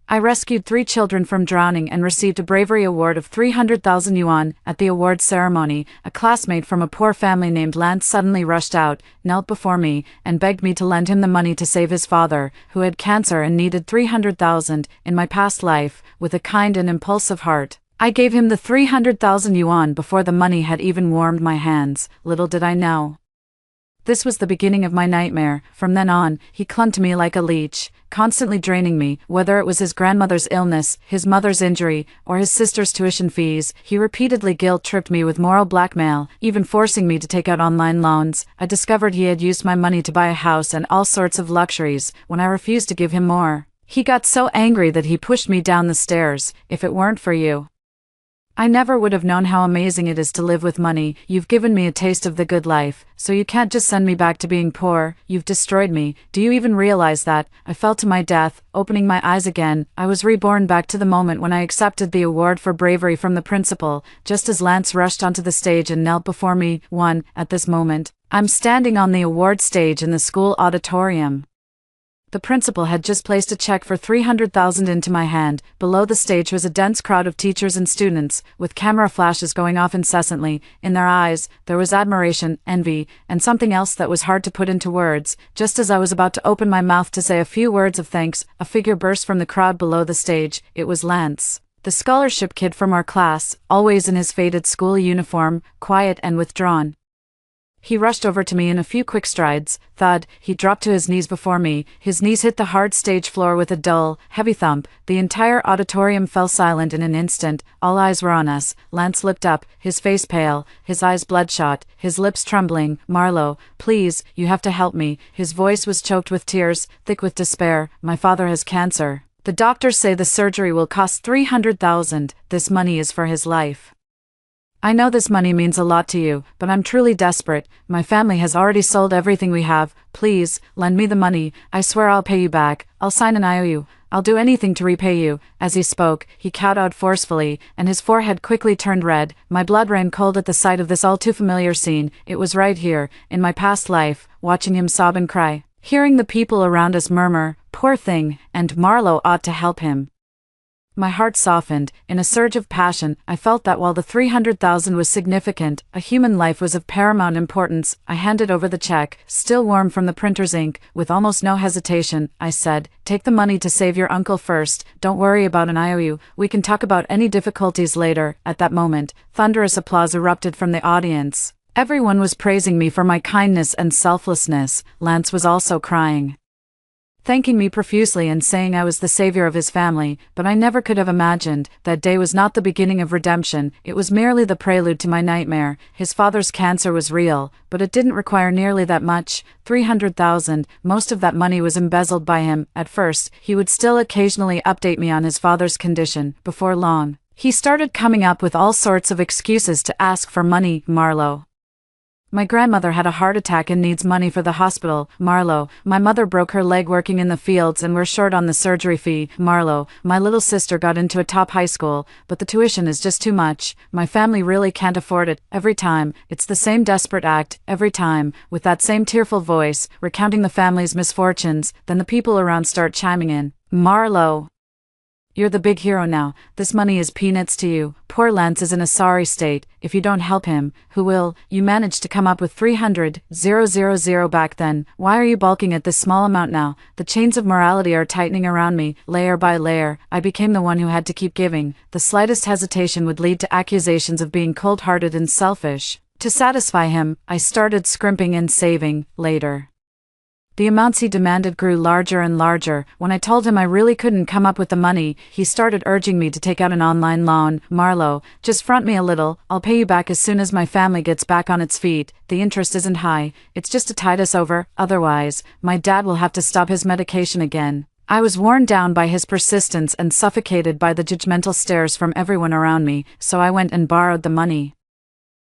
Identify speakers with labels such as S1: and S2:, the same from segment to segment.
S1: I rescued 3 children from drowning and received a bravery award of 300,000 yuan. At the awards ceremony, a classmate from a poor family named Lance suddenly rushed out, knelt before me, and begged me to lend him the money to save his father, who had cancer and needed 300,000. In my past life, with a kind and impulsive heart, I gave him the 300,000 yuan before the money had even warmed my hands. Little did I know. This was the beginning of my nightmare. From then on, he clung to me like a leech, constantly draining me. Whether it was his grandmother's illness, his mother's injury, or his sister's tuition fees, he repeatedly guilt-tripped me with moral blackmail, even forcing me to take out online loans. I discovered he had used my money to buy a house and all sorts of luxuries. When I refused to give him more, he got so angry that he pushed me down the stairs. If it weren't for you, I never would have known how amazing it is to live with money. You've given me a taste of the good life, so you can't just send me back to being poor. You've destroyed me. Do you even realize that? I fell to my death, opening my eyes again. I was reborn back to the moment when I accepted the award for bravery from the principal, just as Lance rushed onto the stage and knelt before me. At this moment, I'm standing on the award stage in the school auditorium. The principal had just placed a check for 300,000 into my hand. Below the stage was a dense crowd of teachers and students, with camera flashes going off incessantly. In their eyes, there was admiration, envy, and something else that was hard to put into words. Just as I was about to open my mouth to say a few words of thanks, a figure burst from the crowd below the stage. It was Lance, the scholarship kid from our class, always in his faded school uniform, quiet and withdrawn. He rushed over to me in a few quick strides. Thud, he dropped to his knees before me. His knees hit the hard stage floor with a dull, heavy thump. The entire auditorium fell silent in an instant. All eyes were on us. Lance looked up, his face pale, his eyes bloodshot, his lips trembling. Marlo, please, you have to help me. His voice was choked with tears, thick with despair. My father has cancer. The doctors say the surgery will cost 300,000. This money is for his life. I know this money means a lot to you, but I'm truly desperate. My family has already sold everything we have. Please, lend me the money. I swear I'll pay you back. I'll sign an IOU. I'll do anything to repay you. As he spoke, he kowtowed forcefully, and his forehead quickly turned red. My blood ran cold at the sight of this all-too-familiar scene. It was right here, in my past life, watching him sob and cry, hearing the people around us murmur, "Poor thing," and "Marlo ought to help him." My heart softened. In a surge of passion, I felt that while the 300,000 was significant, a human life was of paramount importance. I handed over the check, still warm from the printer's ink. With almost no hesitation, I said, "Take the money to save your uncle first. Don't worry about an IOU. We can talk about any difficulties later." At that moment, thunderous applause erupted from the audience. Everyone was praising me for my kindness and selflessness. Lance was also crying, thanking me profusely and saying I was the savior of his family, but I never could have imagined that day was not the beginning of redemption. It was merely the prelude to my nightmare. His father's cancer was real, but it didn't require nearly that much. 300,000, most of that money was embezzled by him. At first, he would still occasionally update me on his father's condition. Before long, he started coming up with all sorts of excuses to ask for money. Marlo, my grandmother had a heart attack and needs money for the hospital. Marlo, my mother broke her leg working in the fields and we're short on the surgery fee. Marlo, my little sister got into a top high school, but the tuition is just too much. My family really can't afford it. Every time, it's the same desperate act, every time, with that same tearful voice, recounting the family's misfortunes. Then the people around start chiming in. Marlo, you're the big hero now. This money is peanuts to you. Poor Lance is in a sorry state. If you don't help him, who will? You managed to come up with 300,000 back then. Why are you balking at this small amount now? The chains of morality are tightening around me, layer by layer. I became the one who had to keep giving. The slightest hesitation would lead to accusations of being cold-hearted and selfish. To satisfy him, I started scrimping and saving. Later, the amounts he demanded grew larger and larger. When I told him I really couldn't come up with the money, he started urging me to take out an online loan. Marlo, just front me a little. I'll pay you back as soon as my family gets back on its feet. The interest isn't high. It's just to tide us over. Otherwise, my dad will have to stop his medication again. I was worn down by his persistence and suffocated by the judgmental stares from everyone around me, so I went and borrowed the money.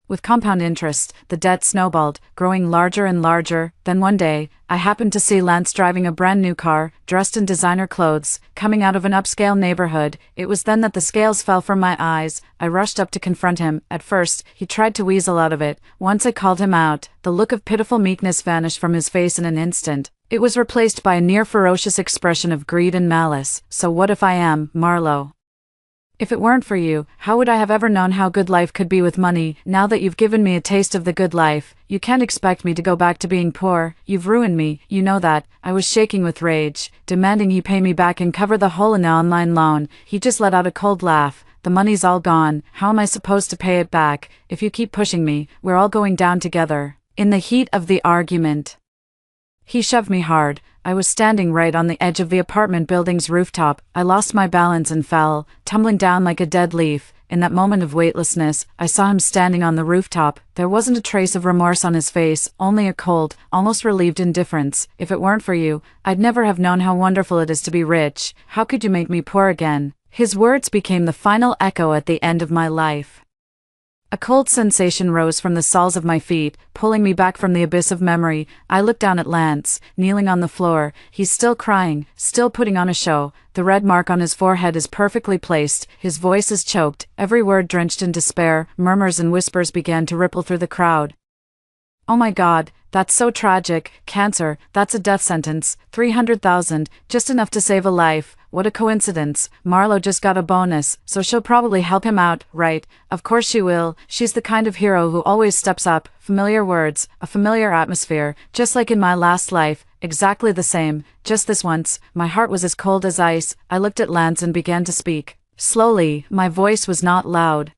S1: With compound interest, the debt snowballed, growing larger and larger. Then one day, I happened to see Lance driving a brand new car, dressed in designer clothes, coming out of an upscale neighborhood. It was then that the scales fell from my eyes. I rushed up to confront him. At first, he tried to weasel out of it. Once I called him out, the look of pitiful meekness vanished from his face in an instant. It was replaced by a near-ferocious expression of greed and malice. So what if I am, Marlowe? If it weren't for you, how would I have ever known how good life could be with money? Now that you've given me a taste of the good life, you can't expect me to go back to being poor. You've ruined me, you know that. I was shaking with rage, demanding he pay me back and cover the hole in the online loan. He just let out a cold laugh. The money's all gone. How am I supposed to pay it back? If you keep pushing me, we're all going down together. In the heat of the argument, he shoved me hard. I was standing right on the edge of the apartment building's rooftop. I lost my balance and fell, tumbling down like a dead leaf. In that moment of weightlessness, I saw him standing on the rooftop. There wasn't a trace of remorse on his face, only a cold, almost relieved indifference. If it weren't for you, I'd never have known how wonderful it is to be rich. How could you make me poor again? His words became the final echo at the end of my life. A cold sensation rose from the soles of my feet, pulling me back from the abyss of memory. I looked down at Lance, kneeling on the floor. He's still crying, still putting on a show. The red mark on his forehead is perfectly placed. His voice is choked, every word drenched in despair. Murmurs and whispers began to ripple through the crowd. Oh my God, that's so tragic. Cancer, that's a death sentence. 300,000, just enough to save a life. What a coincidence. Marlowe just got a bonus, so she'll probably help him out, right? Of course she will. She's the kind of hero who always steps up. Familiar words, a familiar atmosphere, just like in my last life. Exactly the same. Just this once, my heart was as cold as ice. I looked at Lance and began to speak. Slowly, my voice was not loud,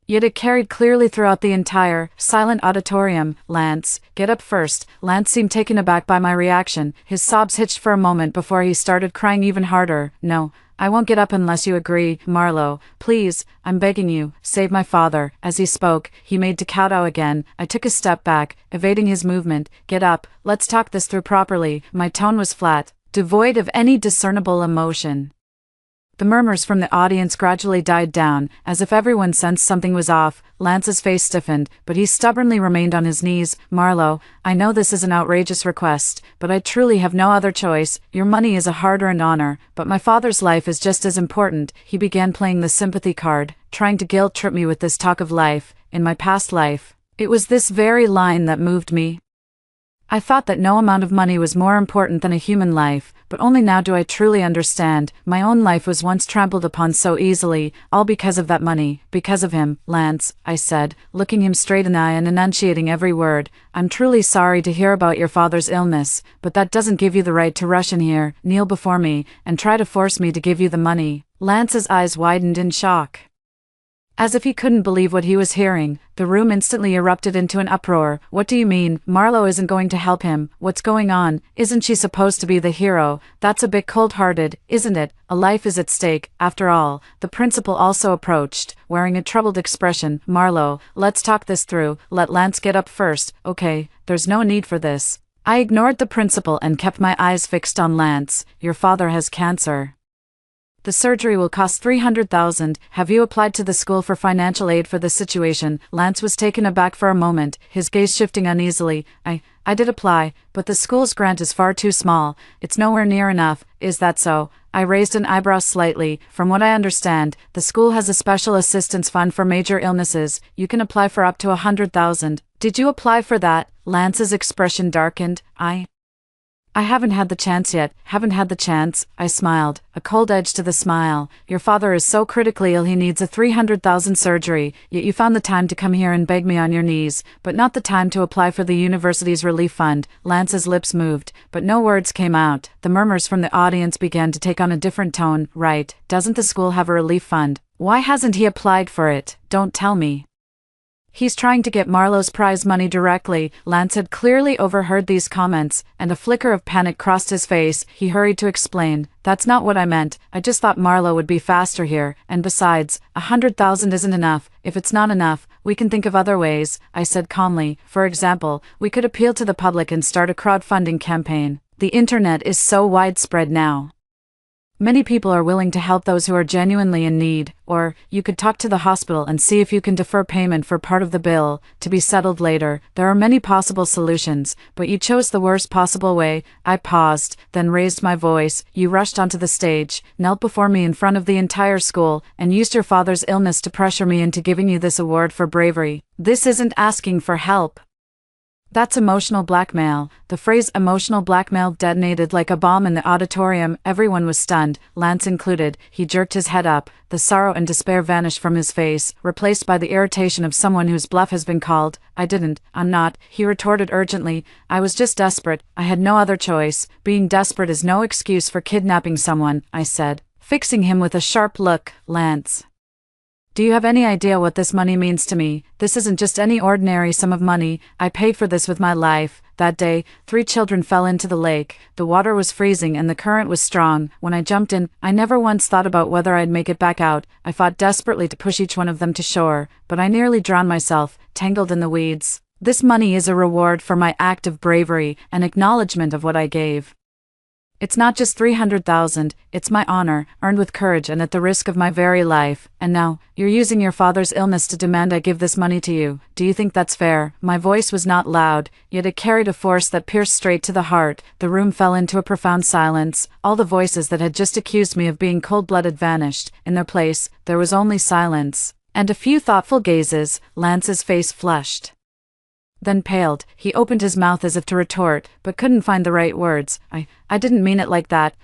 S1: yet it carried clearly throughout the entire, silent auditorium. Lance, get up first. Lance seemed taken aback by my reaction. His sobs hitched for a moment before he started crying even harder. No, I won't get up unless you agree. Marlowe, please, I'm begging you, save my father. As he spoke, he made to kowtow again. I took a step back, evading his movement. Get up, let's talk this through properly. My tone was flat, devoid of any discernible emotion. The murmurs from the audience gradually died down, as if everyone sensed something was off. Lance's face stiffened, but he stubbornly remained on his knees. Marlowe, I know this is an outrageous request, but I truly have no other choice. Your money is a hard-earned honor, but my father's life is just as important. He began playing the sympathy card, trying to guilt-trip me with this talk of life, in my past life. It was this very line that moved me. I thought that no amount of money was more important than a human life, but only now do I truly understand. My own life was once trampled upon so easily, all because of that money, because of him. Lance, I said, looking him straight in the eye and enunciating every word, I'm truly sorry to hear about your father's illness, but that doesn't give you the right to rush in here, kneel before me, and try to force me to give you the money. Lance's eyes widened in shock. As if he couldn't believe what he was hearing, the room instantly erupted into an uproar. What do you mean? Marlowe isn't going to help him. What's going on? Isn't she supposed to be the hero? That's a bit cold-hearted, isn't it? A life is at stake, after all. The principal also approached, wearing a troubled expression. Marlowe, let's talk this through. Let Lance get up first. Okay, there's no need for this. I ignored the principal and kept my eyes fixed on Lance. Your father has cancer. The surgery will cost 300,000. Have you applied to the school for financial aid for this situation? Lance was taken aback for a moment, his gaze shifting uneasily. I did apply, but the school's grant is far too small. It's nowhere near enough. Is that so? I raised an eyebrow slightly. From what I understand, the school has a special assistance fund for major illnesses. You can apply for up to 100,000. Did you apply for that? Lance's expression darkened. I haven't had the chance yet. Haven't had the chance. I smiled, a cold edge to the smile. Your father is so critically ill he needs a 300,000 surgery, yet you found the time to come here and beg me on your knees, but not the time to apply for the university's relief fund. Lance's lips moved, but no words came out. The murmurs from the audience began to take on a different tone. Right, doesn't the school have a relief fund? Why hasn't he applied for it? Don't tell me he's trying to get Marlowe's prize money directly. Lance had clearly overheard these comments, and a flicker of panic crossed his face. He hurried to explain. That's not what I meant. I just thought Marlowe would be faster here, and besides, 100,000 isn't enough. If it's not enough, we can think of other ways, I said calmly. For example, we could appeal to the public and start a crowdfunding campaign. The internet is so widespread now. Many people are willing to help those who are genuinely in need, or, you could talk to the hospital and see if you can defer payment for part of the bill, to be settled later. There are many possible solutions, but you chose the worst possible way. I paused, then raised my voice. You rushed onto the stage, knelt before me in front of the entire school, and used your father's illness to pressure me into giving you this award for bravery. This isn't asking for help. That's emotional blackmail. The phrase emotional blackmail detonated like a bomb in the auditorium. Everyone was stunned, Lance included. He jerked his head up. The sorrow and despair vanished from his face, replaced by the irritation of someone whose bluff has been called. I'm not, he retorted urgently. I was just desperate. I had no other choice. Being desperate is no excuse for kidnapping someone, I said, fixing him with a sharp look. Lance, do you have any idea what this money means to me? This isn't just any ordinary sum of money. I paid for this with my life. That day, 3 children fell into the lake. The water was freezing and the current was strong. When I jumped in, I never once thought about whether I'd make it back out. I fought desperately to push each one of them to shore, but I nearly drowned myself, tangled in the weeds. This money is a reward for my act of bravery, an acknowledgement of what I gave. It's not just 300,000, it's my honor, earned with courage and at the risk of my very life. And now, you're using your father's illness to demand I give this money to you. Do you think that's fair? My voice was not loud, yet it carried a force that pierced straight to the heart. The room fell into a profound silence. All the voices that had just accused me of being cold-blooded vanished. In their place, there was only silence. And a few thoughtful gazes. Lance's face flushed, then paled. He opened his mouth as if to retort, but couldn't find the right words. I didn't mean it like that.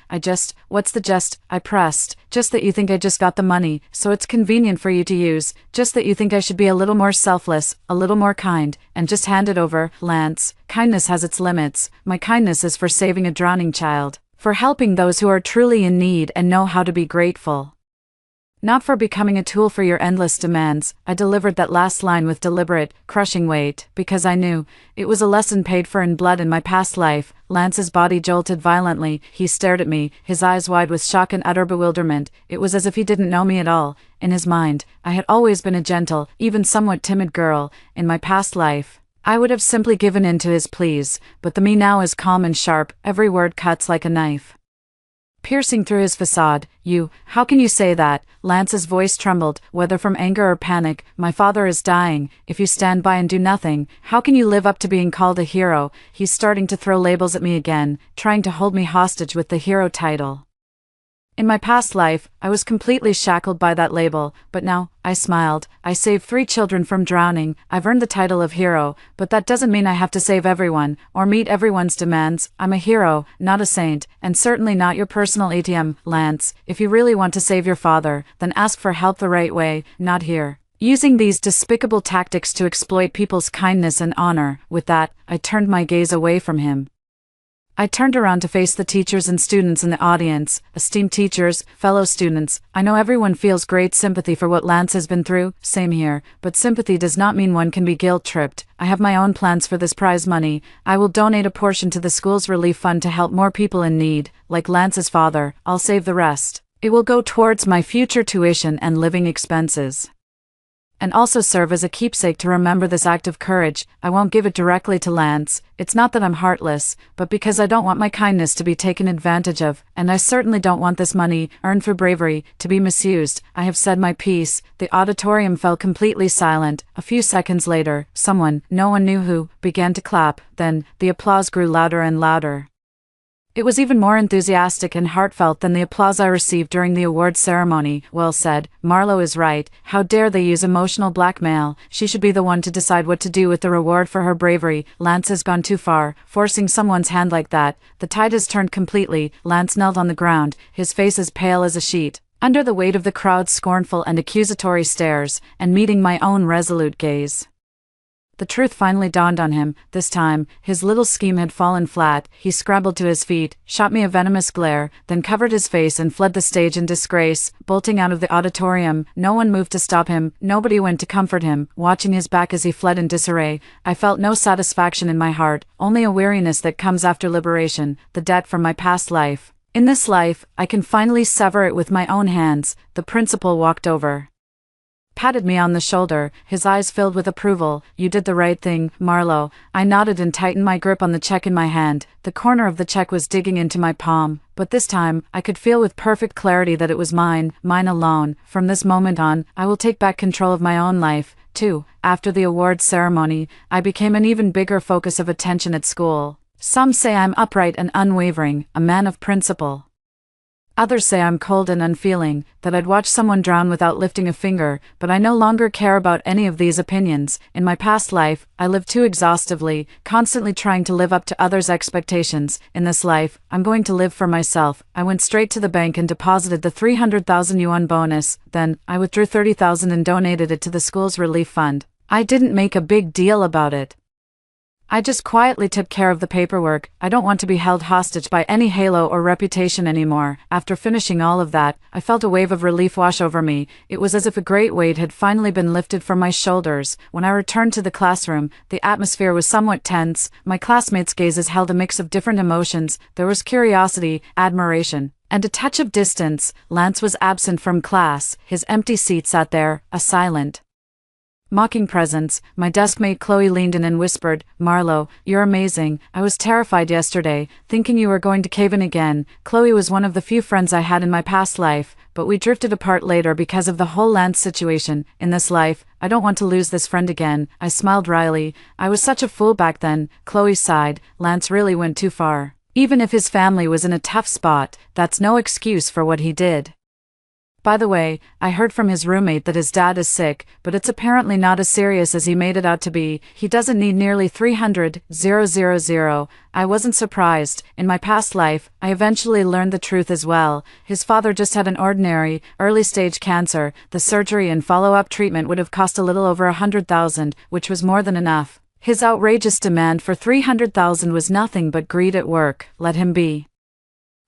S1: What's the jest? I pressed. Just that you think I just got the money, so it's convenient for you to use. Just that you think I should be a little more selfless, a little more kind, and just hand it over. Lance, kindness has its limits. My kindness is for saving a drowning child, for helping those who are truly in need and know how to be grateful, not for becoming a tool for your endless demands. I delivered that last line with deliberate, crushing weight, because I knew it was a lesson paid for in blood in my past life. Lance's body jolted violently. He stared at me, his eyes wide with shock and utter bewilderment. It was as if he didn't know me at all. In his mind, I had always been a gentle, even somewhat timid girl. In my past life, I would have simply given in to his pleas, but the me now is calm and sharp. Every word cuts like a knife, piercing through his facade. How can you say that? Lance's voice trembled, whether from anger or panic. My father is dying. If you stand by and do nothing, how can you live up to being called a hero? He's starting to throw labels at me again, trying to hold me hostage with the hero title. In my past life, I was completely shackled by that label, but now, I smiled. I saved 3 children from drowning. I've earned the title of hero, but that doesn't mean I have to save everyone, or meet everyone's demands. I'm a hero, not a saint, and certainly not your personal ATM. Lance, if you really want to save your father, then ask for help the right way, not here, using these despicable tactics to exploit people's kindness and honor. With that, I turned my gaze away from him. I turned around to face the teachers and students in the audience. Esteemed teachers, fellow students, I know everyone feels great sympathy for what Lance has been through. Same here, but sympathy does not mean one can be guilt-tripped. I have my own plans for this prize money. I will donate a portion to the school's relief fund to help more people in need. Like Lance's father, I'll save the rest. It will go towards my future tuition and living expenses, and also serve as a keepsake to remember this act of courage. I won't give it directly to Lance. It's not that I'm heartless, but because I don't want my kindness to be taken advantage of, and I certainly don't want this money, earned through bravery, to be misused. I have said my piece. The auditorium fell completely silent. A few seconds later, someone, no one knew who, began to clap. Then, the applause grew louder and louder. It was even more enthusiastic and heartfelt than the applause I received during the awards ceremony. Well said. Marlo is right. How dare they use emotional blackmail? She should be the one to decide what to do with the reward for her bravery. Lance has gone too far, forcing someone's hand like that. The tide has turned completely. Lance knelt on the ground, his face as pale as a sheet, under the weight of the crowd's scornful and accusatory stares, and meeting my own resolute gaze. The truth finally dawned on him. This time, his little scheme had fallen flat. He scrambled to his feet, shot me a venomous glare, then covered his face and fled the stage in disgrace, bolting out of the auditorium. No one moved to stop him, nobody went to comfort him. Watching his back as he fled in disarray, I felt no satisfaction in my heart, only a weariness that comes after liberation, the debt from my past life. In this life, I can finally sever it with my own hands. The principal walked over, patted me on the shoulder, his eyes filled with approval. You did the right thing, Marlo. I nodded and tightened my grip on the check in my hand. The corner of the check was digging into my palm, but this time, I could feel with perfect clarity that it was mine alone. From this moment on, I will take back control of my own life, too. After the awards ceremony, I became an even bigger focus of attention at school. Some say I'm upright and unwavering, a man of principle. Others say I'm cold and unfeeling, that I'd watch someone drown without lifting a finger, but I no longer care about any of these opinions. In my past life, I lived too exhaustively, constantly trying to live up to others' expectations. In this life, I'm going to live for myself. I went straight to the bank and deposited the 300,000 yuan bonus, then, I withdrew 30,000 and donated it to the school's relief fund. I didn't make a big deal about it. I just quietly took care of the paperwork. I don't want to be held hostage by any halo or reputation anymore. After finishing all of that, I felt a wave of relief wash over me. It was as if a great weight had finally been lifted from my shoulders. When I returned to the classroom, the atmosphere was somewhat tense. My classmates' gazes held a mix of different emotions. There was curiosity, admiration, and a touch of distance. Lance was absent from class. His empty seat sat there, a silent, mocking presence. My deskmate Chloe leaned in and whispered, "Marlo, you're amazing. I was terrified yesterday, thinking you were going to cave in again." Chloe was one of the few friends I had in my past life, but we drifted apart later because of the whole Lance situation. In this life, I don't want to lose this friend again. I smiled wryly. I was such a fool back then. Chloe sighed. Lance really went too far. Even if his family was in a tough spot, that's no excuse for what he did. By the way, I heard from his roommate that his dad is sick, but it's apparently not as serious as he made it out to be. He doesn't need nearly 300,000. I wasn't surprised. In my past life, I eventually learned the truth as well. His father just had an ordinary, early-stage cancer. The surgery and follow-up treatment would have cost a little over 100,000, which was more than enough. His outrageous demand for 300,000 was nothing but greed at work. Let him be,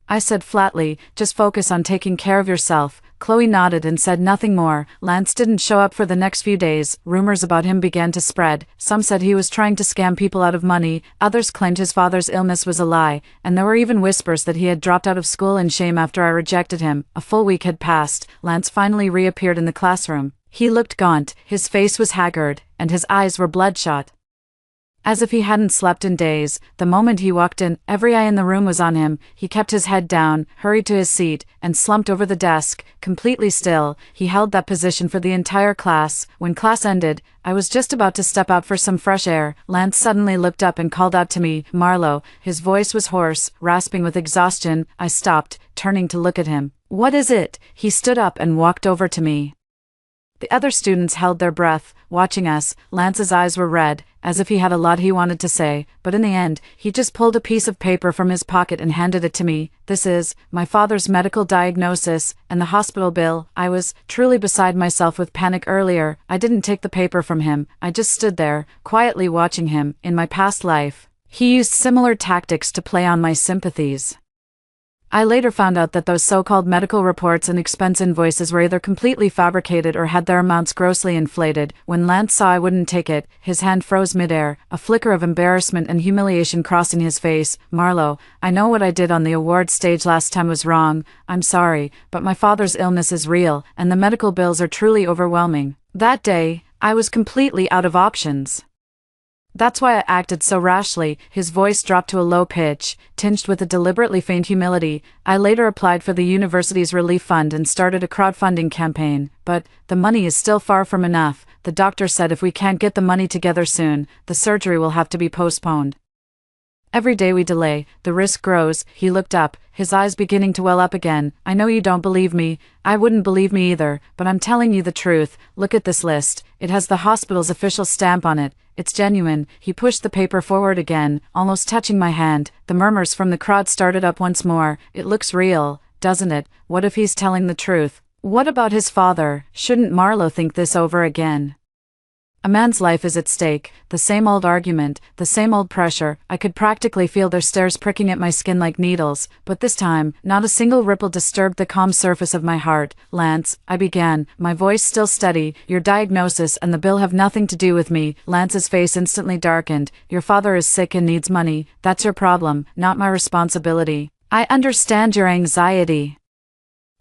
S1: I said flatly. Just focus on taking care of yourself. Chloe nodded and said nothing more. Lance didn't show up for the next few days. Rumors about him began to spread. Some said he was trying to scam people out of money, others claimed his father's illness was a lie, and there were even whispers that he had dropped out of school in shame after I rejected him. A full week had passed. Lance finally reappeared in the classroom. He looked gaunt, his face was haggard, and his eyes were bloodshot, as if he hadn't slept in days. The moment he walked in, every eye in the room was on him. He kept his head down, hurried to his seat, and slumped over the desk, completely still. He held that position for the entire class. When class ended, I was just about to step out for some fresh air. Lance suddenly looked up and called out to me, "Marlo." His voice was hoarse, rasping with exhaustion. I stopped, turning to look at him. "What is it?" He stood up and walked over to me. The other students held their breath, watching us. Lance's eyes were red, as if he had a lot he wanted to say, but in the end, he just pulled a piece of paper from his pocket and handed it to me. "This is my father's medical diagnosis and the hospital bill." I was truly beside myself with panic earlier. I didn't take the paper from him. I just stood there, quietly watching him. In my past life, he used similar tactics to play on my sympathies. I later found out that those so-called medical reports and expense invoices were either completely fabricated or had their amounts grossly inflated. When Lance saw I wouldn't take it, his hand froze midair, a flicker of embarrassment and humiliation crossing his face. "Marlo, I know what I did on the award stage last time was wrong. I'm sorry, but my father's illness is real, and the medical bills are truly overwhelming." That day, I was completely out of options. That's why I acted so rashly. His voice dropped to a low pitch, tinged with a deliberately feigned humility. "I later applied for the university's relief fund and started a crowdfunding campaign, but the money is still far from enough. The doctor said if we can't get the money together soon, the surgery will have to be postponed. Every day we delay, the risk grows." He looked up, his eyes beginning to well up again. "I know you don't believe me. I wouldn't believe me either, but I'm telling you the truth. Look at this list. It has the hospital's official stamp on it. It's genuine." He pushed the paper forward again, almost touching my hand. The murmurs from the crowd started up once more. "It looks real, doesn't it? What if he's telling the truth? What about his father? Shouldn't Marlo think this over again?" A man's life is at stake. The same old argument, the same old pressure. I could practically feel their stares pricking at my skin like needles, but this time, not a single ripple disturbed the calm surface of my heart. "Lance," I began, my voice still steady, "your diagnosis and the bill have nothing to do with me." Lance's face instantly darkened. "Your father is sick and needs money. That's your problem, not my responsibility. I understand your anxiety,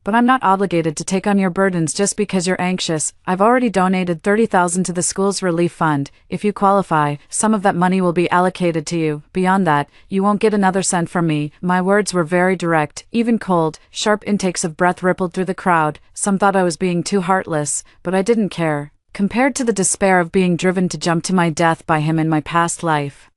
S1: but I'm not obligated to take on your burdens just because you're anxious. I've already donated 30,000 to the school's relief fund. If you qualify, some of that money will be allocated to you. Beyond that, you won't get another cent from me." My words were very direct, even cold. Sharp intakes of breath rippled through the crowd. Some thought I was being too heartless, but I didn't care, compared to the despair of being driven to jump to my death by him in my past life.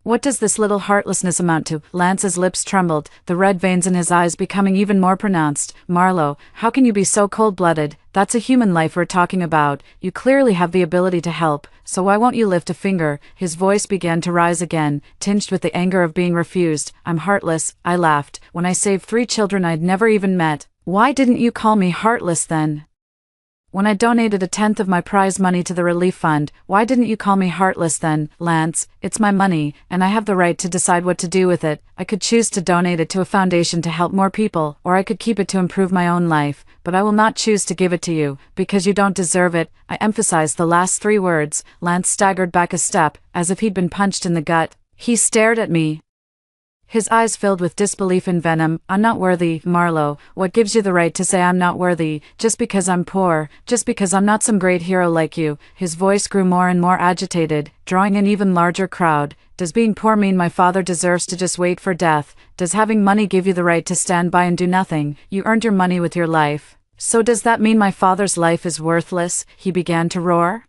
S1: What does this little heartlessness amount to? Lance's lips trembled, the red veins in his eyes becoming even more pronounced. Marlowe, how can you be so cold-blooded? That's a human life we're talking about. You clearly have the ability to help, so why won't you lift a finger? His voice began to rise again, tinged with the anger of being refused. I'm heartless, I laughed, when I saved 3 children I'd never even met. Why didn't you call me heartless then? When I donated 1/10 of my prize money to the relief fund, why didn't you call me heartless then? Lance, it's my money, and I have the right to decide what to do with it. I could choose to donate it to a foundation to help more people, or I could keep it to improve my own life, but I will not choose to give it to you, because you don't deserve it. I emphasized the last 3 words. Lance staggered back a step, as if he'd been punched in the gut. He stared at me, his eyes filled with disbelief and venom. I'm not worthy, Marlowe. What gives you the right to say I'm not worthy? Just because I'm poor, just because I'm not some great hero like you. His voice grew more and more agitated, drawing an even larger crowd. Does being poor mean my father deserves to just wait for death? Does having money give you the right to stand by and do nothing? You earned your money with your life. So does that mean my father's life is worthless? He began to roar,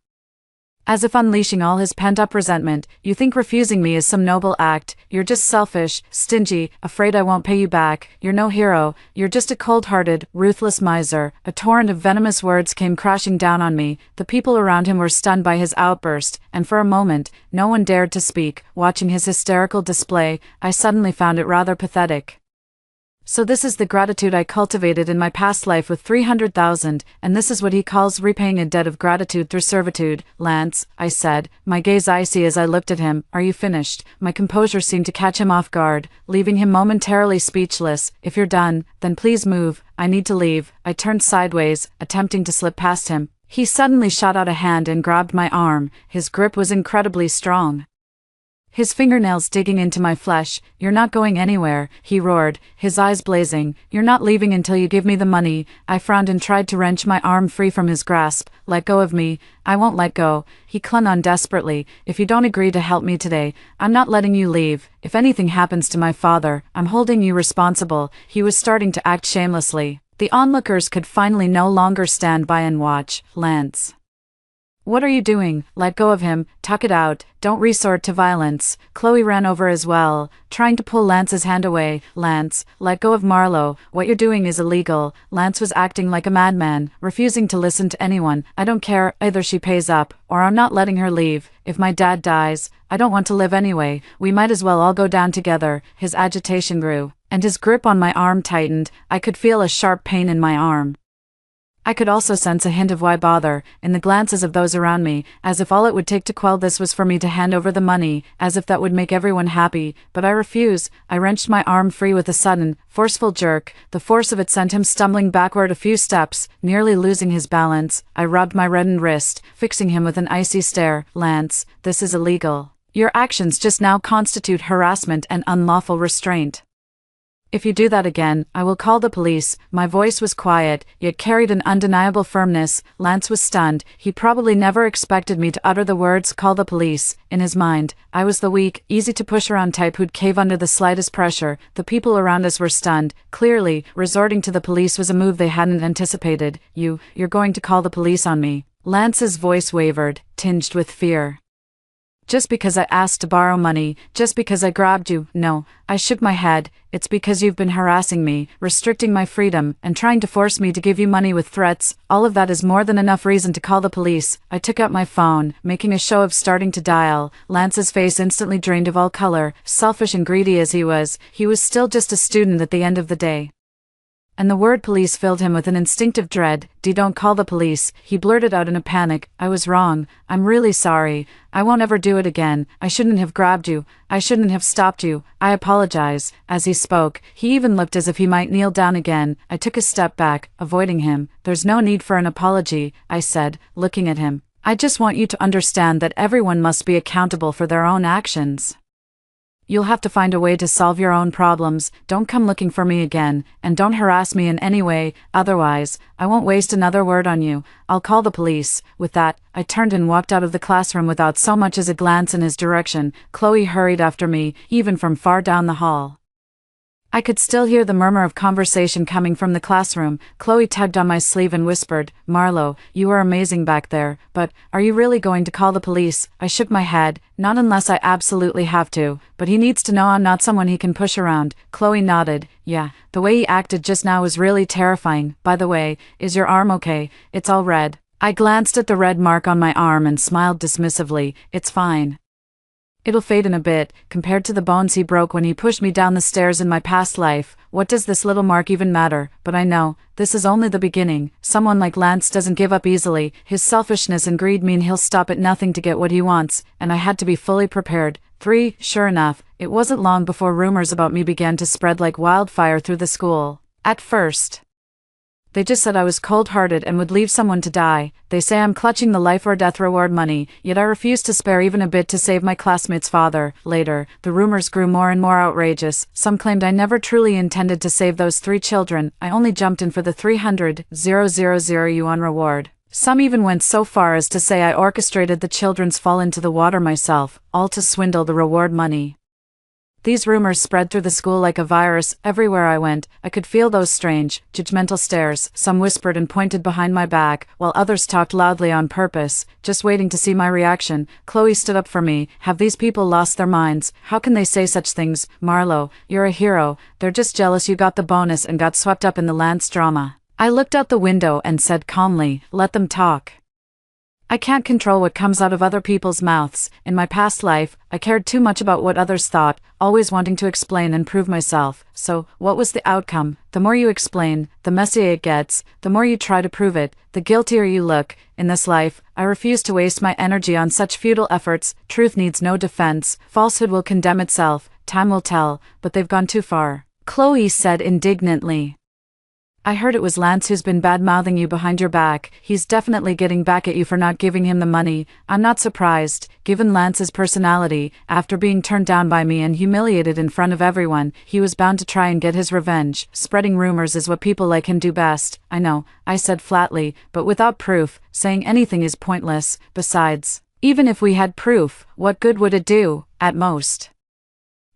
S1: as if unleashing all his pent-up resentment. You think refusing me is some noble act. You're just selfish, stingy, afraid I won't pay you back. You're no hero. You're just a cold-hearted, ruthless miser. A torrent of venomous words came crashing down on me. The people around him were stunned by his outburst, and for a moment, no one dared to speak. Watching his hysterical display, I suddenly found it rather pathetic. So this is the gratitude I cultivated in my past life with 300,000, and this is what he calls repaying a debt of gratitude through servitude. Lance, I said, my gaze icy as I looked at him, are you finished? My composure seemed to catch him off guard, leaving him momentarily speechless. If you're done, then please move. I need to leave. I turned sideways, attempting to slip past him. He suddenly shot out a hand and grabbed my arm. His grip was incredibly strong, his fingernails digging into my flesh. You're not going anywhere, he roared, his eyes blazing. You're not leaving until you give me the money. I frowned and tried to wrench my arm free from his grasp. Let go of me. I won't let go. He clung on desperately. If you don't agree to help me today, I'm not letting you leave. If anything happens to my father, I'm holding you responsible. He was starting to act shamelessly. The onlookers could finally no longer stand by and watch. Lance, what are you doing? Let go of him, tuck it out, don't resort to violence. Chloe ran over as well, trying to pull Lance's hand away. Lance, let go of Marlowe, what you're doing is illegal. Lance was acting like a madman, refusing to listen to anyone. I don't care, either she pays up, or I'm not letting her leave. If my dad dies, I don't want to live anyway. We might as well all go down together. His agitation grew, and his grip on my arm tightened. I could feel a sharp pain in my arm. I could also sense a hint of why bother, in the glances of those around me, as if all it would take to quell this was for me to hand over the money, as if that would make everyone happy, but I refuse. I wrenched my arm free with a sudden, forceful jerk. The force of it sent him stumbling backward a few steps, nearly losing his balance. I rubbed my reddened wrist, fixing him with an icy stare. Lance, this is illegal. Your actions just now constitute harassment and unlawful restraint. If you do that again, I will call the police. My voice was quiet, yet carried an undeniable firmness. Lance was stunned. He probably never expected me to utter the words, call the police. In his mind, I was the weak, easy-to-push-around type who'd cave under the slightest pressure. The people around us were stunned. Clearly, resorting to the police was a move they hadn't anticipated. You're going to call the police on me. Lance's voice wavered, tinged with fear. Just because I asked to borrow money, just because I grabbed you, no. I shook my head. It's because you've been harassing me, restricting my freedom, and trying to force me to give you money with threats. All of that is more than enough reason to call the police. I took out my phone, making a show of starting to dial. Lance's face instantly drained of all color. Selfish and greedy as he was still just a student at the end of the day. And the word police filled him with an instinctive dread. Don't call the police, he blurted out in a panic. I was wrong. I'm really sorry. I won't ever do it again. I shouldn't have grabbed you. I shouldn't have stopped you. I apologize. As he spoke, he even looked as if he might kneel down again. I took a step back, avoiding him. There's no need for an apology, I said, looking at him. I just want you to understand that everyone must be accountable for their own actions. You'll have to find a way to solve your own problems. Don't come looking for me again, and don't harass me in any way, otherwise, I won't waste another word on you. I'll call the police. With that, I turned and walked out of the classroom without so much as a glance in his direction. Chloe hurried after me, even from far down the hall. I could still hear the murmur of conversation coming from the classroom. Chloe tugged on my sleeve and whispered, "Marlo, you are amazing back there, but are you really going to call the police?" I shook my head. "Not unless I absolutely have to, but he needs to know I'm not someone he can push around." Chloe nodded. "Yeah, the way he acted just now was really terrifying. By the way, is your arm okay? It's all red." I glanced at the red mark on my arm and smiled dismissively. "It's fine. It'll fade in a bit, compared to the bones he broke when he pushed me down the stairs in my past life. What does this little mark even matter? But I know, this is only the beginning. Someone like Lance doesn't give up easily. His selfishness and greed mean he'll stop at nothing to get what he wants, and I had to be fully prepared." Sure enough, it wasn't long before rumors about me began to spread like wildfire through the school. At first, they just said I was cold-hearted and would leave someone to die. They say I'm clutching the life or death reward money, yet I refuse to spare even a bit to save my classmate's father. Later, the rumors grew more and more outrageous. Some claimed I never truly intended to save those 3 children. I only jumped in for the 300,000 yuan reward. Some even went so far as to say I orchestrated the children's fall into the water myself, all to swindle the reward money. These rumors spread through the school like a virus. Everywhere I went, I could feel those strange, judgmental stares. Some whispered and pointed behind my back, while others talked loudly on purpose, just waiting to see my reaction. Chloe stood up for me. "Have these people lost their minds? How can they say such things? Marlo, you're a hero. They're just jealous you got the bonus and got swept up in the Lance drama." I looked out the window and said calmly, "Let them talk. I can't control what comes out of other people's mouths. In my past life, I cared too much about what others thought, always wanting to explain and prove myself. So, what was the outcome? The more you explain, the messier it gets, the more you try to prove it, the guiltier you look. In this life, I refuse to waste my energy on such futile efforts. Truth needs no defense. Falsehood will condemn itself. Time will tell, but they've gone too far," Chloe said indignantly. "I heard it was Lance who's been bad-mouthing you behind your back. He's definitely getting back at you for not giving him the money. I'm not surprised, given Lance's personality. After being turned down by me and humiliated in front of everyone, he was bound to try and get his revenge. Spreading rumors is what people like him do best." "I know," I said flatly, "but without proof, saying anything is pointless. Besides, even if we had proof, what good would it do? At most,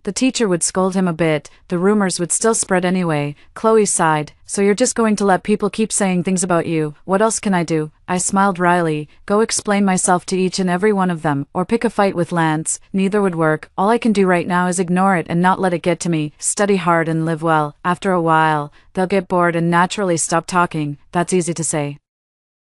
S1: the teacher would scold him a bit. The rumors would still spread anyway." Chloe sighed. "So you're just going to let people keep saying things about you? What else can I do?" I smiled wryly. "Go explain myself to each and every one of them, or pick a fight with Lance. Neither would work. All I can do right now is ignore it and not let it get to me. Study hard and live well. After a while, they'll get bored and naturally stop talking." That's easy to say,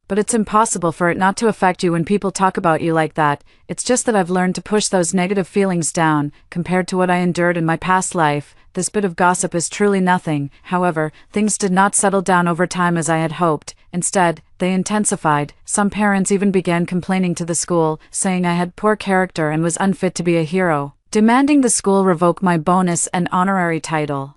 S1: but it's impossible for it not to affect you when people talk about you like that. It's just that I've learned to push those negative feelings down. Compared to what I endured in my past life, this bit of gossip is truly nothing. However, things did not settle down over time as I had hoped. Instead, they intensified. Some parents even began complaining to the school, saying I had poor character and was unfit to be a hero, demanding the school revoke my bonus and honorary title.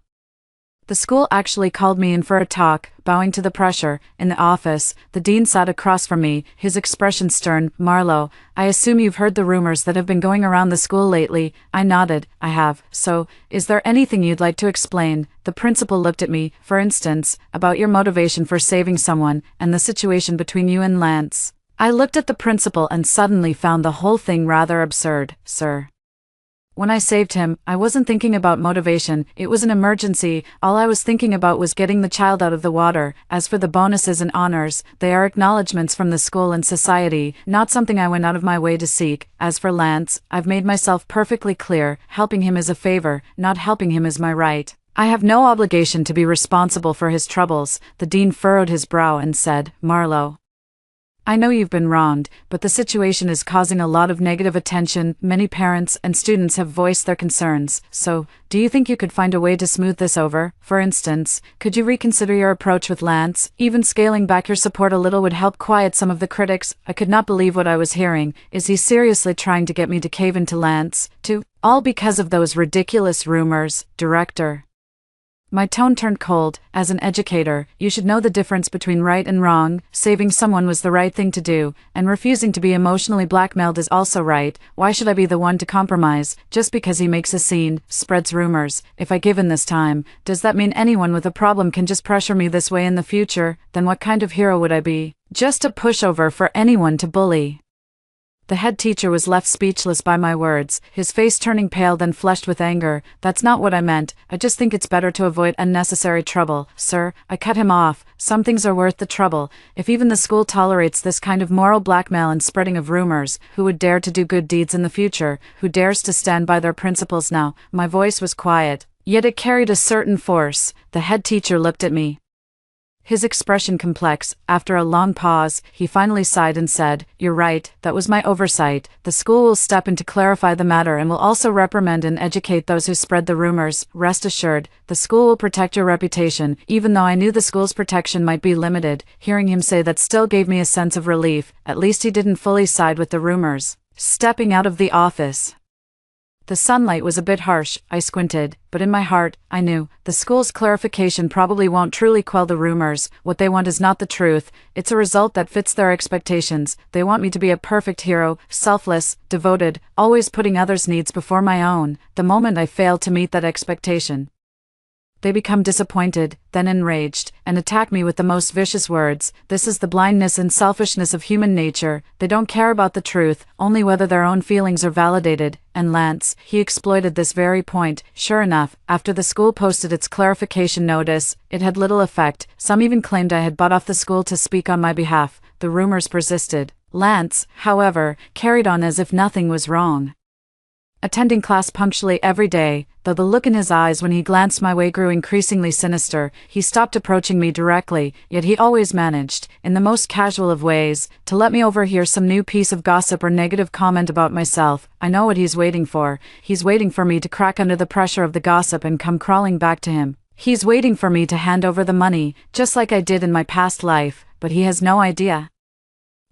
S1: The school actually called me in for a talk. Bowing to the pressure, in the office, the dean sat across from me, his expression stern. "Marlo, I assume you've heard the rumors that have been going around the school lately." I nodded. "I have. So, is there anything you'd like to explain?" The principal looked at me. "For instance, about your motivation for saving someone, and the situation between you and Lance." I looked at the principal and suddenly found the whole thing rather absurd. "Sir, when I saved him, I wasn't thinking about motivation. It was an emergency. All I was thinking about was getting the child out of the water. As for the bonuses and honors, they are acknowledgements from the school and society, not something I went out of my way to seek. As for Lance, I've made myself perfectly clear. Helping him is a favor, not helping him is my right. I have no obligation to be responsible for his troubles." The dean furrowed his brow and said, "Marlo, I know you've been wronged, but the situation is causing a lot of negative attention. Many parents and students have voiced their concerns. So, do you think you could find a way to smooth this over? For instance, could you reconsider your approach with Lance? Even scaling back your support a little would help quiet some of the critics." I could not believe what I was hearing. Is he seriously trying to get me to cave into Lance, too? All because of those ridiculous rumors, Director? My tone turned cold. "As an educator, you should know the difference between right and wrong. Saving someone was the right thing to do, and refusing to be emotionally blackmailed is also right. Why should I be the one to compromise, just because he makes a scene, spreads rumors? If I give in this time, does that mean anyone with a problem can just pressure me this way in the future? Then what kind of hero would I be? Just a pushover for anyone to bully." The head teacher was left speechless by my words, his face turning pale then flushed with anger. That's not what I meant. I just think it's better to avoid unnecessary trouble, sir. I cut him off. Some things are worth the trouble. If even the school tolerates this kind of moral blackmail and spreading of rumors, who would dare to do good deeds in the future? Who dares to stand by their principles now? My voice was quiet, yet it carried a certain force. The head teacher looked at me, his expression complex. After a long pause, he finally sighed and said, "You're right, that was my oversight. The school will step in to clarify the matter and will also reprimand and educate those who spread the rumors. Rest assured, the school will protect your reputation." Even though I knew the school's protection might be limited, hearing him say that still gave me a sense of relief. At least he didn't fully side with the rumors. Stepping out of the office. The sunlight was a bit harsh. I squinted, but in my heart, I knew, the school's clarification probably won't truly quell the rumors. What they want is not the truth, it's a result that fits their expectations. They want me to be a perfect hero, selfless, devoted, always putting others' needs before my own. The moment I failed to meet that expectation, they become disappointed, then enraged, and attack me with the most vicious words. This is the blindness and selfishness of human nature. They don't care about the truth, only whether their own feelings are validated. And Lance, he exploited this very point. Sure enough, after the school posted its clarification notice, it had little effect. Some even claimed I had bought off the school to speak on my behalf. The rumors persisted. Lance, however, carried on as if nothing was wrong, attending class punctually every day. Though the look in his eyes when he glanced my way grew increasingly sinister, he stopped approaching me directly, yet he always managed, in the most casual of ways, to let me overhear some new piece of gossip or negative comment about myself. I know what he's waiting for. He's waiting for me to crack under the pressure of the gossip and come crawling back to him. He's waiting for me to hand over the money, just like I did in my past life, but he has no idea.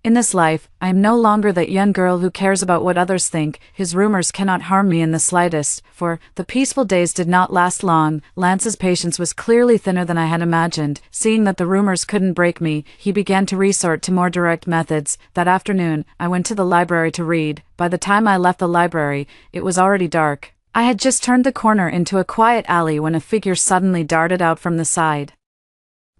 S1: In this life, I am no longer that young girl who cares about what others think. His rumors cannot harm me in the slightest, for the peaceful days did not last long. Lance's patience was clearly thinner than I had imagined. Seeing that the rumors couldn't break me, he began to resort to more direct methods. That afternoon, I went to the library to read. By the time I left the library, it was already dark. I had just turned the corner into a quiet alley when a figure suddenly darted out from the side,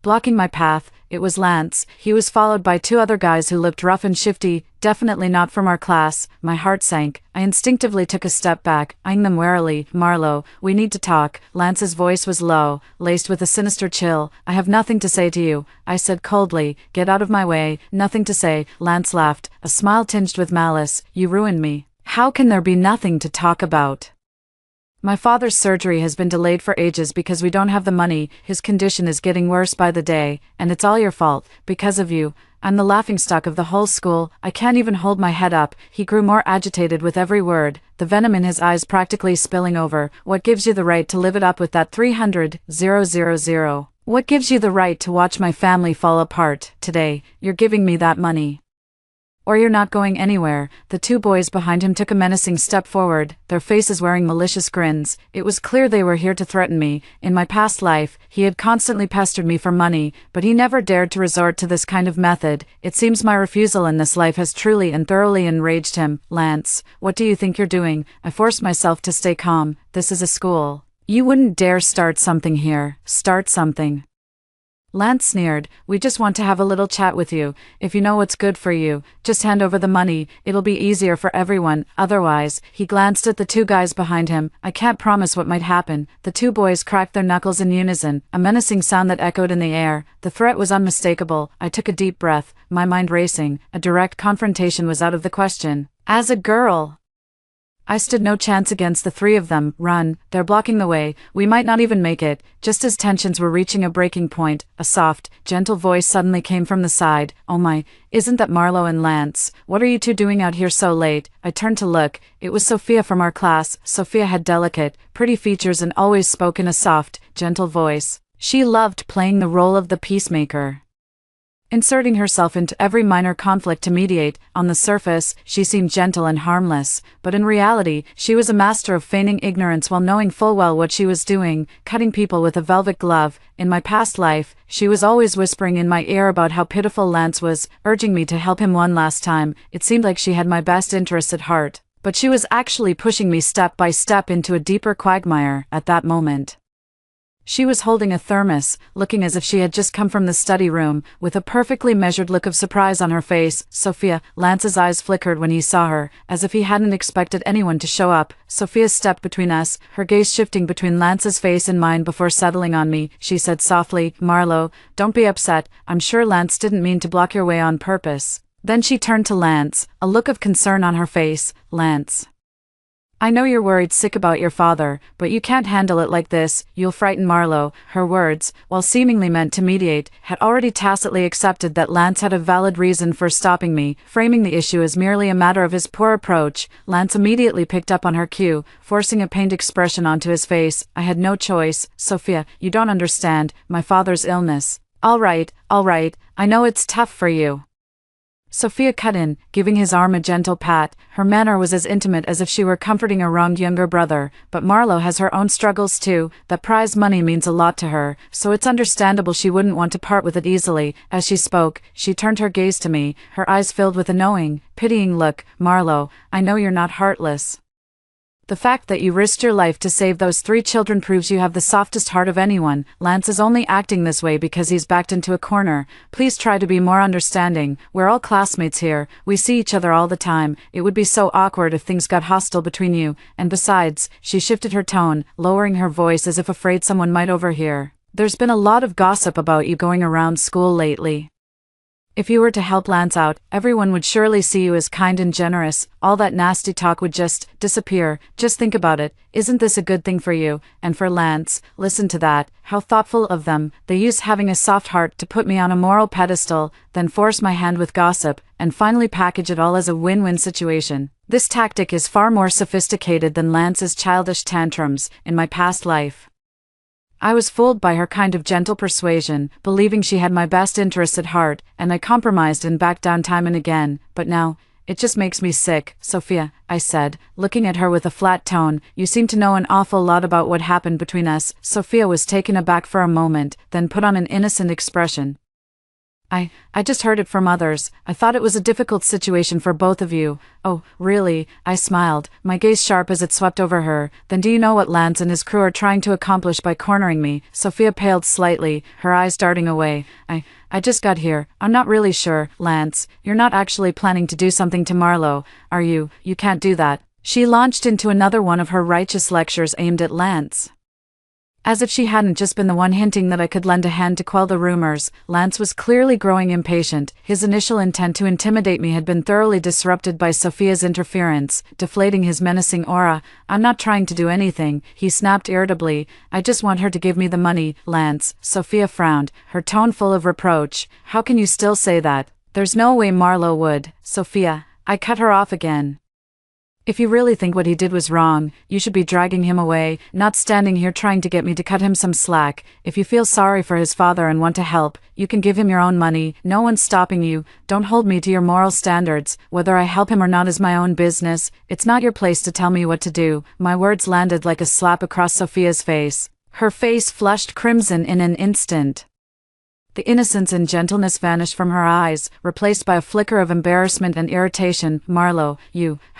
S1: blocking my path. It was Lance. He was followed by two other guys who looked rough and shifty, definitely not from our class. My heart sank. I instinctively took a step back, eyeing them warily. "Marlowe, we need to talk." Lance's voice was low, laced with a sinister chill. "I have nothing to say to you," I said coldly. "Get out of my way." "Nothing to say." Lance laughed, a smile tinged with malice. "You ruined me." "How can there be nothing to talk about?" "My father's surgery has been delayed for ages because we don't have the money. His condition is getting worse by the day, and it's all your fault, because of you. I'm the laughingstock of the whole school. I can't even hold my head up." He grew more agitated with every word, the venom in his eyes practically spilling over. "What gives you the right to live it up with that 300,000? What gives you the right to watch my family fall apart? Today, you're giving me that money, or you're not going anywhere." The two boys behind him took a menacing step forward, their faces wearing malicious grins. It was clear they were here to threaten me. In my past life, he had constantly pestered me for money, but he never dared to resort to this kind of method. It seems my refusal in this life has truly and thoroughly enraged him. "Lance, what do you think you're doing?" I forced myself to stay calm. "This is a school. You wouldn't dare start something here." "Start something?" Lance sneered. "We just want to have a little chat with you. If you know what's good for you, just hand over the money. It'll be easier for everyone. Otherwise," he glanced at the two guys behind him, "I can't promise what might happen." The two boys cracked their knuckles in unison, a menacing sound that echoed in the air. The threat was unmistakable. I took a deep breath, my mind racing. A direct confrontation was out of the question. As a girl, I stood no chance against the three of them. "Run, they're blocking the way. We might not even make it." Just as tensions were reaching a breaking point, a soft, gentle voice suddenly came from the side. "Oh my, isn't that Marlowe and Lance? What are you two doing out here so late?" I turned to look. It was Sophia from our class. Sophia had delicate, pretty features and always spoke in a soft, gentle voice. She loved playing the role of the peacemaker, inserting herself into every minor conflict to mediate. On the surface, she seemed gentle and harmless, but in reality, she was a master of feigning ignorance while knowing full well what she was doing, cutting people with a velvet glove. In my past life, she was always whispering in my ear about how pitiful Lance was, urging me to help him one last time. It seemed like she had my best interests at heart, but she was actually pushing me step by step into a deeper quagmire. At that moment, She was holding a thermos, looking as if she had just come from the study room, with a perfectly measured look of surprise on her face. Sophia, Lance's eyes flickered when he saw her, as if he hadn't expected anyone to show up. Sophia stepped between us, her gaze shifting between Lance's face and mine before settling on me. She said softly, "Marlo, don't be upset. I'm sure Lance didn't mean to block your way on purpose." Then she turned to Lance, a look of concern on her face. "Lance, I know you're worried sick about your father, but you can't handle it like this, you'll frighten Marlo." Her words, while seemingly meant to mediate, had already tacitly accepted that Lance had a valid reason for stopping me, framing the issue as merely a matter of his poor approach. Lance immediately picked up on her cue, forcing a pained expression onto his face. "I had no choice, Sophia, you don't understand, my father's illness." All right, I know it's tough for you." Sophia cut in, giving his arm a gentle pat. Her manner was as intimate as if she were comforting a wronged younger brother. "But Marlo has her own struggles too. That prize money means a lot to her, so it's understandable she wouldn't want to part with it easily." As she spoke, she turned her gaze to me, her eyes filled with a knowing, pitying look. "Marlo, I know you're not heartless. The fact that you risked your life to save those 3 children proves you have the softest heart of anyone. Lance is only acting this way because he's backed into a corner. Please try to be more understanding. We're all classmates here. We see each other all the time. It would be so awkward if things got hostile between you. And besides," she shifted her tone, lowering her voice as if afraid someone might overhear, "there's been a lot of gossip about you going around school lately. If you were to help Lance out, everyone would surely see you as kind and generous. All that nasty talk would just disappear. Just think about it. Isn't this a good thing for you? And for Lance? Listen to that. How thoughtful of them. They use having a soft heart to put me on a moral pedestal, then force my hand with gossip, and finally package it all as a win-win situation. This tactic is far more sophisticated than Lance's childish tantrums in my past life." I was fooled by her kind of gentle persuasion, believing she had my best interests at heart, and I compromised and backed down time and again. "But now, it just makes me sick, Sophia," I said, looking at her with a flat tone. "You seem to know an awful lot about what happened between us." Sophia was taken aback for a moment, then put on an innocent expression. I just heard it from others. I thought it was a difficult situation for both of you." "Oh, really?" I smiled, my gaze sharp as it swept over her. "Then do you know what Lance and his crew are trying to accomplish by cornering me?" Sophia paled slightly, her eyes darting away. I just got here. I'm not really sure." "Lance, you're not actually planning to do something to Marlo, are you?" "You can't do that." She launched into another one of her righteous lectures aimed at Lance. As if she hadn't just been the one hinting that I could lend a hand to quell the rumors, Lance was clearly growing impatient. His initial intent to intimidate me had been thoroughly disrupted by Sophia's interference, deflating his menacing aura. "I'm not trying to do anything," he snapped irritably. "I just want her to give me the money." "Lance," Sophia frowned, her tone full of reproach. "How can you still say that? There's no way Marlo would." "Sophia," I cut her off again. "If you really think what he did was wrong, you should be dragging him away, not standing here trying to get me to cut him some slack. If you feel sorry for his father and want to help, you can give him your own money. No one's stopping you. Don't hold me to your moral standards. Whether I help him or not is my own business. It's not your place to tell me what to do." My words landed like a slap across Sophia's face. Her face flushed crimson in an instant. The innocence and gentleness vanished from her eyes, replaced by a flicker of embarrassment and irritation. "Marlo,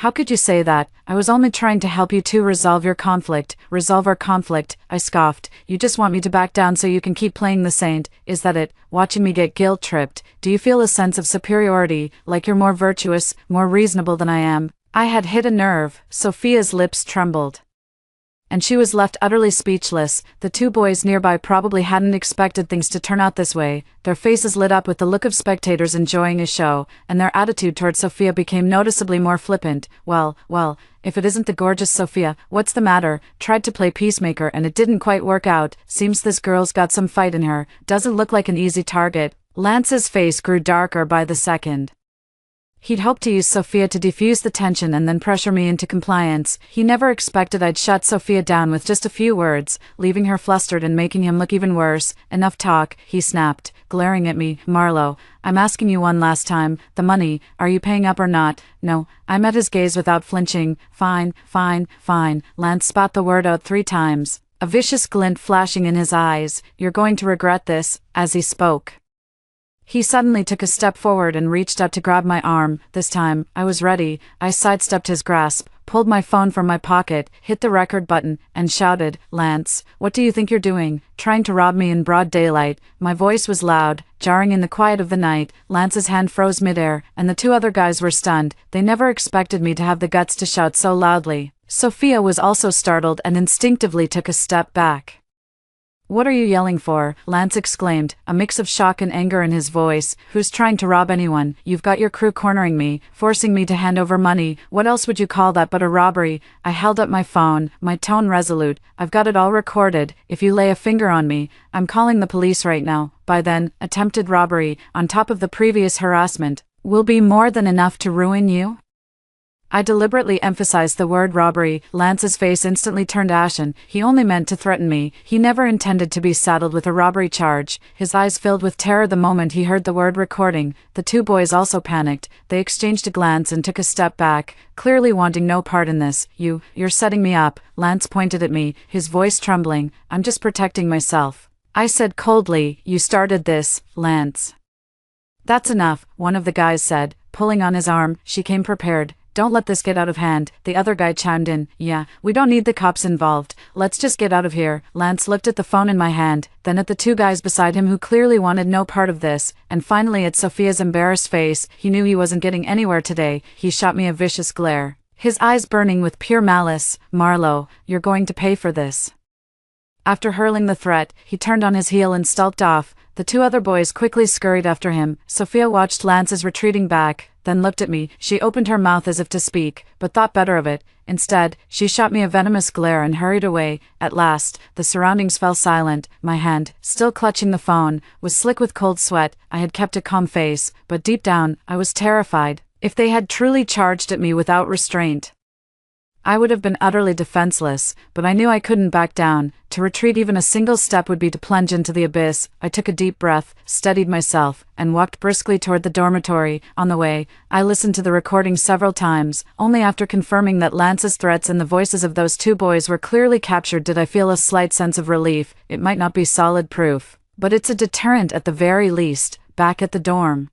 S1: how could you say that? I was only trying to help you two resolve your conflict." "Resolve our conflict?" I scoffed. "You just want me to back down so you can keep playing the saint, is that it? Watching me get guilt-tripped? Do you feel a sense of superiority, like you're more virtuous, more reasonable than I am?" I had hit a nerve. Sophia's lips trembled, and she was left utterly speechless. The 2 boys nearby probably hadn't expected things to turn out this way. Their faces lit up with the look of spectators enjoying a show, and their attitude toward Sophia became noticeably more flippant. Well, if it isn't the gorgeous Sophia, what's the matter? Tried to play peacemaker and it didn't quite work out. Seems this girl's got some fight in her. Doesn't look like an easy target." Lance's face grew darker by the second. He'd hoped to use Sophia to defuse the tension and then pressure me into compliance. He never expected I'd shut Sophia down with just a few words, leaving her flustered and making him look even worse. "Enough talk," he snapped, glaring at me. "Marlo, I'm asking you one last time. The money, are you paying up or not?" "No." I met his gaze without flinching. Fine. Lance spat the word out 3 times, a vicious glint flashing in his eyes. "You're going to regret this." As he spoke, he suddenly took a step forward and reached out to grab my arm. This time, I was ready. I sidestepped his grasp, pulled my phone from my pocket, hit the record button, and shouted, "Lance, what do you think you're doing? Trying to rob me in broad daylight?" My voice was loud, jarring in the quiet of the night. Lance's hand froze midair, and the two other guys were stunned. They never expected me to have the guts to shout so loudly. Sophia was also startled and instinctively took a step back. "What are you yelling for?" Lance exclaimed, a mix of shock and anger in his voice. "Who's trying to rob anyone? You've got your crew cornering me, forcing me to hand over money. What else would you call that but a robbery?" I held up my phone, my tone resolute. "I've got it all recorded. If you lay a finger on me, I'm calling the police right now." By then, attempted robbery, on top of the previous harassment, will be more than enough to ruin you? I deliberately emphasized the word robbery. Lance's face instantly turned ashen. He only meant to threaten me. He never intended to be saddled with a robbery charge. His eyes filled with terror the moment he heard the word recording. The two boys also panicked. They exchanged a glance and took a step back, clearly wanting no part in this. You're setting me up." Lance pointed at me, his voice trembling. "I'm just protecting myself," I said coldly. "You started this, Lance." "That's enough," one of the guys said, pulling on his arm. "She came prepared. Don't let this get out of hand." The other guy chimed in, "Yeah, we don't need the cops involved. Let's just get out of here." Lance looked at the phone in my hand, then at the two guys beside him who clearly wanted no part of this, and finally at Sophia's embarrassed face. He knew he wasn't getting anywhere today. He shot me a vicious glare, his eyes burning with pure malice. "Marlo, you're going to pay for this." After hurling the threat, he turned on his heel and stalked off. The two other boys quickly scurried after him. Sophia watched Lance's retreating back, then looked at me. She opened her mouth as if to speak, but thought better of it. Instead, she shot me a venomous glare and hurried away. At last, the surroundings fell silent. My hand, still clutching the phone, was slick with cold sweat. I had kept a calm face, but deep down, I was terrified. If they had truly charged at me without restraint, I would have been utterly defenseless, but I knew I couldn't back down. To retreat even a single step would be to plunge into the abyss. I took a deep breath, steadied myself, and walked briskly toward the dormitory. On the way, I listened to the recording several times. Only after confirming that Lance's threats and the voices of those two boys were clearly captured did I feel a slight sense of relief. It might not be solid proof, but it's a deterrent at the very least. Back at the dorm,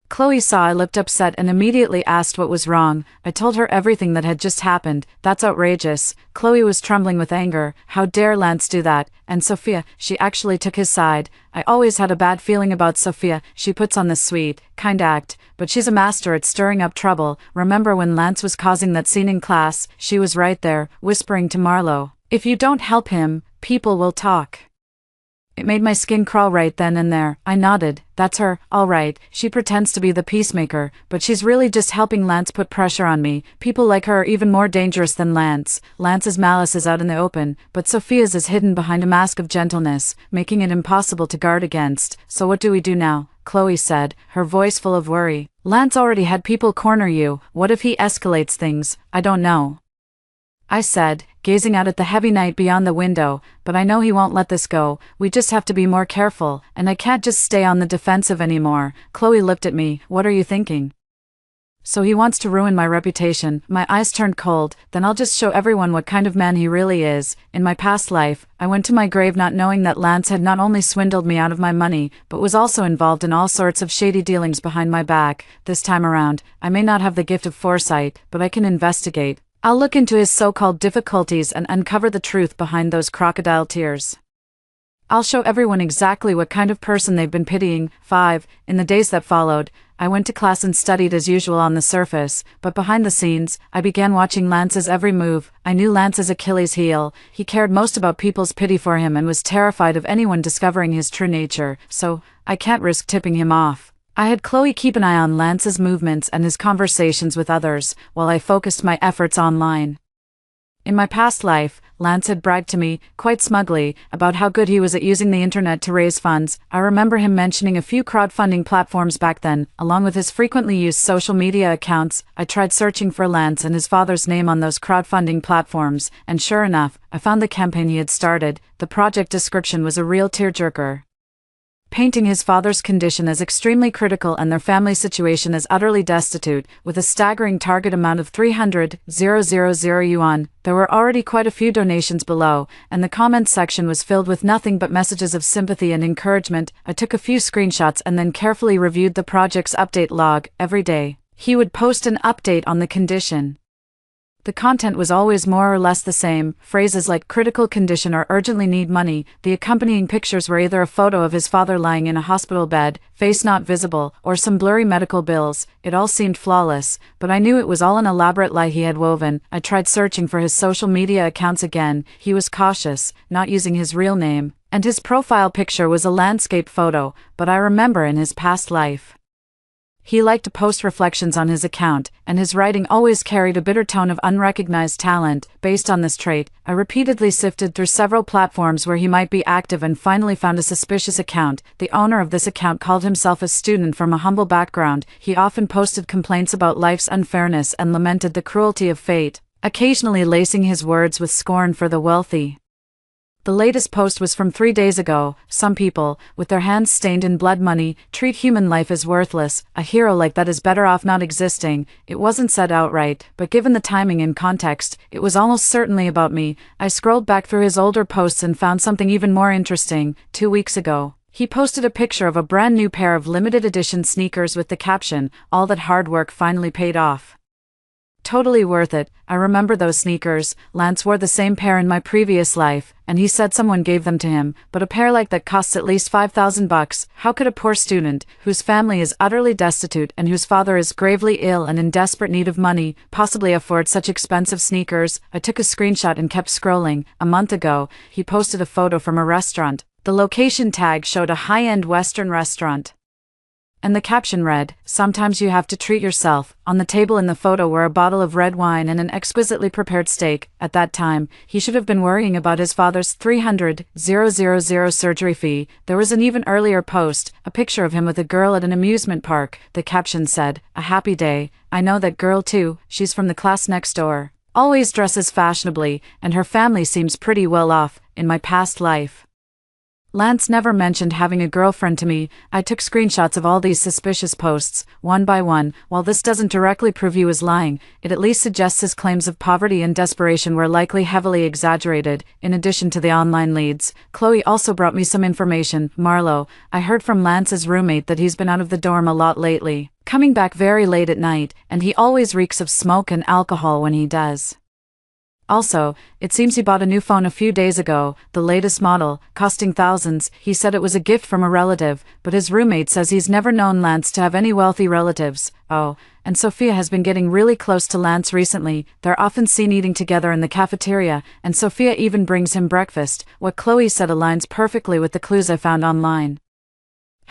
S1: Chloe saw I looked upset and immediately asked what was wrong. I told her everything that had just happened. "That's outrageous." Chloe was trembling with anger. "How dare Lance do that?" And Sophia, she actually took his side. I always had a bad feeling about Sophia. She puts on this sweet, kind act, but she's a master at stirring up trouble. Remember when Lance was causing that scene in class? She was right there, whispering to Marlo, "If you don't help him, people will talk." It made my skin crawl right then and there. I nodded. "That's her, all right. She pretends to be the peacemaker, but she's really just helping Lance put pressure on me. People like her are even more dangerous than Lance. Lance's malice is out in the open, but Sophia's is hidden behind a mask of gentleness, making it impossible to guard against. So what do we do now?" Chloe said, her voice full of worry. "Lance already had people corner you. What if he escalates things?" "I don't know," I said, gazing out at the heavy night beyond the window, "but I know he won't let this go. We just have to be more careful, and I can't just stay on the defensive anymore." Chloe looked at me. "What are you thinking?" "So he wants to ruin my reputation." My eyes turned cold. "Then I'll just show everyone what kind of man he really is." In my past life, I went to my grave not knowing that Lance had not only swindled me out of my money, but was also involved in all sorts of shady dealings behind my back. This time around, I may not have the gift of foresight, but I can investigate. I'll look into his so-called difficulties and uncover the truth behind those crocodile tears. I'll show everyone exactly what kind of person they've been pitying. 5. In the days that followed, I went to class and studied as usual on the surface, but behind the scenes, I began watching Lance's every move. I knew Lance's Achilles heel. He cared most about people's pity for him and was terrified of anyone discovering his true nature, so I can't risk tipping him off. I had Chloe keep an eye on Lance's movements and his conversations with others, while I focused my efforts online. In my past life, Lance had bragged to me, quite smugly, about how good he was at using the internet to raise funds. I remember him mentioning a few crowdfunding platforms back then, along with his frequently used social media accounts. I tried searching for Lance and his father's name on those crowdfunding platforms, and sure enough, I found the campaign he had started. The project description was a real tearjerker, painting his father's condition as extremely critical and their family situation as utterly destitute, with a staggering target amount of 300,000 yuan. There were already quite a few donations below, and the comments section was filled with nothing but messages of sympathy and encouragement. I took a few screenshots and then carefully reviewed the project's update log. Every day, he would post an update on the condition. The content was always more or less the same, phrases like critical condition or urgently need money. The accompanying pictures were either a photo of his father lying in a hospital bed, face not visible, or some blurry medical bills. It all seemed flawless, but I knew it was all an elaborate lie he had woven. I tried searching for his social media accounts again. He was cautious, not using his real name, and his profile picture was a landscape photo, but I remember in his past life, he liked to post reflections on his account, and his writing always carried a bitter tone of unrecognized talent. Based on this trait, I repeatedly sifted through several platforms where he might be active and finally found a suspicious account. The owner of this account called himself a student from a humble background. He often posted complaints about life's unfairness and lamented the cruelty of fate, occasionally lacing his words with scorn for the wealthy. The latest post was from 3 days ago. Some people, with their hands stained in blood money, treat human life as worthless. A hero like that is better off not existing. It wasn't said outright, but given the timing and context, it was almost certainly about me. I scrolled back through his older posts and found something even more interesting. 2 weeks ago, he posted a picture of a brand new pair of limited edition sneakers with the caption, "All that hard work finally paid off." Totally worth it. I remember those sneakers. Lance wore the same pair in my previous life, and he said someone gave them to him, but a pair like that costs at least $5,000. How could a poor student, whose family is utterly destitute and whose father is gravely ill and in desperate need of money, possibly afford such expensive sneakers? I took a screenshot and kept scrolling. A month ago, he posted a photo from a restaurant. The location tag showed a high-end Western restaurant, and the caption read, "Sometimes you have to treat yourself." On the table in the photo were a bottle of red wine and an exquisitely prepared steak. At that time, he should have been worrying about his father's $300,000 surgery fee. There was an even earlier post, a picture of him with a girl at an amusement park. The caption said, "A happy day. I know that girl too. She's from the class next door. Always dresses fashionably, and her family seems pretty well off." In my past life, Lance never mentioned having a girlfriend to me. I took screenshots of all these suspicious posts, one by one. While this doesn't directly prove he was lying, it at least suggests his claims of poverty and desperation were likely heavily exaggerated. In addition to the online leads, Chloe also brought me some information. Marlo, I heard from Lance's roommate that he's been out of the dorm a lot lately, coming back very late at night, and he always reeks of smoke and alcohol when he does. Also, it seems he bought a new phone a few days ago, the latest model, costing thousands. He said it was a gift from a relative, but his roommate says he's never known Lance to have any wealthy relatives. Oh, and Sophia has been getting really close to Lance recently. They're often seen eating together in the cafeteria, and Sophia even brings him breakfast. What Chloe said aligns perfectly with the clues I found online.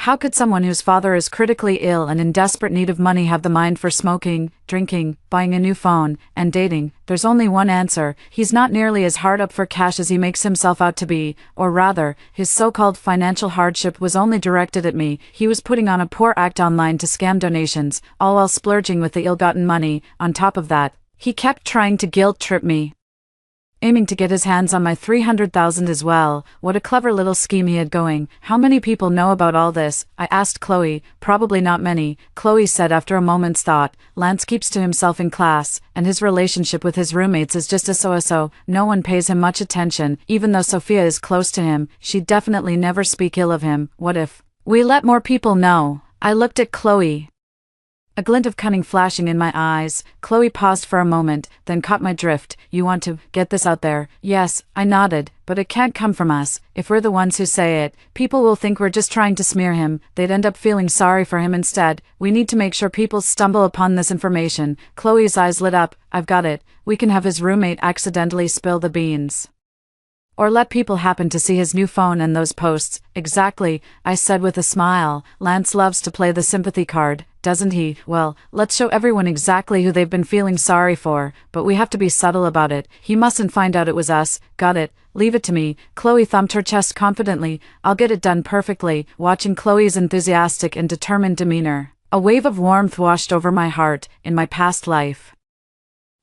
S1: How could someone whose father is critically ill and in desperate need of money have the mind for smoking, drinking, buying a new phone, and dating? There's only one answer. He's not nearly as hard up for cash as he makes himself out to be, or rather, his so-called financial hardship was only directed at me. He was putting on a poor act online to scam donations, all while splurging with the ill-gotten money. On top of that, he kept trying to guilt-trip me, aiming to get his hands on my $300,000 as well. What a clever little scheme he had going. How many people know about all this? I asked Chloe. Probably not many. Chloe said after a moment's thought, Lance keeps to himself in class, and his relationship with his roommates is just a so-so. No one pays him much attention. Even though Sophia is close to him, she'd definitely never speak ill of him. What if we let more people know? I looked at Chloe, a glint of cunning flashing in my eyes. Chloe paused for a moment, then caught my drift. "You want to get this out there?" "Yes," I nodded, "but it can't come from us. If we're the ones who say it, people will think we're just trying to smear him. They'd end up feeling sorry for him instead. We need to make sure people stumble upon this information." Chloe's eyes lit up. "I've got it. We can have his roommate accidentally spill the beans, or let people happen to see his new phone and those posts." "Exactly," I said with a smile. "Lance loves to play the sympathy card, doesn't he? Well, let's show everyone exactly who they've been feeling sorry for, but we have to be subtle about it. He mustn't find out it was us." "Got it. Leave it to me." Chloe thumped her chest confidently. "I'll get it done perfectly." Watching Chloe's enthusiastic and determined demeanor, a wave of warmth washed over my heart. In my past life,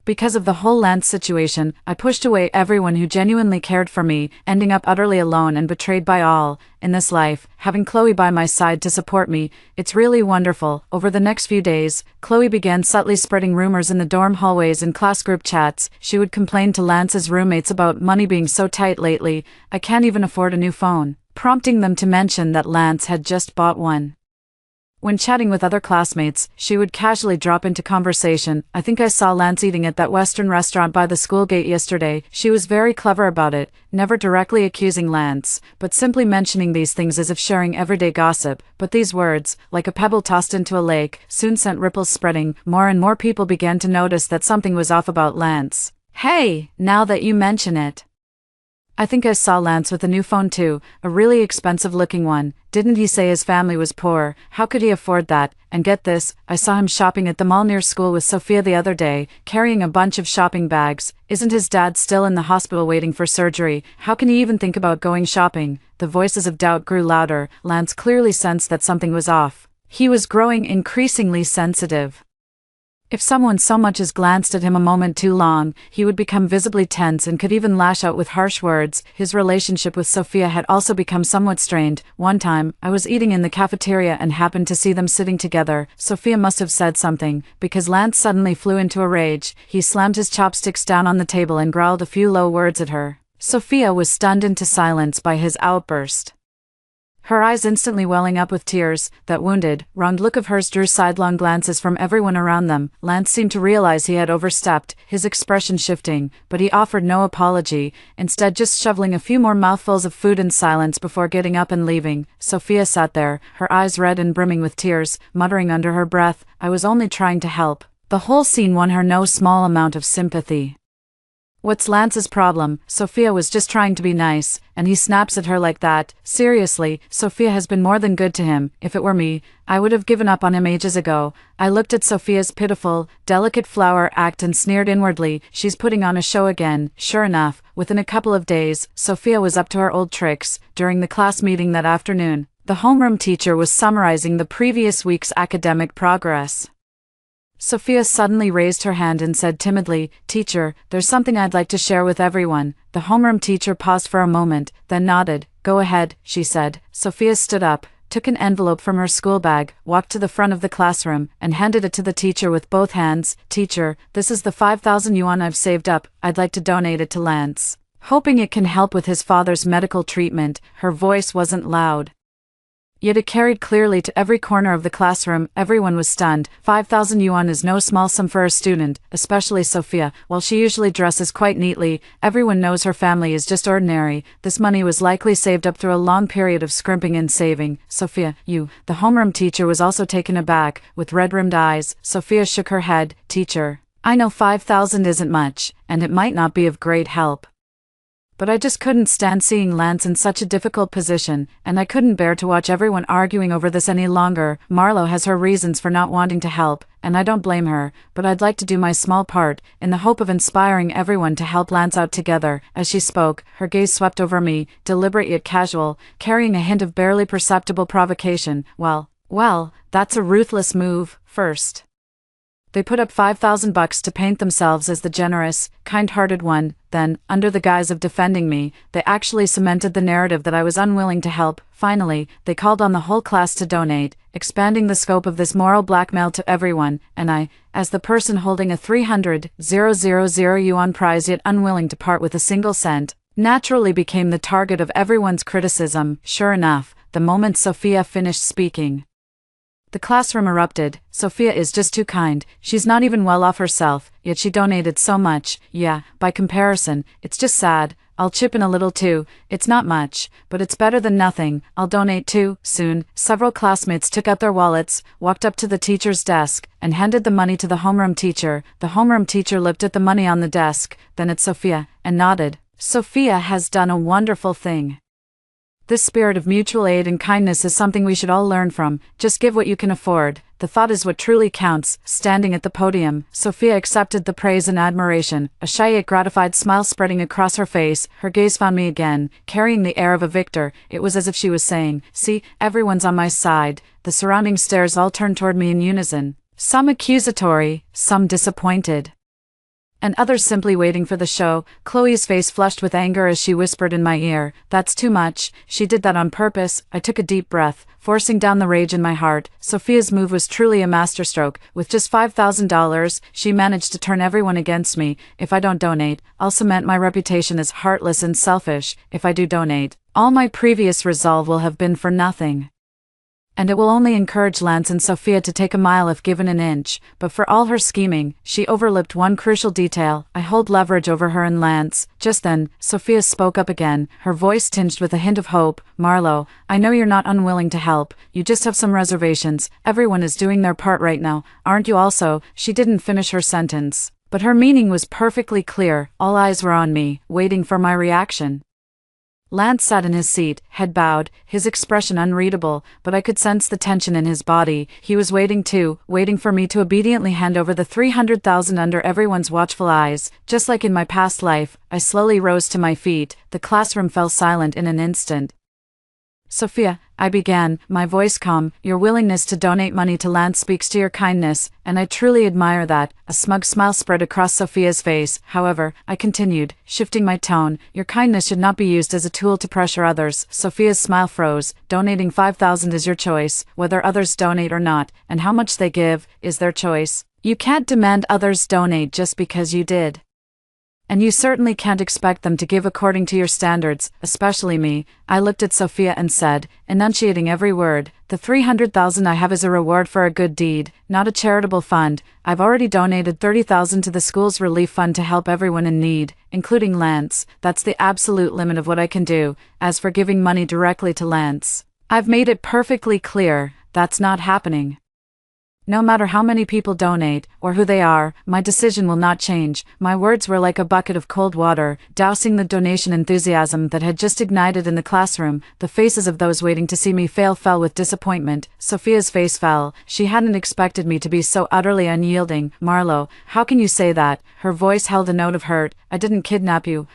S1: because of the whole Lance situation, I pushed away everyone who genuinely cared for me, ending up utterly alone and betrayed by all. In this life, having Chloe by my side to support me, it's really wonderful. Over the next few days, Chloe began subtly spreading rumors in the dorm hallways and class group chats. She would complain to Lance's roommates about money being so tight lately. "I can't even afford a new phone," prompting them to mention that Lance had just bought one. When chatting with other classmates, she would casually drop into conversation. "I think I saw Lance eating at that Western restaurant by the school gate yesterday." She was very clever about it, never directly accusing Lance, but simply mentioning these things as if sharing everyday gossip. But these words, like a pebble tossed into a lake, soon sent ripples spreading. More and more people began to notice that something was off about Lance. "Hey, now that you mention it, I think I saw Lance with a new phone too, a really expensive looking one. Didn't he say his family was poor? How could he afford that? And get this, I saw him shopping at the mall near school with Sophia the other day, carrying a bunch of shopping bags. Isn't his dad still in the hospital waiting for surgery? How can he even think about going shopping?" The voices of doubt grew louder. Lance clearly sensed that something was off. He was growing increasingly sensitive. If someone so much as glanced at him a moment too long, he would become visibly tense and could even lash out with harsh words. His relationship with Sophia had also become somewhat strained. One time, I was eating in the cafeteria and happened to see them sitting together. Sophia must have said something, because Lance suddenly flew into a rage. He slammed his chopsticks down on the table and growled a few low words at her. Sophia was stunned into silence by his outburst, her eyes instantly welling up with tears. That wounded, wronged look of hers drew sidelong glances from everyone around them. Lance seemed to realize he had overstepped, his expression shifting, but he offered no apology, instead just shoveling a few more mouthfuls of food in silence before getting up and leaving. Sophia sat there, her eyes red and brimming with tears, muttering under her breath, "I was only trying to help." The whole scene won her no small amount of sympathy. What's Lance's problem? Sophia was just trying to be nice, and he snaps at her like that. Seriously, Sophia has been more than good to him. If it were me, I would have given up on him ages ago. I looked at Sophia's pitiful, delicate flower act and sneered inwardly. She's putting on a show again. Sure enough, within a couple of days, Sophia was up to her old tricks. During the class meeting that afternoon, the homeroom teacher was summarizing the previous week's academic progress. Sophia suddenly raised her hand and said timidly, "Teacher, there's something I'd like to share with everyone." The homeroom teacher paused for a moment, then nodded. "Go ahead," she said. Sophia stood up, took an envelope from her school bag, walked to the front of the classroom, and handed it to the teacher with both hands. "Teacher, this is the 5,000 yuan I've saved up. I'd like to donate it to Lance, hoping it can help with his father's medical treatment." Her voice wasn't loud, yet it carried clearly to every corner of the classroom. Everyone was stunned. 5,000 yuan is no small sum for a student, especially Sophia. While she usually dresses quite neatly, everyone knows her family is just ordinary. This money was likely saved up through a long period of scrimping and saving. "Sophia, you..." The homeroom teacher was also taken aback. With red-rimmed eyes, Sophia shook her head. "Teacher, I know 5,000 isn't much, and it might not be of great help, but I just couldn't stand seeing Lance in such a difficult position, and I couldn't bear to watch everyone arguing over this any longer. Marlo has her reasons for not wanting to help, and I don't blame her, but I'd like to do my small part, in the hope of inspiring everyone to help Lance out together." As she spoke, her gaze swept over me, deliberate yet casual, carrying a hint of barely perceptible provocation. Well, that's a ruthless move. First, they put up 5,000 bucks to paint themselves as the generous, kind-hearted one. Then, under the guise of defending me, they actually cemented the narrative that I was unwilling to help. Finally, they called on the whole class to donate, expanding the scope of this moral blackmail to everyone, and I, as the person holding a 300,000 yuan prize yet unwilling to part with a single cent, naturally became the target of everyone's criticism. Sure enough, the moment Sophia finished speaking, the classroom erupted. "Sophia is just too kind. She's not even well off herself, yet she donated so much. Yeah, by comparison, it's just sad. I'll chip in a little too. It's not much, but it's better than nothing. I'll donate too." Soon, several classmates took out their wallets, walked up to the teacher's desk, and handed the money to the homeroom teacher. The homeroom teacher looked at the money on the desk, then at Sophia, and nodded. "Sophia has done a wonderful thing. This spirit of mutual aid and kindness is something we should all learn from. Just give what you can afford. The thought is what truly counts." Standing at the podium, Sophia accepted the praise and admiration, a shy yet gratified smile spreading across her face. Her gaze found me again, carrying the air of a victor. It was as if she was saying, "See, everyone's on my side." The surrounding stares all turned toward me in unison, some accusatory, some disappointed, and others simply waiting for the show. Chloe's face flushed with anger as she whispered in my ear, "That's too much. She did that on purpose." I took a deep breath, forcing down the rage in my heart. Sophia's move was truly a masterstroke. With just $5,000, she managed to turn everyone against me. If I don't donate, I'll cement my reputation as heartless and selfish. If I do donate, all my previous resolve will have been for nothing. And it will only encourage Lance and Sophia to take a mile if given an inch, but for all her scheming, she overlooked one crucial detail: I hold leverage over her and Lance. Just then, Sophia spoke up again, her voice tinged with a hint of hope. Marlo, I know you're not unwilling to help, you just have some reservations. Everyone is doing their part right now, aren't you also? She didn't finish her sentence, but her meaning was perfectly clear. All eyes were on me, waiting for my reaction. Lance sat in his seat, head bowed, his expression unreadable, but I could sense the tension in his body. He was waiting too, waiting for me to obediently hand over the 300,000 under everyone's watchful eyes. Just like in my past life, I slowly rose to my feet. The classroom fell silent in an instant. Sophia, I began, my voice calm, your willingness to donate money to Lance speaks to your kindness, and I truly admire that. A smug smile spread across Sophia's face. However, I continued, shifting my tone, your kindness should not be used as a tool to pressure others. Sophia's smile froze. Donating 5,000 is your choice, whether others donate or not, and how much they give is their choice. You can't demand others donate just because you did. And you certainly can't expect them to give according to your standards, especially me. I looked at Sophia and said, enunciating every word, the 300,000 I have is a reward for a good deed, not a charitable fund. I've already donated 30,000 to the school's relief fund to help everyone in need, including Lance. That's the absolute limit of what I can do. As for giving money directly to Lance, I've made it perfectly clear, that's not happening. No matter how many people donate, or who they are, my decision will not change. My words were like a bucket of cold water, dousing the donation enthusiasm that had just ignited in the classroom. The faces of those waiting to see me fail fell with disappointment. Sophia's face fell. She hadn't expected me to be so utterly unyielding. Marlo, how can you say that? Her voice held a note of hurt. I didn't kidnap you,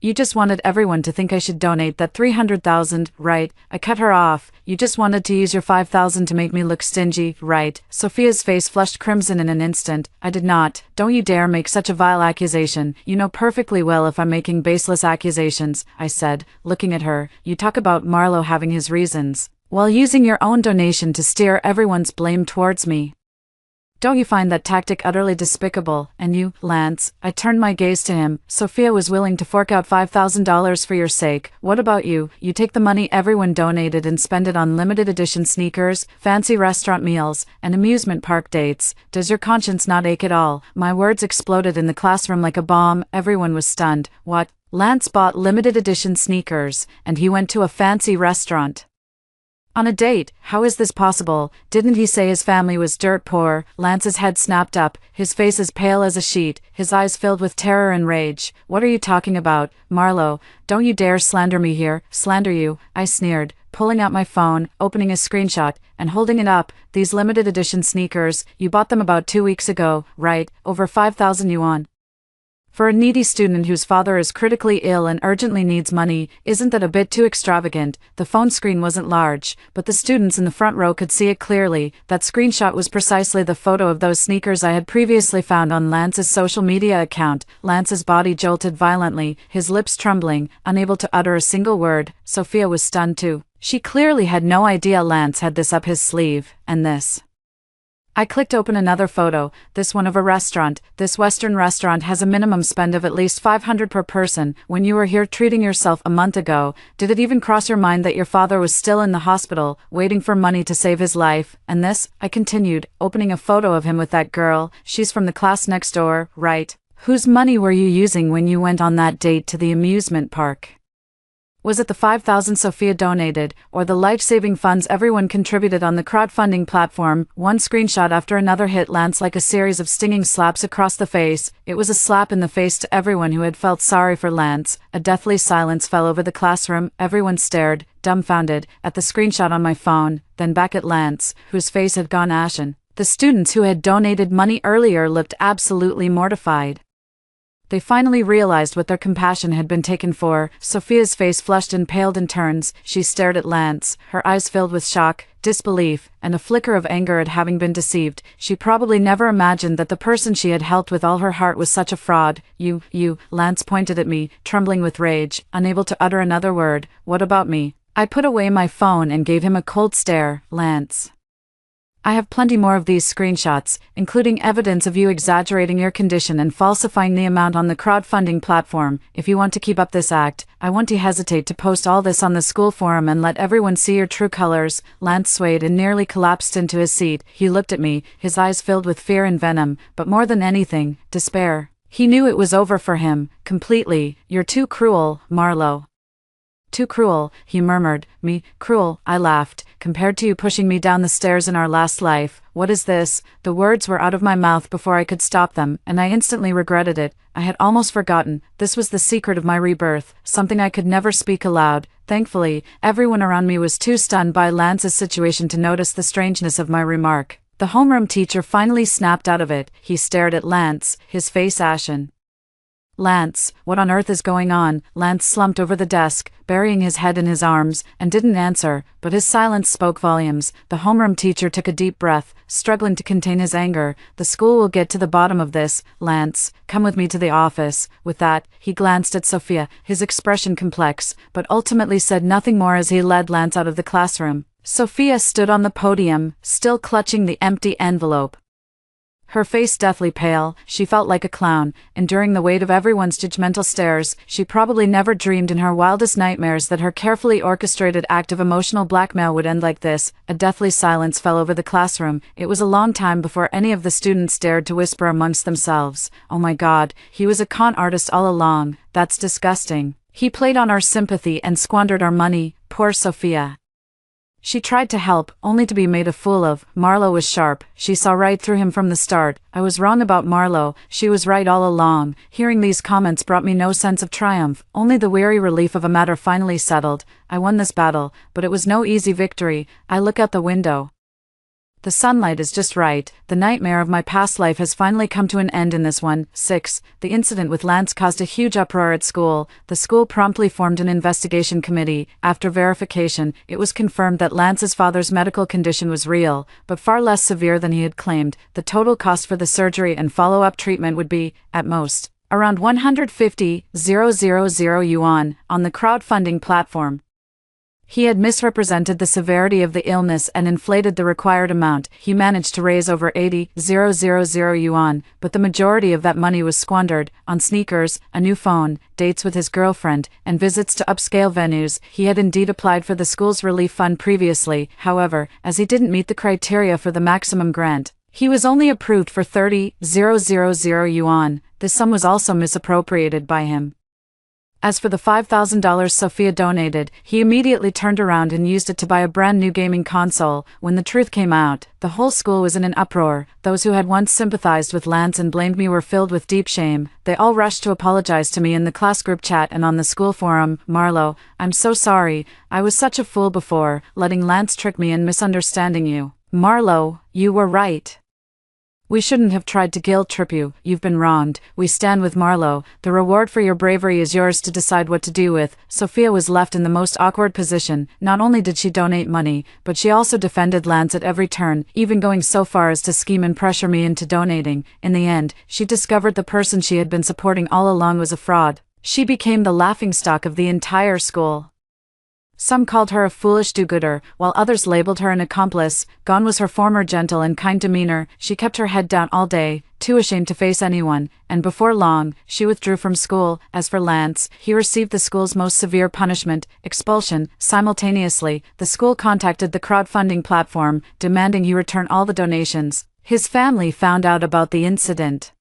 S1: You just wanted everyone to think I should donate that 300,000, right? I cut her off. You just wanted to use your 5,000 to make me look stingy, right? Sophia's face flushed crimson in an instant. I did not. Don't you dare make such a vile accusation. You know perfectly well if I'm making baseless accusations, I said, looking at her. You talk about Marlo having his reasons, while using your own donation to steer everyone's blame towards me. Don't you find that tactic utterly despicable? And you, Lance? I turned my gaze to him. Sophia was willing to fork out $5,000 for your sake. What about you? You take the money everyone donated and spend it on limited edition sneakers, fancy restaurant meals, and amusement park dates. Does your conscience not ache at all? My words exploded in the classroom like a bomb. Everyone was stunned. What? Lance bought limited edition sneakers, and he went to a fancy restaurant. On a date? How is this possible? Didn't he say his family was dirt poor? Lance's head snapped up, his face as pale as a sheet, his eyes filled with terror and rage. What are you talking about? Marlo, don't you dare slander me here. Slander you? I sneered, pulling out my phone, opening a screenshot, and holding it up. These limited edition sneakers, you bought them about 2 weeks ago, right? Over 5,000 yuan. For a needy student whose father is critically ill and urgently needs money, isn't that a bit too extravagant? The phone screen wasn't large, but the students in the front row could see it clearly. That screenshot was precisely the photo of those sneakers I had previously found on Lance's social media account. Lance's body jolted violently, his lips trembling, unable to utter a single word. Sophia was stunned too. She clearly had no idea Lance had this up his sleeve, and this. I clicked open another photo, this one of a restaurant. This Western restaurant has a minimum spend of at least 500 per person. When you were here treating yourself a month ago, did it even cross your mind that your father was still in the hospital, waiting for money to save his life? And this, I continued, opening a photo of him with that girl. She's from the class next door, right? Whose money were you using when you went on that date to the amusement park? Was it the 5,000 Sophia donated, or the life-saving funds everyone contributed on the crowdfunding platform? One screenshot after another hit Lance like a series of stinging slaps across the face. It was a slap in the face to everyone who had felt sorry for Lance. A deathly silence fell over the classroom. Everyone stared, dumbfounded, at the screenshot on my phone, then back at Lance, whose face had gone ashen. The students who had donated money earlier looked absolutely mortified. They finally realized what their compassion had been taken for. Sophia's face flushed and paled in turns. She stared at Lance, her eyes filled with shock, disbelief, and a flicker of anger at having been deceived. She probably never imagined that the person she had helped with all her heart was such a fraud. You, Lance pointed at me, trembling with rage, unable to utter another word. What about me? I put away my phone and gave him a cold stare. Lance. I have plenty more of these screenshots, including evidence of you exaggerating your condition and falsifying the amount on the crowdfunding platform. If you want to keep up this act, I won't hesitate to post all this on the school forum and let everyone see your true colors." Lance swayed and nearly collapsed into his seat. He looked at me, his eyes filled with fear and venom, but more than anything, despair. He knew it was over for him, completely. "You're too cruel, Marlowe." "Too cruel," he murmured. "Me, cruel?" I laughed. "Compared to you pushing me down the stairs in our last life, what is this?" The words were out of my mouth before I could stop them, and I instantly regretted it. I had almost forgotten. This was the secret of my rebirth, something I could never speak aloud. Thankfully, everyone around me was too stunned by Lance's situation to notice the strangeness of my remark. The homeroom teacher finally snapped out of it. He stared at Lance, his face ashen. "Lance, what on earth is going on?" Lance slumped over the desk, burying his head in his arms, and didn't answer, but his silence spoke volumes. The homeroom teacher took a deep breath, struggling to contain his anger. "The school will get to the bottom of this, Lance. Come with me to the office." With that, he glanced at Sophia, his expression complex, but ultimately said nothing more as he led Lance out of the classroom. Sophia stood on the podium, still clutching the empty envelope. Her face deathly pale, she felt like a clown, enduring the weight of everyone's judgmental stares. She probably never dreamed in her wildest nightmares that her carefully orchestrated act of emotional blackmail would end like this. A deathly silence fell over the classroom. It was a long time before any of the students dared to whisper amongst themselves, "Oh my God, he was a con artist all along. That's disgusting. He played on our sympathy and squandered our money." Poor Sophia. She tried to help, only to be made a fool of. Marlowe was sharp. She saw right through him from the start. I was wrong about Marlowe. She was right all along. Hearing these comments brought me no sense of triumph, only the weary relief of a matter finally settled. I won this battle, but it was no easy victory. I look out the window. The sunlight is just right. The nightmare of my past life has finally come to an end in this one. 6. The incident with Lance caused a huge uproar at school. The school promptly formed an investigation committee. After verification, it was confirmed that Lance's father's medical condition was real, but far less severe than he had claimed. The total cost for the surgery and follow-up treatment would be, at most, around 150,000 yuan on the crowdfunding platform. He had misrepresented the severity of the illness and inflated the required amount. He managed to raise over 80,000 yuan, but the majority of that money was squandered on sneakers, a new phone, dates with his girlfriend, and visits to upscale venues. He had indeed applied for the school's relief fund previously. However, as he didn't meet the criteria for the maximum grant, he was only approved for 30,000 yuan. This sum was also misappropriated by him. As for the $5,000 Sophia donated, he immediately turned around and used it to buy a brand new gaming console. When the truth came out, the whole school was in an uproar. Those who had once sympathized with Lance and blamed me were filled with deep shame. They all rushed to apologize to me in the class group chat and on the school forum. "Marlowe, I'm so sorry. I was such a fool before, letting Lance trick me and misunderstanding you. Marlowe, you were right. We shouldn't have tried to guilt-trip you. You've been wronged. We stand with Marlowe. The reward for your bravery is yours to decide what to do with." Sophia was left in the most awkward position. Not only did she donate money, but she also defended Lance at every turn, even going so far as to scheme and pressure me into donating. In the end, she discovered the person she had been supporting all along was a fraud. She became the laughingstock of the entire school. Some called her a foolish do-gooder, while others labeled her an accomplice. Gone was her former gentle and kind demeanor. She kept her head down all day, too ashamed to face anyone, and before long, she withdrew from school. As for Lance, he received the school's most severe punishment, expulsion. Simultaneously, the school contacted the crowdfunding platform, demanding he return all the donations. His family found out about the incident.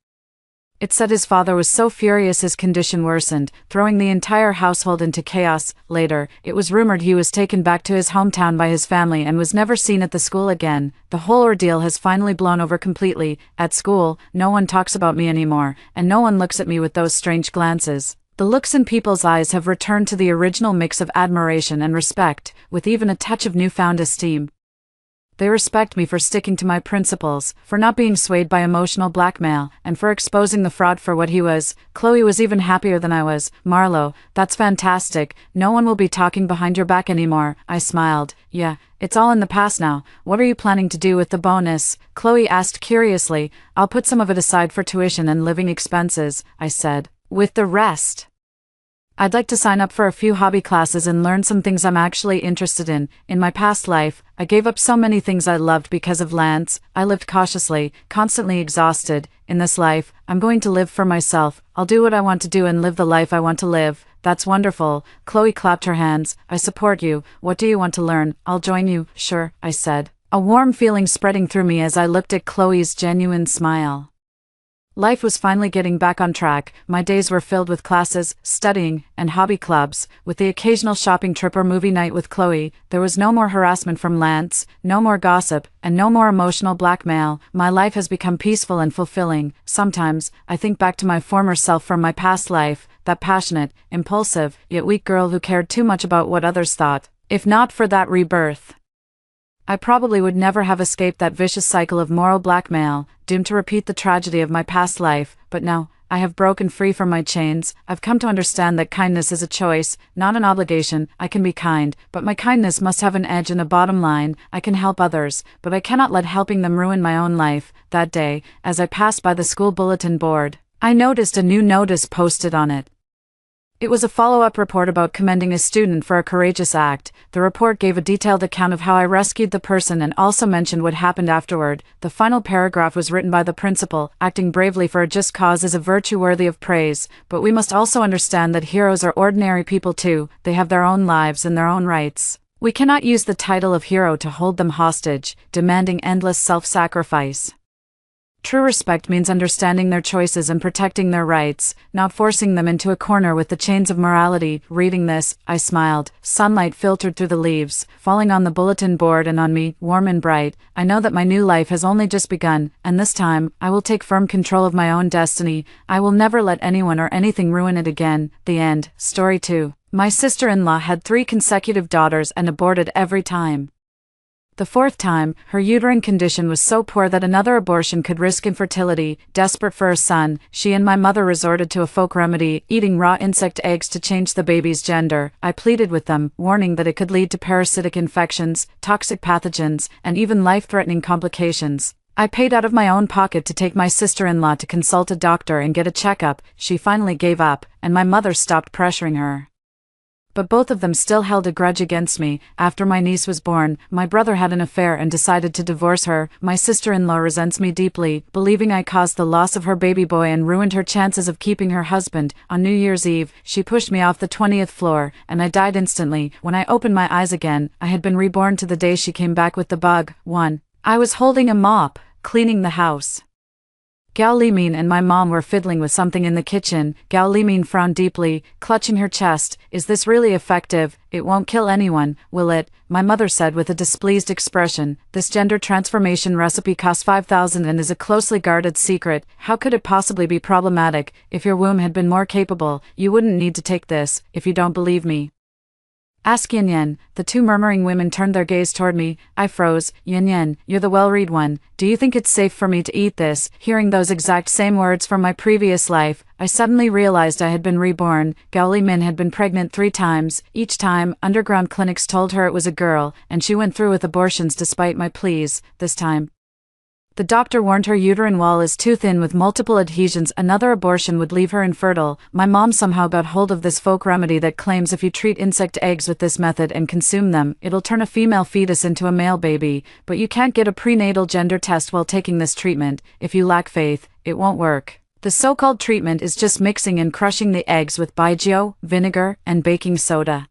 S1: It said his father was so furious his condition worsened, throwing the entire household into chaos. Later, it was rumored he was taken back to his hometown by his family and was never seen at the school again. The whole ordeal has finally blown over completely. At school, no one talks about me anymore, and no one looks at me with those strange glances. The looks in people's eyes have returned to the original mix of admiration and respect, with even a touch of newfound esteem. They respect me for sticking to my principles, for not being swayed by emotional blackmail, and for exposing the fraud for what he was. Chloe was even happier than I was. "Marlowe, that's fantastic. No one will be talking behind your back anymore." I smiled. "Yeah, it's all in the past now. What are you planning to do with the bonus?" Chloe asked curiously. "I'll put some of it aside for tuition and living expenses," I said. "With the rest, I'd like to sign up for a few hobby classes and learn some things I'm actually interested in. In my past life, I gave up so many things I loved because of Lance. I lived cautiously, constantly exhausted. In this life, I'm going to live for myself. I'll do what I want to do and live the life I want to live. That's wonderful. Chloe clapped her hands. I support you. What do you want to learn? I'll join you. Sure, I said. A warm feeling spreading through me as I looked at Chloe's genuine smile. Life was finally getting back on track. My days were filled with classes, studying, and hobby clubs. With the occasional shopping trip or movie night with Chloe, there was no more harassment from Lance, no more gossip, and no more emotional blackmail. My life has become peaceful and fulfilling. Sometimes, I think back to my former self from my past life, that passionate, impulsive, yet weak girl who cared too much about what others thought. If not for that rebirth, I probably would never have escaped that vicious cycle of moral blackmail, doomed to repeat the tragedy of my past life. But now, I have broken free from my chains. I've come to understand that kindness is a choice, not an obligation. I can be kind, but my kindness must have an edge and a bottom line. I can help others, but I cannot let helping them ruin my own life. That day, as I passed by the school bulletin board, I noticed a new notice posted on it. It was a follow-up report about commending a student for a courageous act. The report gave a detailed account of how I rescued the person and also mentioned what happened afterward. The final paragraph was written by the principal. Acting bravely for a just cause is a virtue worthy of praise, but we must also understand that heroes are ordinary people too. They have their own lives and their own rights. We cannot use the title of hero to hold them hostage, demanding endless self-sacrifice. True respect means understanding their choices and protecting their rights, not forcing them into a corner with the chains of morality. Reading this, I smiled. Sunlight filtered through the leaves, falling on the bulletin board and on me, warm and bright. I know that my new life has only just begun, and this time, I will take firm control of my own destiny. I will never let anyone or anything ruin it again. The end. Story 2. My sister-in-law had 3 consecutive daughters and aborted every time. The 4th time, her uterine condition was so poor that another abortion could risk infertility. Desperate for a son, she and my mother resorted to a folk remedy, eating raw insect eggs to change the baby's gender. I pleaded with them, warning that it could lead to parasitic infections, toxic pathogens, and even life-threatening complications. I paid out of my own pocket to take my sister-in-law to consult a doctor and get a checkup. She finally gave up, and my mother stopped pressuring her. But both of them still held a grudge against me. After my niece was born, my brother had an affair and decided to divorce her. My sister-in-law resents me deeply, believing I caused the loss of her baby boy and ruined her chances of keeping her husband. On New Year's Eve, she pushed me off the 20th floor, and I died instantly. When I opened my eyes again, I had been reborn to the day she came back with the bug. 1. I was holding a mop, cleaning the house. Gao Limin and my mom were fiddling with something in the kitchen. Gao Limin frowned deeply, clutching her chest. Is this really effective? It won't kill anyone, will it? My mother said with a displeased expression. This gender transformation recipe costs 5,000 and is a closely guarded secret. How could it possibly be problematic? If your womb had been more capable, you wouldn't need to take this. If you don't believe me, ask Yin Yen. The 2 murmuring women turned their gaze toward me. I froze. Yin Yen, you're the well-read one. Do you think it's safe for me to eat this? Hearing those exact same words from my previous life, I suddenly realized I had been reborn. Gao Limin had been pregnant 3 times. Each time, underground clinics told her it was a girl, and she went through with abortions despite my pleas. This time, the doctor warned her uterine wall is too thin with multiple adhesions. Another abortion would leave her infertile. My mom somehow got hold of this folk remedy that claims if you treat insect eggs with this method and consume them, it'll turn a female fetus into a male baby. But you can't get a prenatal gender test while taking this treatment. If you lack faith, it won't work. The so-called treatment is just mixing and crushing the eggs with baijiu, vinegar, and baking soda.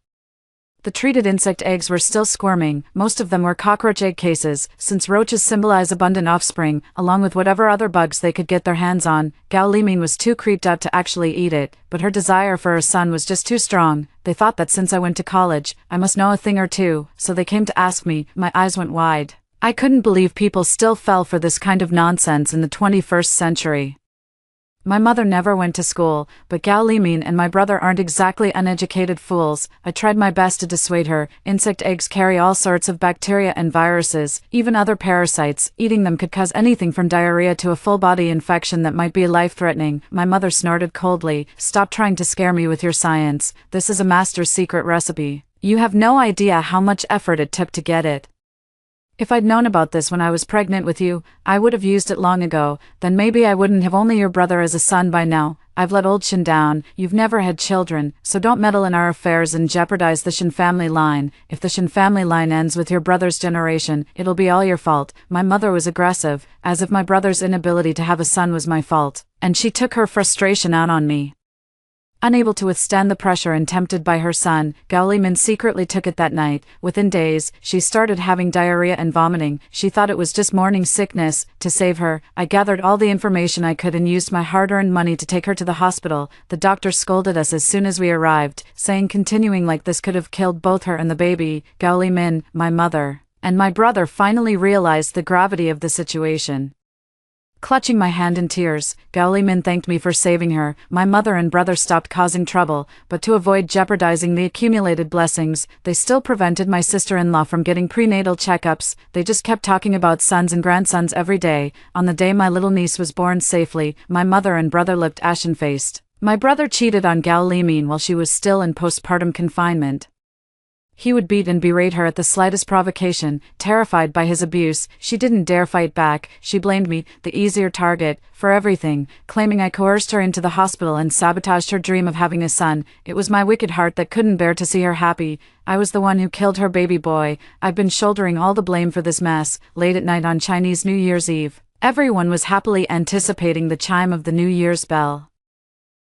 S1: The treated insect eggs were still squirming. Most of them were cockroach egg cases, since roaches symbolize abundant offspring, along with whatever other bugs they could get their hands on. Gao Limin was too creeped out to actually eat it, but her desire for her son was just too strong. They thought that since I went to college, I must know a thing or two, so they came to ask me. My eyes went wide. I couldn't believe people still fell for this kind of nonsense in the 21st century. My mother never went to school, but Gao Limin and my brother aren't exactly uneducated fools. I tried my best to dissuade her. Insect eggs carry all sorts of bacteria and viruses, even other parasites. Eating them could cause anything from diarrhea to a full-body infection that might be life-threatening. My mother snorted coldly. Stop trying to scare me with your science. This is a master's secret recipe. You have no idea how much effort it took to get it. If I'd known about this when I was pregnant with you, I would have used it long ago, then maybe I wouldn't have only your brother as a son by now. I've let old Shin down, you've never had children, so don't meddle in our affairs and jeopardize the Shin family line. If the Shin family line ends with your brother's generation, it'll be all your fault. My mother was aggressive, as if my brother's inability to have a son was my fault, and she took her frustration out on me. Unable to withstand the pressure and tempted by her son, Gao Limin secretly took it that night. Within days, she started having diarrhea and vomiting. She thought it was just morning sickness. To save her, I gathered all the information I could and used my hard-earned money to take her to the hospital. The doctor scolded us as soon as we arrived, saying continuing like this could have killed both her and the baby. Gao Limin, my mother, and my brother finally realized the gravity of the situation. Clutching my hand in tears, Gao Limin thanked me for saving her. My mother and brother stopped causing trouble, but to avoid jeopardizing the accumulated blessings, they still prevented my sister-in-law from getting prenatal checkups. They just kept talking about sons and grandsons every day. On the day my little niece was born safely, my mother and brother looked ashen-faced. My brother cheated on Gao Limin while she was still in postpartum confinement. He would beat and berate her at the slightest provocation. Terrified by his abuse, she didn't dare fight back. She blamed me, the easier target, for everything, claiming I coerced her into the hospital and sabotaged her dream of having a son. It was my wicked heart that couldn't bear to see her happy. I was the one who killed her baby boy. I've been shouldering all the blame for this mess. Late at night on Chinese New Year's Eve, everyone was happily anticipating the chime of the New Year's bell.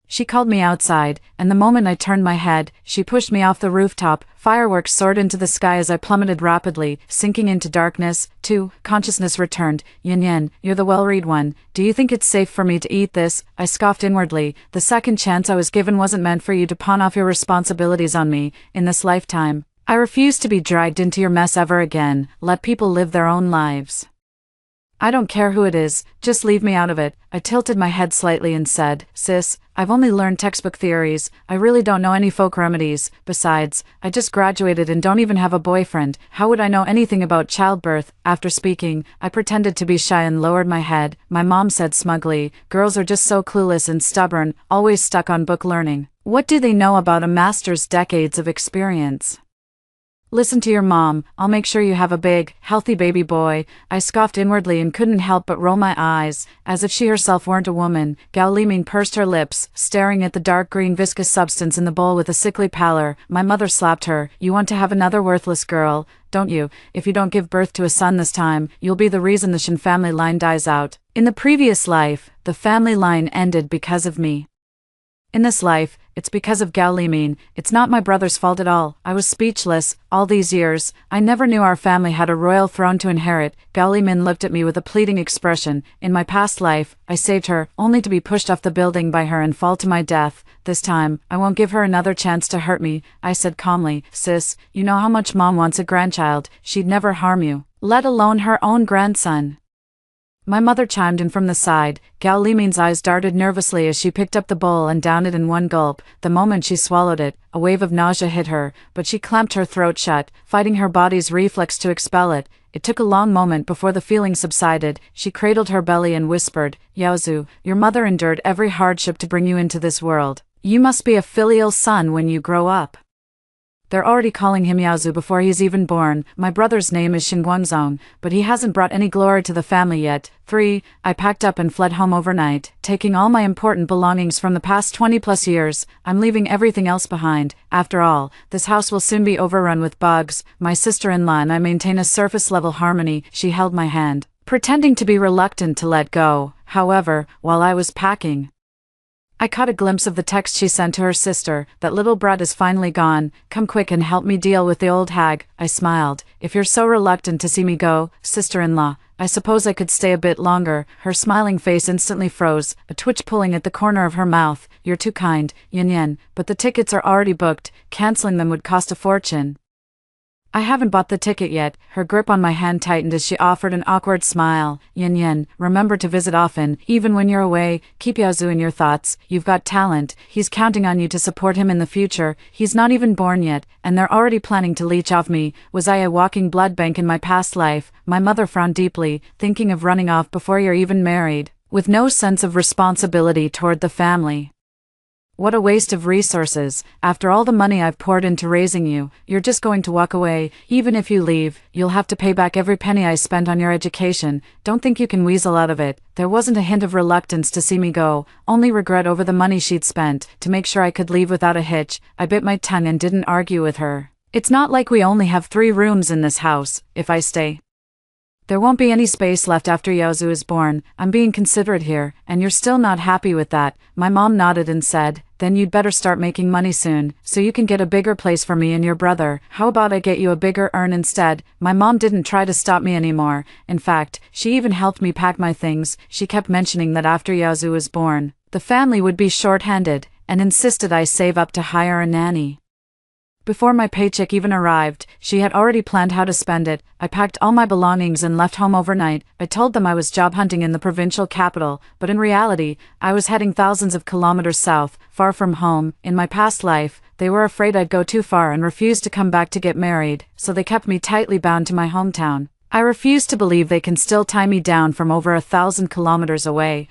S1: She called me outside, and the moment I turned my head, she pushed me off the rooftop. Fireworks soared into the sky as I plummeted rapidly, sinking into darkness. Consciousness returned. Yin, you're the well-read one. Do you think it's safe for me to eat this? I scoffed inwardly. The second chance I was given wasn't meant for you to pawn off your responsibilities on me, in this lifetime. I refuse to be dragged into your mess ever again. Let people live their own lives. I don't care who it is, just leave me out of it. I tilted my head slightly and said, Sis, I've only learned textbook theories. I really don't know any folk remedies. Besides, I just graduated and don't even have a boyfriend. How would I know anything about childbirth? After speaking, I pretended to be shy and lowered my head. My mom said smugly, girls are just so clueless and stubborn, always stuck on book learning. What do they know about a master's decades of experience? Listen to your mom, I'll make sure you have a big, healthy baby boy. I scoffed inwardly and couldn't help but roll my eyes, as if she herself weren't a woman. Gao Limin pursed her lips, staring at the dark green viscous substance in the bowl with a sickly pallor. My mother slapped her. You want to have another worthless girl, don't you? If you don't give birth to a son this time, you'll be the reason the Shin family line dies out. In the previous life, the family line ended because of me. In this life, it's because of Gao Limin. It's not my brother's fault at all. I was speechless. All these years, I never knew our family had a royal throne to inherit. Gao Limin looked at me with a pleading expression. In my past life, I saved her, only to be pushed off the building by her and fall to my death. This time, I won't give her another chance to hurt me. I said calmly, Sis, you know how much Mom wants a grandchild. She'd never harm you, let alone her own grandson. My mother chimed in from the side. Gao Limin's eyes darted nervously as she picked up the bowl and downed it in one gulp. The moment she swallowed it, a wave of nausea hit her, but she clamped her throat shut, fighting her body's reflex to expel it. It took a long moment before the feeling subsided. She cradled her belly and whispered, Yaozu, your mother endured every hardship to bring you into this world. You must be a filial son when you grow up. They're already calling him Yaozu before he's even born. My brother's name is Shin Guangzong, but he hasn't brought any glory to the family yet. 3. I packed up and fled home overnight, taking all my important belongings from the past 20+ years. I'm leaving everything else behind. After all, this house will soon be overrun with bugs. My sister-in-law and I maintain a surface-level harmony. She held my hand, pretending to be reluctant to let go. However, while I was packing, I caught a glimpse of the text she sent to her sister. That little brat is finally gone. Come quick and help me deal with the old hag. I smiled. If you're so reluctant to see me go, sister-in-law, I suppose I could stay a bit longer. Her smiling face instantly froze, a twitch pulling at the corner of her mouth. You're too kind, Yin, but the tickets are already booked. Canceling them would cost a fortune. I haven't bought the ticket yet. Her grip on my hand tightened as she offered an awkward smile. Yin, remember to visit often, even when you're away. Keep Yaozu in your thoughts. You've got talent. He's counting on you to support him in the future. He's not even born yet, and they're already planning to leech off me. Was I a walking blood bank in my past life? My mother frowned deeply, thinking of running off before you're even married, with no sense of responsibility toward the family. What a waste of resources. After all the money I've poured into raising you, you're just going to walk away. Even if you leave, you'll have to pay back every penny I spent on your education. Don't think you can weasel out of it. There wasn't a hint of reluctance to see me go, only regret over the money she'd spent. To make sure I could leave without a hitch, I bit my tongue and didn't argue with her. It's not like we only have 3 rooms in this house. If I stay, there won't be any space left after Yaozu is born. I'm being considerate here, and you're still not happy with that. My mom nodded and said, then you'd better start making money soon, so you can get a bigger place for me and your brother. How about I get you a bigger urn instead? My mom didn't try to stop me anymore. In fact, she even helped me pack my things. She kept mentioning that after Yaozu was born, the family would be short-handed, and insisted I save up to hire a nanny. Before my paycheck even arrived, she had already planned how to spend it. I packed all my belongings and left home overnight. I told them I was job hunting in the provincial capital, but in reality, I was heading thousands of kilometers south, far from home. In my past life, they were afraid I'd go too far and refused to come back to get married, so they kept me tightly bound to my hometown. I refuse to believe they can still tie me down from over 1,000 kilometers away.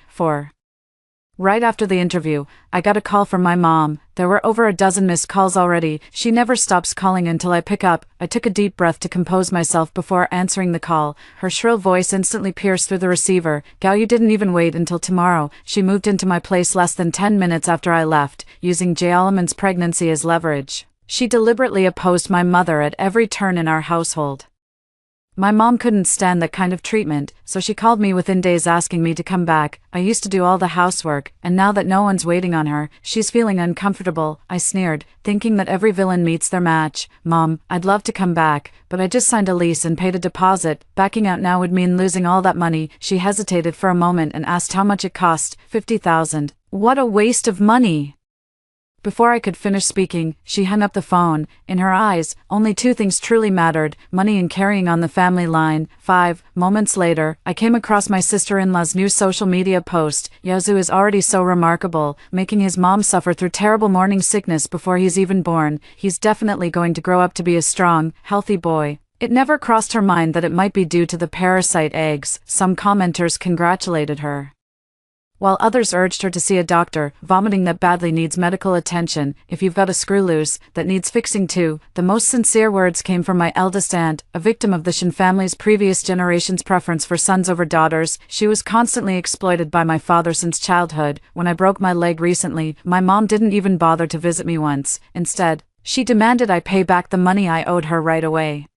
S1: Right after the interview, I got a call from my mom. There were over a dozen missed calls already. She never stops calling until I pick up. I took a deep breath to compose myself before answering the call. Her shrill voice instantly pierced through the receiver. Gao, you didn't even wait until tomorrow. She moved into my place less than 10 minutes after I left, using Jialaman's pregnancy as leverage. She deliberately opposed my mother at every turn in our household. My mom couldn't stand that kind of treatment, so she called me within days asking me to come back. I used to do all the housework, and now that no one's waiting on her, she's feeling uncomfortable. I sneered, thinking that every villain meets their match. Mom, I'd love to come back, but I just signed a lease and paid a deposit. Backing out now would mean losing all that money. She hesitated for a moment and asked how much it cost. 50,000. What a waste of money! Before I could finish speaking, she hung up the phone. In her eyes, only 2 things truly mattered, money and carrying on the family line. 5 moments later, I came across my sister-in-law's new social media post. Yaozu is already so remarkable, making his mom suffer through terrible morning sickness before he's even born. He's definitely going to grow up to be a strong, healthy boy. It never crossed her mind that it might be due to the parasite eggs. Some commenters congratulated her, while others urged her to see a doctor, vomiting that badly needs medical attention. If you've got a screw loose, that needs fixing too. The most sincere words came from my eldest aunt, a victim of the Shin family's previous generation's preference for sons over daughters. She was constantly exploited by my father since childhood. When I broke my leg recently, my mom didn't even bother to visit me once. Instead, she demanded I pay back the money I owed her right away.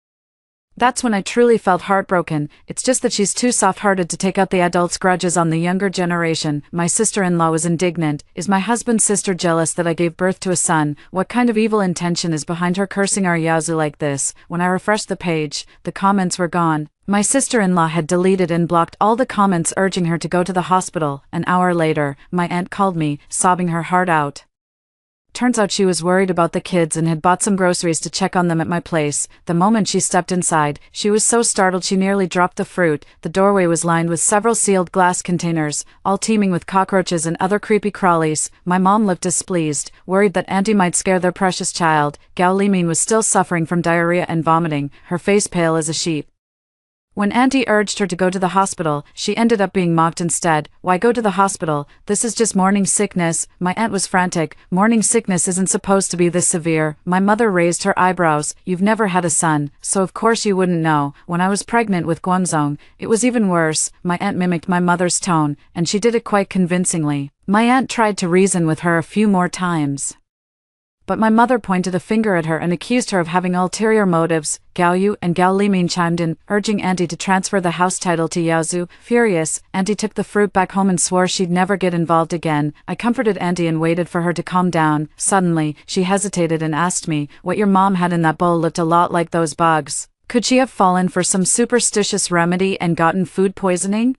S1: That's when I truly felt heartbroken. It's just that she's too soft-hearted to take out the adults' grudges on the younger generation. My sister-in-law was indignant. Is my husband's sister jealous that I gave birth to a son? What kind of evil intention is behind her cursing our Yaozu like this? When I refreshed the page, the comments were gone. My sister-in-law had deleted and blocked all the comments urging her to go to the hospital. An hour later, my aunt called me, sobbing her heart out. Turns out she was worried about the kids and had bought some groceries to check on them at my place. The moment she stepped inside, she was so startled she nearly dropped the fruit. The doorway was lined with several sealed glass containers, all teeming with cockroaches and other creepy crawlies. My mom looked displeased, worried that Auntie might scare their precious child. Gao Limin was still suffering from diarrhea and vomiting, her face pale as a sheet. When Auntie urged her to go to the hospital, she ended up being mocked instead. Why go to the hospital? This is just morning sickness. My aunt was frantic. Morning sickness isn't supposed to be this severe. My mother raised her eyebrows. You've never had a son, so of course you wouldn't know. When I was pregnant with Guangzong, it was even worse. My aunt mimicked my mother's tone, and she did it quite convincingly. My aunt tried to reason with her a few more times, but my mother pointed a finger at her and accused her of having ulterior motives. Gao Yu and Gao Limin chimed in, urging Auntie to transfer the house title to Yaozu. Furious, Auntie took the fruit back home and swore she'd never get involved again. I comforted Auntie and waited for her to calm down. Suddenly, she hesitated and asked me, what your mom had in that bowl looked a lot like those bugs. Could she have fallen for some superstitious remedy and gotten food poisoning?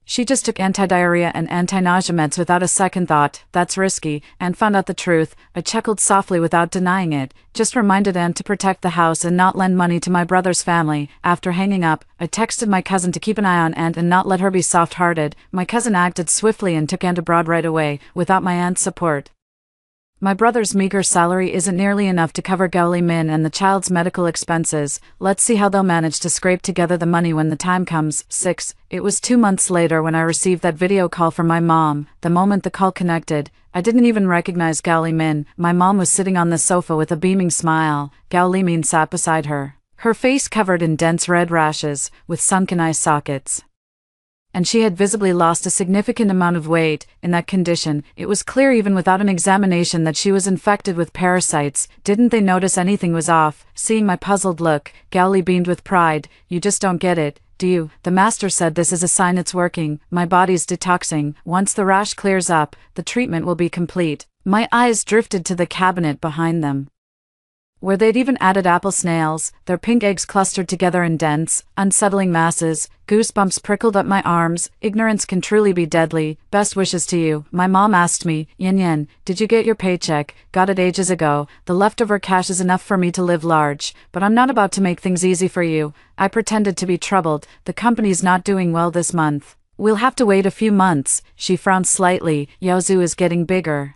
S1: She just took anti-diarrhea and anti-nausea meds without a second thought. That's risky, and found out the truth. I chuckled softly without denying it. Just reminded Aunt to protect the house and not lend money to my brother's family. After hanging up, I texted my cousin to keep an eye on Aunt and not let her be soft-hearted. My cousin acted swiftly and took Aunt abroad right away, without my aunt's support. My brother's meager salary isn't nearly enough to cover Gao Li Min and the child's medical expenses. Let's see how they'll manage to scrape together the money when the time comes. 6. It was 2 months later when I received that video call from my mom. The moment the call connected, I didn't even recognize Gao Li Min. My mom was sitting on the sofa with a beaming smile. Gao Li Min sat beside her, her face covered in dense red rashes, with sunken eye sockets. And she had visibly lost a significant amount of weight. In that condition, it was clear even without an examination that she was infected with parasites. Didn't they notice anything was off? Seeing my puzzled look, Gao Li beamed with pride. You just don't get it, do you? The master said this is a sign it's working. My body's detoxing. Once the rash clears up, the treatment will be complete. My eyes drifted to the cabinet behind them, where they'd even added apple snails, their pink eggs clustered together in dense, unsettling masses. Goosebumps prickled up my arms. Ignorance can truly be deadly. Best wishes to you. My mom asked me, Yin Yin, did you get your paycheck? Got it ages ago. The leftover cash is enough for me to live large, but I'm not about to make things easy for you. I pretended to be troubled. The company's not doing well this month. We'll have to wait a few months. She frowned slightly. Yaozu is getting bigger,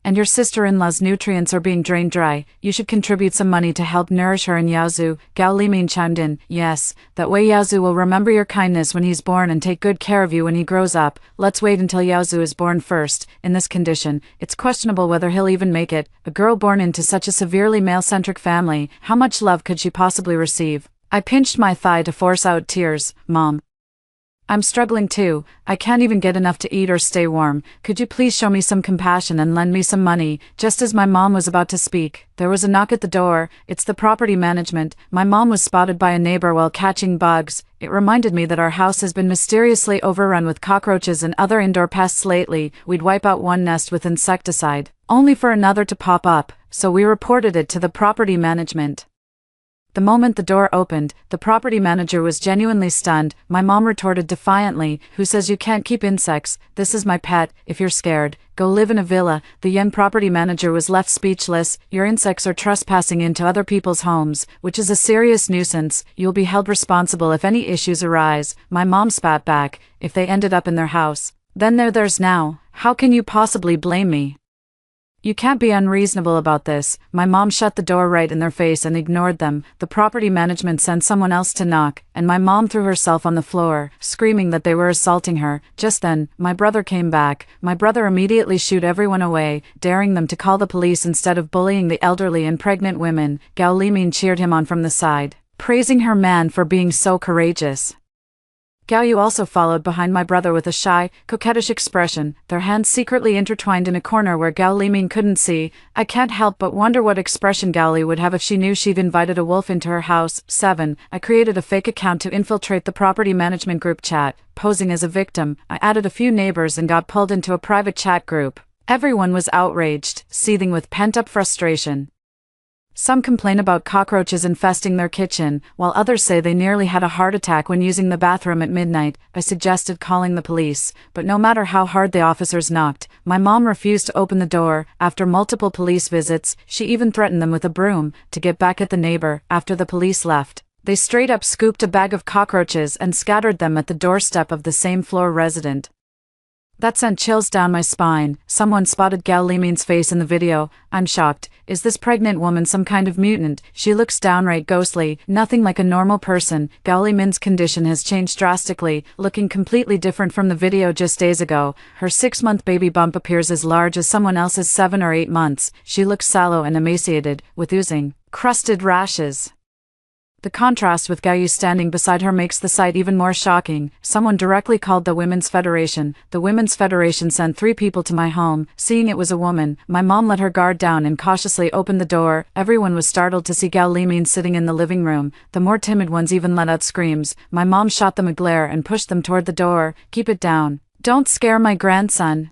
S1: and your sister-in-law's nutrients are being drained dry. You should contribute some money to help nourish her and Yaozu. Gao Li Min chimed in. Yes, that way Yaozu will remember your kindness when he's born and take good care of you when he grows up. Let's wait until Yaozu is born first. In this condition, it's questionable whether he'll even make it. A girl born into such a severely male-centric family, how much love could she possibly receive? I pinched my thigh to force out tears. Mom, I'm struggling too. I can't even get enough to eat or stay warm. Could you please show me some compassion and lend me some money? Just as my mom was about to speak, there was a knock at the door. It's the property management. My mom was spotted by a neighbor while catching bugs. It reminded me that our house has been mysteriously overrun with cockroaches and other indoor pests lately. We'd wipe out one nest with insecticide, only for another to pop up, so we reported it to the property management. The moment the door opened, the property manager was genuinely stunned. My mom retorted defiantly, who says you can't keep insects? This is my pet. If you're scared, go live in a villa. The young property manager was left speechless. Your insects are trespassing into other people's homes, which is a serious nuisance. You'll be held responsible if any issues arise. My mom spat back. If they ended up in their house, then they're theirs now. How can you possibly blame me? You can't be unreasonable about this. My mom shut the door right in their face and ignored them. The property management sent someone else to knock, and my mom threw herself on the floor, screaming that they were assaulting her. Just then, my brother came back. My brother immediately shooed everyone away, daring them to call the police instead of bullying the elderly and pregnant women. Gao Li Min cheered him on from the side, praising her man for being so courageous. Gao Yu also followed behind my brother with a shy, coquettish expression, their hands secretly intertwined in a corner where Gao Li Min couldn't see. I can't help but wonder what expression Gao Li would have if she knew she'd invited a wolf into her house. 7. I created a fake account to infiltrate the property management group chat, posing as a victim. I added a few neighbors and got pulled into a private chat group. Everyone was outraged, seething with pent-up frustration. Some complain about cockroaches infesting their kitchen, while others say they nearly had a heart attack when using the bathroom at midnight. I suggested calling the police, but no matter how hard the officers knocked, my mom refused to open the door. After multiple police visits, she even threatened them with a broom to get back at the neighbor. After the police left, they straight up scooped a bag of cockroaches and scattered them at the doorstep of the same floor resident. That sent chills down my spine. Someone spotted Gao Li Min's face in the video. I'm shocked. Is this pregnant woman some kind of mutant? She looks downright ghostly, nothing like a normal person. Gao Li Min's condition has changed drastically, looking completely different from the video just days ago. Her 6-month baby bump appears as large as someone else's 7 or 8 months. She looks sallow and emaciated, with oozing, crusted rashes. The contrast with Gao Yu standing beside her makes the sight even more shocking. Someone directly called the Women's Federation. The Women's Federation sent 3 people to my home. Seeing it was a woman, my mom let her guard down and cautiously opened the door. Everyone was startled to see Gao Li Min sitting in the living room. The more timid ones even let out screams. My mom shot them a glare and pushed them toward the door. Keep it down. Don't scare my grandson.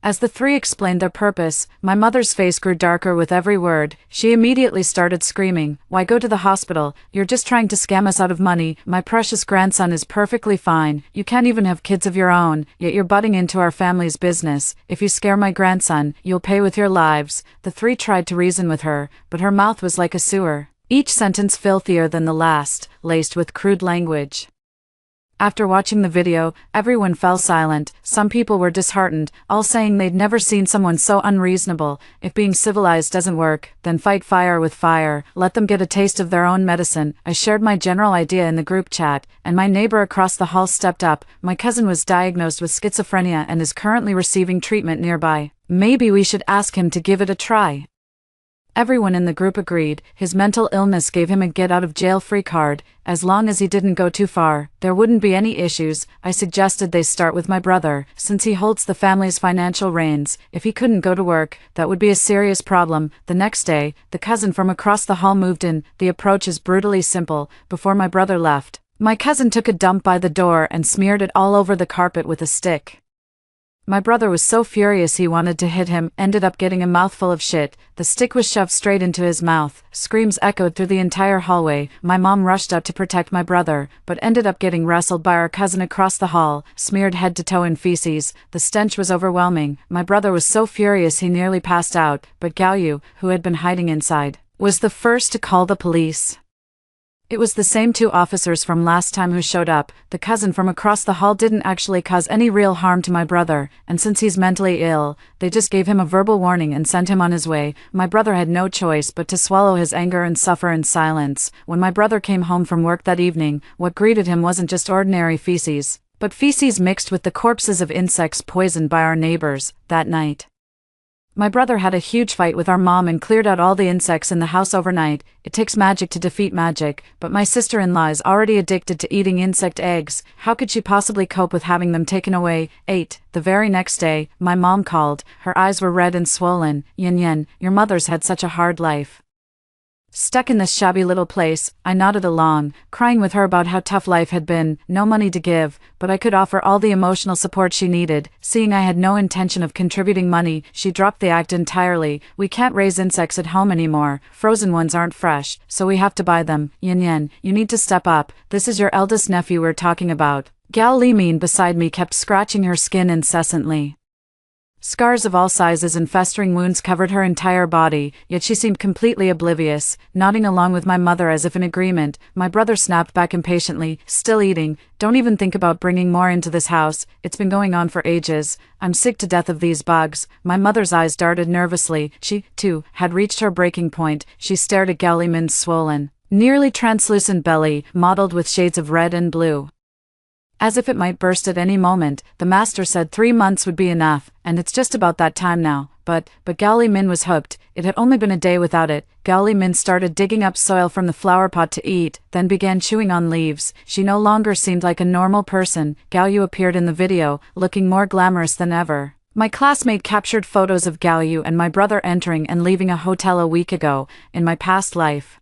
S1: As the 3 explained their purpose, my mother's face grew darker with every word. She immediately started screaming, "Why go to the hospital? You're just trying to scam us out of money. My precious grandson is perfectly fine. You can't even have kids of your own, yet you're butting into our family's business. If you scare my grandson, you'll pay with your lives." The 3 tried to reason with her, but her mouth was like a sewer, each sentence filthier than the last, laced with crude language. After watching the video, everyone fell silent. Some people were disheartened, all saying they'd never seen someone so unreasonable. If being civilized doesn't work, then fight fire with fire. Let them get a taste of their own medicine. I shared my general idea in the group chat, and my neighbor across the hall stepped up. My cousin was diagnosed with schizophrenia and is currently receiving treatment nearby. Maybe we should ask him to give it a try. Everyone in the group agreed. His mental illness gave him a get-out-of-jail-free card. As long as he didn't go too far, there wouldn't be any issues. I suggested they start with my brother, since he holds the family's financial reins. If he couldn't go to work, that would be a serious problem. The next day, the cousin from across the hall moved in. The approach is brutally simple. Before my brother left, my cousin took a dump by the door and smeared it all over the carpet with a stick. My brother was so furious he wanted to hit him, ended up getting a mouthful of shit. The stick was shoved straight into his mouth. Screams echoed through the entire hallway. My mom rushed out to protect my brother, but ended up getting wrestled by our cousin across the hall, smeared head to toe in feces. The stench was overwhelming. My brother was so furious he nearly passed out, but Gaoyu, who had been hiding inside, was the first to call the police. It was the same two officers from last time who showed up. The cousin from across the hall didn't actually cause any real harm to my brother, and since he's mentally ill, they just gave him a verbal warning and sent him on his way. My brother had no choice but to swallow his anger and suffer in silence. When my brother came home from work that evening, what greeted him wasn't just ordinary feces, but feces mixed with the corpses of insects poisoned by our neighbors. That night, my brother had a huge fight with our mom and cleared out all the insects in the house overnight. It takes magic to defeat magic, but my sister-in-law is already addicted to eating insect eggs. How could she possibly cope with having them taken away? 8. The very next day, my mom called. Her eyes were red and swollen. Yin, your mother's had such a hard life. Stuck in this shabby little place, I nodded along, crying with her about how tough life had been. No money to give, but I could offer all the emotional support she needed. Seeing I had no intention of contributing money, she dropped the act entirely. We can't raise insects at home anymore. Frozen ones aren't fresh, so we have to buy them. Yin, you need to step up. This is your eldest nephew we're talking about. Gal Limin beside me kept scratching her skin incessantly. Scars of all sizes and festering wounds covered her entire body, yet she seemed completely oblivious, nodding along with my mother as if in agreement. My brother snapped back impatiently, still eating. Don't even think about bringing more into this house. It's been going on for ages. I'm sick to death of these bugs. My mother's eyes darted nervously. She, too, had reached her breaking point. She stared at Galliman's swollen, nearly translucent belly, mottled with shades of red and blue. As if it might burst at any moment, the master said 3 months would be enough, and it's just about that time now. But Gao Limin was hooked. It had only been a day without it. Gao Limin started digging up soil from the flower pot to eat, then began chewing on leaves. She no longer seemed like a normal person. Gao Yu appeared in the video, looking more glamorous than ever. My classmate captured photos of Gao Yu and my brother entering and leaving a hotel a week ago. In my past life,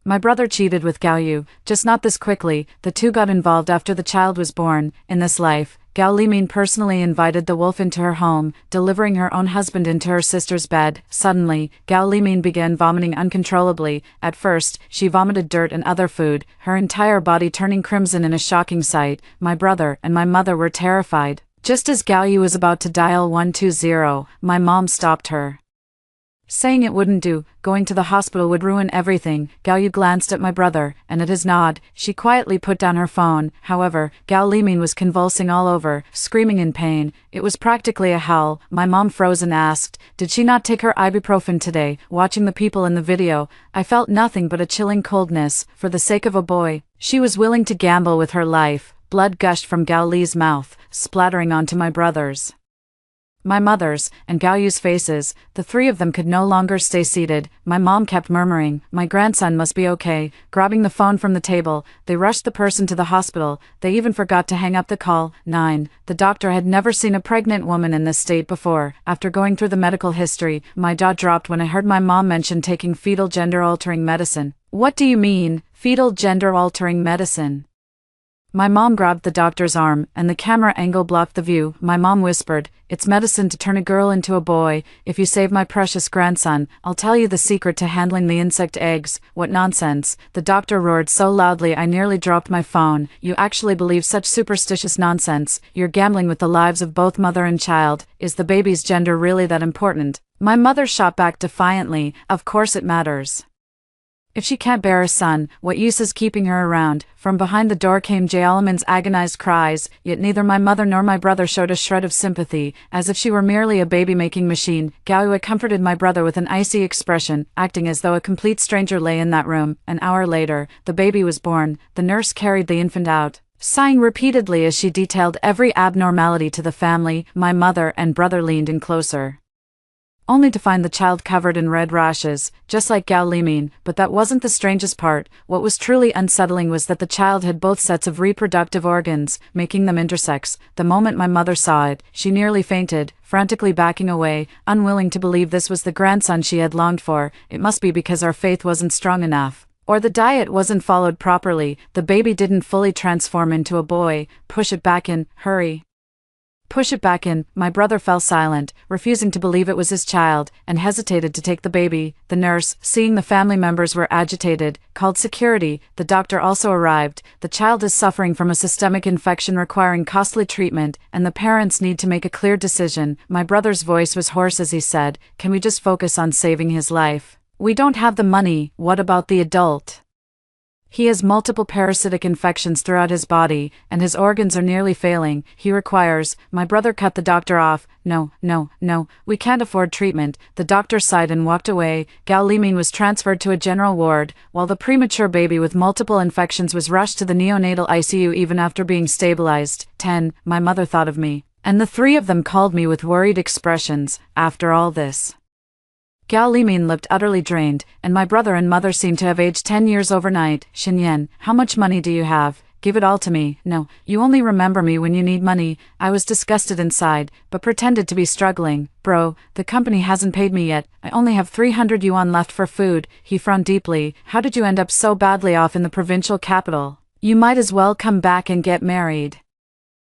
S1: my brother cheated with Gao Yu, just not this quickly. The two got involved after the child was born. In this life, Gao Limin personally invited the wolf into her home, delivering her own husband into her sister's bed. Suddenly, Gao Limin began vomiting uncontrollably. At first, she vomited dirt and other food, her entire body turning crimson in a shocking sight. My brother and my mother were terrified. Just as Gao Yu was about to dial 120, my mom stopped her, saying it wouldn't do. Going to the hospital would ruin everything. Gao Yu glanced at my brother, and at his nod, she quietly put down her phone. However, Gao Limin was convulsing all over, screaming in pain. It was practically a howl. My mom froze and asked, did she not take her ibuprofen today? Watching the people in the video, I felt nothing but a chilling coldness. For the sake of a boy, she was willing to gamble with her life. Blood gushed from Gao Li's mouth, splattering onto my brother's, my mother's, and Gao Yu's faces. The three of them could no longer stay seated. My mom kept murmuring, my grandson must be okay. Grabbing the phone from the table, they rushed the person to the hospital. They even forgot to hang up the call. 9. The doctor had never seen a pregnant woman in this state before. After going through the medical history, my jaw dropped when I heard my mom mention taking fetal gender-altering medicine. What do you mean, fetal gender-altering medicine? My mom grabbed the doctor's arm, and the camera angle blocked the view. My mom whispered, it's medicine to turn a girl into a boy. If you save my precious grandson, I'll tell you the secret to handling the insect eggs. What nonsense. The doctor roared so loudly I nearly dropped my phone. You actually believe such superstitious nonsense? You're gambling with the lives of both mother and child. Is the baby's gender really that important? My mother shot back defiantly, of course it matters. If she can't bear a son, what use is keeping her around? From behind the door came Jaelamin's agonized cries, yet neither my mother nor my brother showed a shred of sympathy, as if she were merely a baby-making machine. Gaoyue comforted my brother with an icy expression, acting as though a complete stranger lay in that room. An hour later, the baby was born. The nurse carried the infant out, sighing repeatedly as she detailed every abnormality to the family. My mother and brother leaned in closer, only to find the child covered in red rashes, just like Gao Limin. But that wasn't the strangest part. What was truly unsettling was that the child had both sets of reproductive organs, making them intersex. The moment my mother saw it, she nearly fainted, frantically backing away, unwilling to believe this was the grandson she had longed for. It must be because our faith wasn't strong enough, or the diet wasn't followed properly. The baby didn't fully transform into a boy. Push it back in, hurry. Push it back in. My brother fell silent, refusing to believe it was his child, and hesitated to take the baby. The nurse, seeing the family members were agitated, called security. The doctor also arrived. The child is suffering from a systemic infection requiring costly treatment, and the parents need to make a clear decision. My brother's voice was hoarse as he said, "Can we just focus on saving his life? We don't have the money." "What about the adult? He has multiple parasitic infections throughout his body, and his organs are nearly failing. He requires—" My brother cut the doctor off. No, we can't afford treatment." The doctor sighed and walked away. Gao Limin was transferred to a general ward, while the premature baby with multiple infections was rushed to the neonatal ICU even after being stabilized. 10. My mother thought of me, and the three of them called me with worried expressions. After all this, Gao Limin looked utterly drained, and my brother and mother seemed to have aged 10 years overnight. "Xinyan, how much money do you have? Give it all to me." "No, you only remember me when you need money." I was disgusted inside, but pretended to be struggling. "Bro, the company hasn't paid me yet. I only have 300 yuan left for food." He frowned deeply. "How did you end up so badly off in the provincial capital? You might as well come back and get married."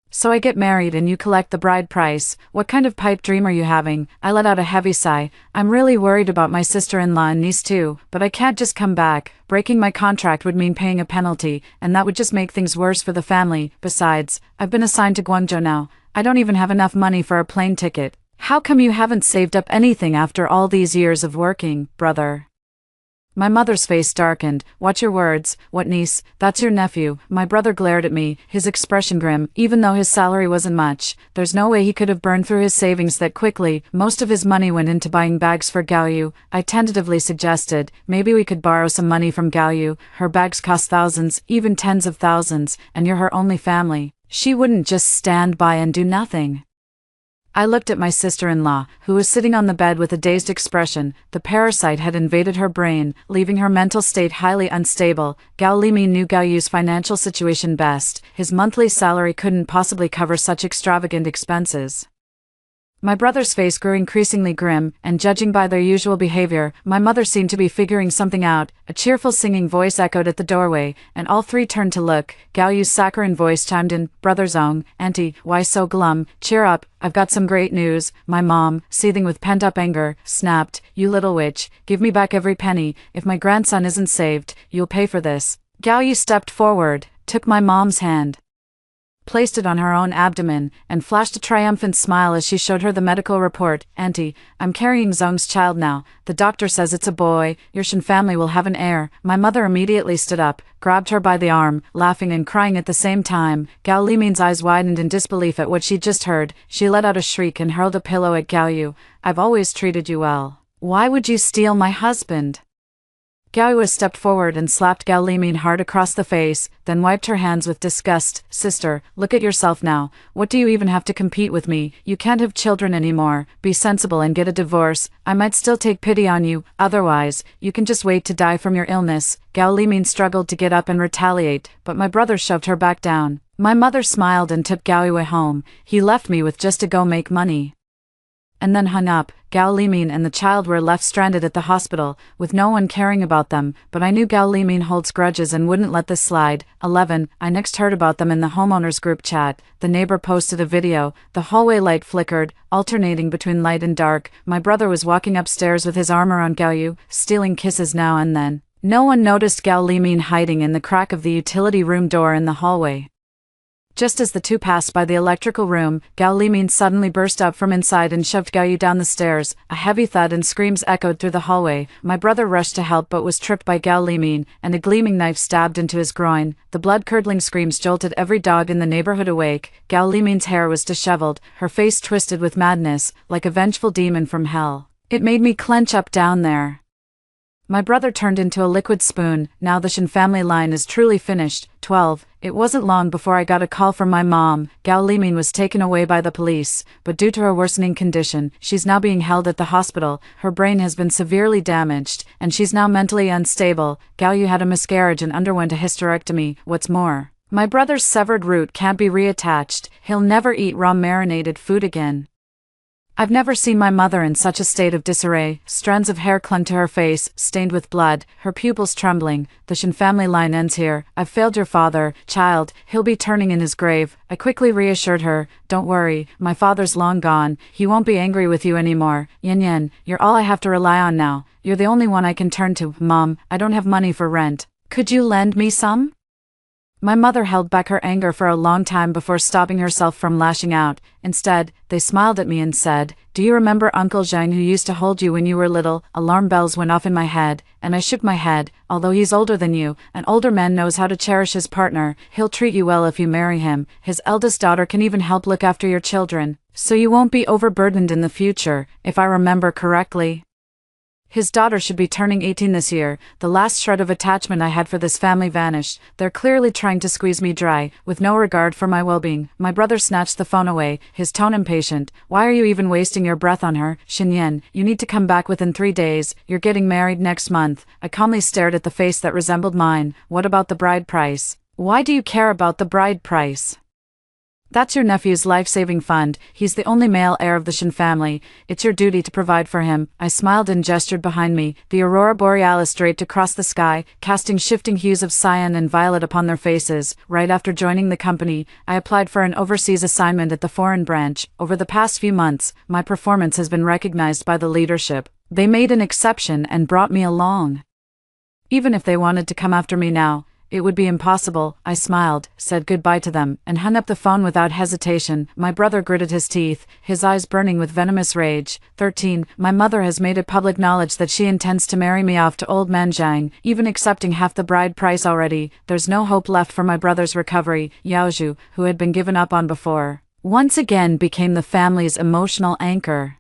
S1: "So I get married and you collect the bride price. What kind of pipe dream are you having?" I let out a heavy sigh. "I'm really worried about my sister-in-law and niece too, but I can't just come back. Breaking my contract would mean paying a penalty, and that would just make things worse for the family. Besides, I've been assigned to Guangzhou now. I don't even have enough money for a plane ticket." "How come you haven't saved up anything after all these years of working, brother?" My mother's face darkened. "Watch your words." "What niece? That's your nephew." My brother glared at me, his expression grim. Even though his salary wasn't much, there's no way he could have burned through his savings that quickly. Most of his money went into buying bags for Gaoyu. I tentatively suggested, maybe we could borrow some money from Gaoyu. Her bags cost thousands, even tens of thousands, and you're her only family. She wouldn't just stand by and do nothing. I looked at my sister-in-law, who was sitting on the bed with a dazed expression. The parasite had invaded her brain, leaving her mental state highly unstable. Gao Limin knew Gaoyu's financial situation best. His monthly salary couldn't possibly cover such extravagant expenses. My brother's face grew increasingly grim, and judging by their usual behavior, my mother seemed to be figuring something out. A cheerful singing voice echoed at the doorway, and all three turned to look. Gaoyu's saccharine voice chimed in. "Brother Zong, Auntie, why so glum? Cheer up, I've got some great news." My mom, seething with pent-up anger, snapped, "You little witch, give me back every penny. If my grandson isn't saved, you'll pay for this." Gaoyu stepped forward, took my mom's hand, placed it on her own abdomen, and flashed a triumphant smile as she showed her the medical report. "Auntie, I'm carrying Zong's child now. The doctor says it's a boy. Your Shen family will have an heir." My mother immediately stood up, grabbed her by the arm, laughing and crying at the same time. Gao Limin's eyes widened in disbelief at what she'd just heard. She let out a shriek and hurled a pillow at Gaoyu. "I've always treated you well. Why would you steal my husband?" Gaoyu stepped forward and slapped Gao Limin hard across the face, then wiped her hands with disgust. "Sister, look at yourself now. What do you even have to compete with me? You can't have children anymore. Be sensible and get a divorce. I might still take pity on you. Otherwise, you can just wait to die from your illness." Gao Limin struggled to get up and retaliate, but my brother shoved her back down. My mother smiled and took Gaoyu home. He left me with just to go make money, and then hung up. Gao Limin and the child were left stranded at the hospital, with no one caring about them, but I knew Gao Limin holds grudges and wouldn't let this slide. 11. I next heard about them in the homeowners group chat. The neighbor posted a video. The hallway light flickered, alternating between light and dark. My brother was walking upstairs with his arm around Gaoyu, stealing kisses now and then. No one noticed Gao Limin hiding in the crack of the utility room door in the hallway. Just as the two passed by the electrical room, Gao Limin suddenly burst up from inside and shoved Gao Yu down the stairs. A heavy thud and screams echoed through the hallway. My brother rushed to help but was tripped by Gao Limin, and a gleaming knife stabbed into his groin. The blood-curdling screams jolted every dog in the neighborhood awake. Gao Limin's hair was disheveled, her face twisted with madness, like a vengeful demon from hell. It made me clench up down there. My brother turned into a liquid spoon. Now the Shen family line is truly finished. 12. It wasn't long before I got a call from my mom. Gao Limin was taken away by the police, but due to her worsening condition, she's now being held at the hospital. Her brain has been severely damaged, and she's now mentally unstable. Gao Yu had a miscarriage and underwent a hysterectomy. What's more, my brother's severed root can't be reattached. He'll never eat raw marinated food again. I've never seen my mother in such a state of disarray. Strands of hair clung to her face, stained with blood, her pupils trembling. The Shen family line ends here. I've failed your father, child. He'll be turning in his grave. I quickly reassured her. Don't worry, my father's long gone. He won't be angry with you anymore. Yin Yin, you're all I have to rely on now. You're the only one I can turn to. Mom, I don't have money for rent. Could you lend me some? My mother held back her anger for a long time before stopping herself from lashing out. Instead, they smiled at me and said, "Do you remember Uncle Zhang who used to hold you when you were little?" Alarm bells went off in my head, and I shook my head. Although he's older than you, an older man knows how to cherish his partner. He'll treat you well if you marry him. His eldest daughter can even help look after your children, so you won't be overburdened in the future, if I remember correctly. His daughter should be turning 18 this year. The last shred of attachment I had for this family vanished. They're clearly trying to squeeze me dry, with no regard for my well-being. My brother snatched the phone away, his tone impatient. Why are you even wasting your breath on her? Xinyan, you need to come back within 3 days. You're getting married next month. I calmly stared at the face that resembled mine. What about the bride price? Why do you care about the bride price? That's your nephew's life-saving fund. He's the only male heir of the Shen family. It's your duty to provide for him. I smiled and gestured behind me. The aurora borealis draped across the sky, casting shifting hues of cyan and violet upon their faces. Right after joining the company, I applied for an overseas assignment at the foreign branch. Over the past few months, my performance has been recognized by the leadership. They made an exception and brought me along. Even if they wanted to come after me now, it would be impossible. I smiled, said goodbye to them, and hung up the phone without hesitation. My brother gritted his teeth, his eyes burning with venomous rage. 13. My mother has made it public knowledge that she intends to marry me off to old man Zhang, even accepting half the bride price already. There's no hope left for my brother's recovery. Yaozhu, who had been given up on before, once again became the family's emotional anchor.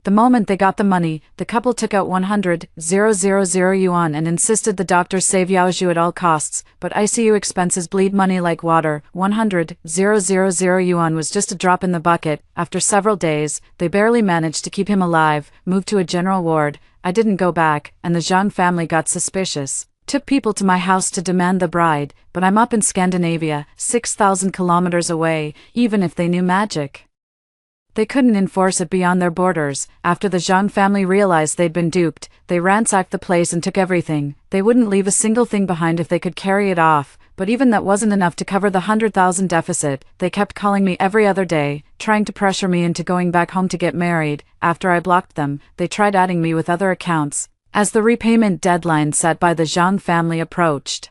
S1: The moment they got the money, the couple took out 100,000 yuan and insisted the doctors save Yaozhu at all costs, but ICU expenses bleed money like water. 100,000 yuan was just a drop in the bucket. After several days, they barely managed to keep him alive, moved to a general ward. I didn't go back, and the Zhang family got suspicious. Took people to my house to demand the bride, but I'm up in Scandinavia, 6,000 kilometers away, even if they knew magic. They couldn't enforce it beyond their borders. After the Zhang family realized they'd been duped, they ransacked the place and took everything. They wouldn't leave a single thing behind if they could carry it off, but even that wasn't enough to cover the 100,000 deficit. They kept calling me every other day, trying to pressure me into going back home to get married. After I blocked them, they tried adding me with other accounts, as the repayment deadline set by the Zhang family approached.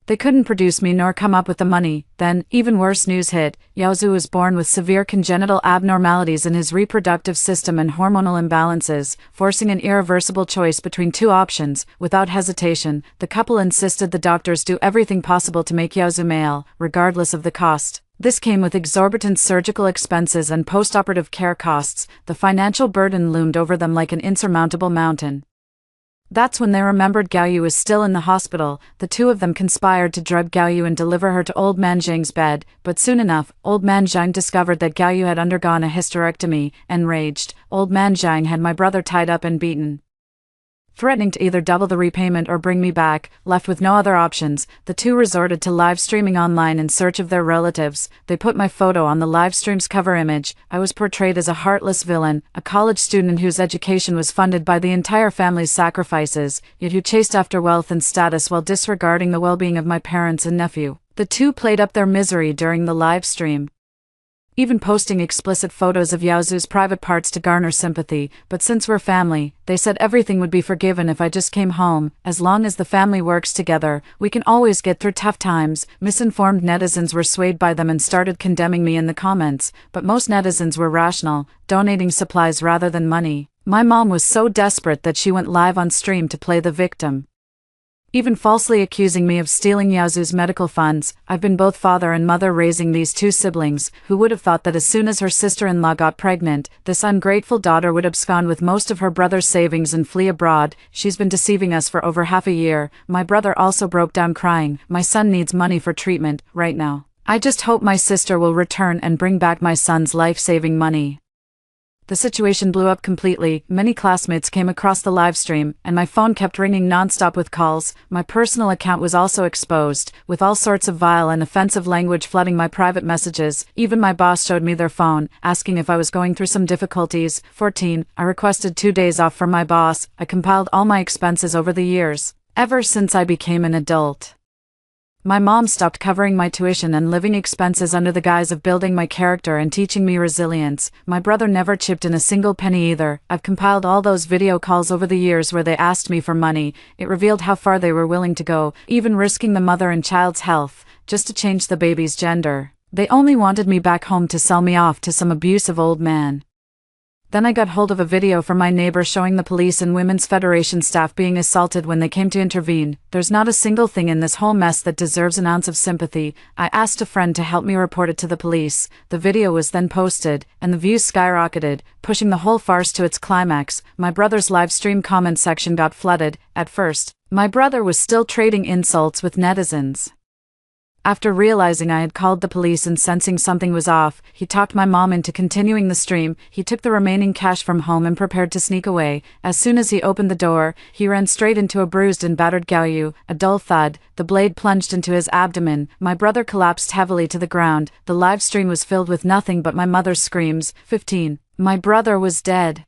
S1: They couldn't produce me nor come up with the money. Then, even worse news hit. Yaozhu was born with severe congenital abnormalities in his reproductive system and hormonal imbalances, forcing an irreversible choice between two options. Without hesitation, the couple insisted the doctors do everything possible to make Yaozhu male, regardless of the cost. This came with exorbitant surgical expenses and post-operative care costs. The financial burden loomed over them like an insurmountable mountain. That's when they remembered Gao Yu was still in the hospital. The two of them conspired to drug Gao Yu and deliver her to old man Zhang's bed, but soon enough, old man Zhang discovered that Gao Yu had undergone a hysterectomy. Enraged, old man Zhang had my brother tied up and beaten, threatening to either double the repayment or bring me back. Left with no other options, the two resorted to live streaming online in search of their relatives. They put my photo on the live stream's cover image. I was portrayed as a heartless villain, a college student whose education was funded by the entire family's sacrifices, yet who chased after wealth and status while disregarding the well-being of my parents and nephew. The two played up their misery during the live stream. even posting explicit photos of Yaozu's private parts to garner sympathy, but since we're family, they said everything would be forgiven if I just came home. As long as the family works together, we can always get through tough times. Misinformed netizens were swayed by them and started condemning me in the comments, but most netizens were rational, donating supplies rather than money. My mom was so desperate that she went live on stream to play the victim, even falsely accusing me of stealing Yaozu's medical funds. I've been both father and mother raising these two siblings. Who would have thought that as soon as her sister-in-law got pregnant, this ungrateful daughter would abscond with most of her brother's savings and flee abroad? She's been deceiving us for over half a year. My brother also broke down crying. My son needs money for treatment right now. I just hope my sister will return and bring back my son's life-saving money. The situation blew up completely. Many classmates came across the livestream, and my phone kept ringing nonstop with calls. My personal account was also exposed, with all sorts of vile and offensive language flooding my private messages. Even my boss showed me their phone, asking if I was going through some difficulties. 14. I requested 2 days off from my boss. I compiled all my expenses over the years, ever since I became an adult. My mom stopped covering my tuition and living expenses under the guise of building my character and teaching me resilience. My brother never chipped in a single penny either. I've compiled all those video calls over the years where they asked me for money. It revealed how far they were willing to go, even risking the mother and child's health, just to change the baby's gender. They only wanted me back home to sell me off to some abusive old man. Then I got hold of a video from my neighbor showing the police and Women's Federation staff being assaulted when they came to intervene. There's not a single thing in this whole mess that deserves an ounce of sympathy. I asked a friend to help me report it to the police. The video was then posted, and the views skyrocketed, pushing the whole farce to its climax. My brother's live stream comment section got flooded. At first, my brother was still trading insults with netizens. After realizing I had called the police and sensing something was off, he talked my mom into continuing the stream. He took the remaining cash from home and prepared to sneak away. As soon as he opened the door, he ran straight into a bruised and battered Gaoyu. A dull thud, the blade plunged into his abdomen. My brother collapsed heavily to the ground. The live stream was filled with nothing but my mother's screams. 15. My brother was dead.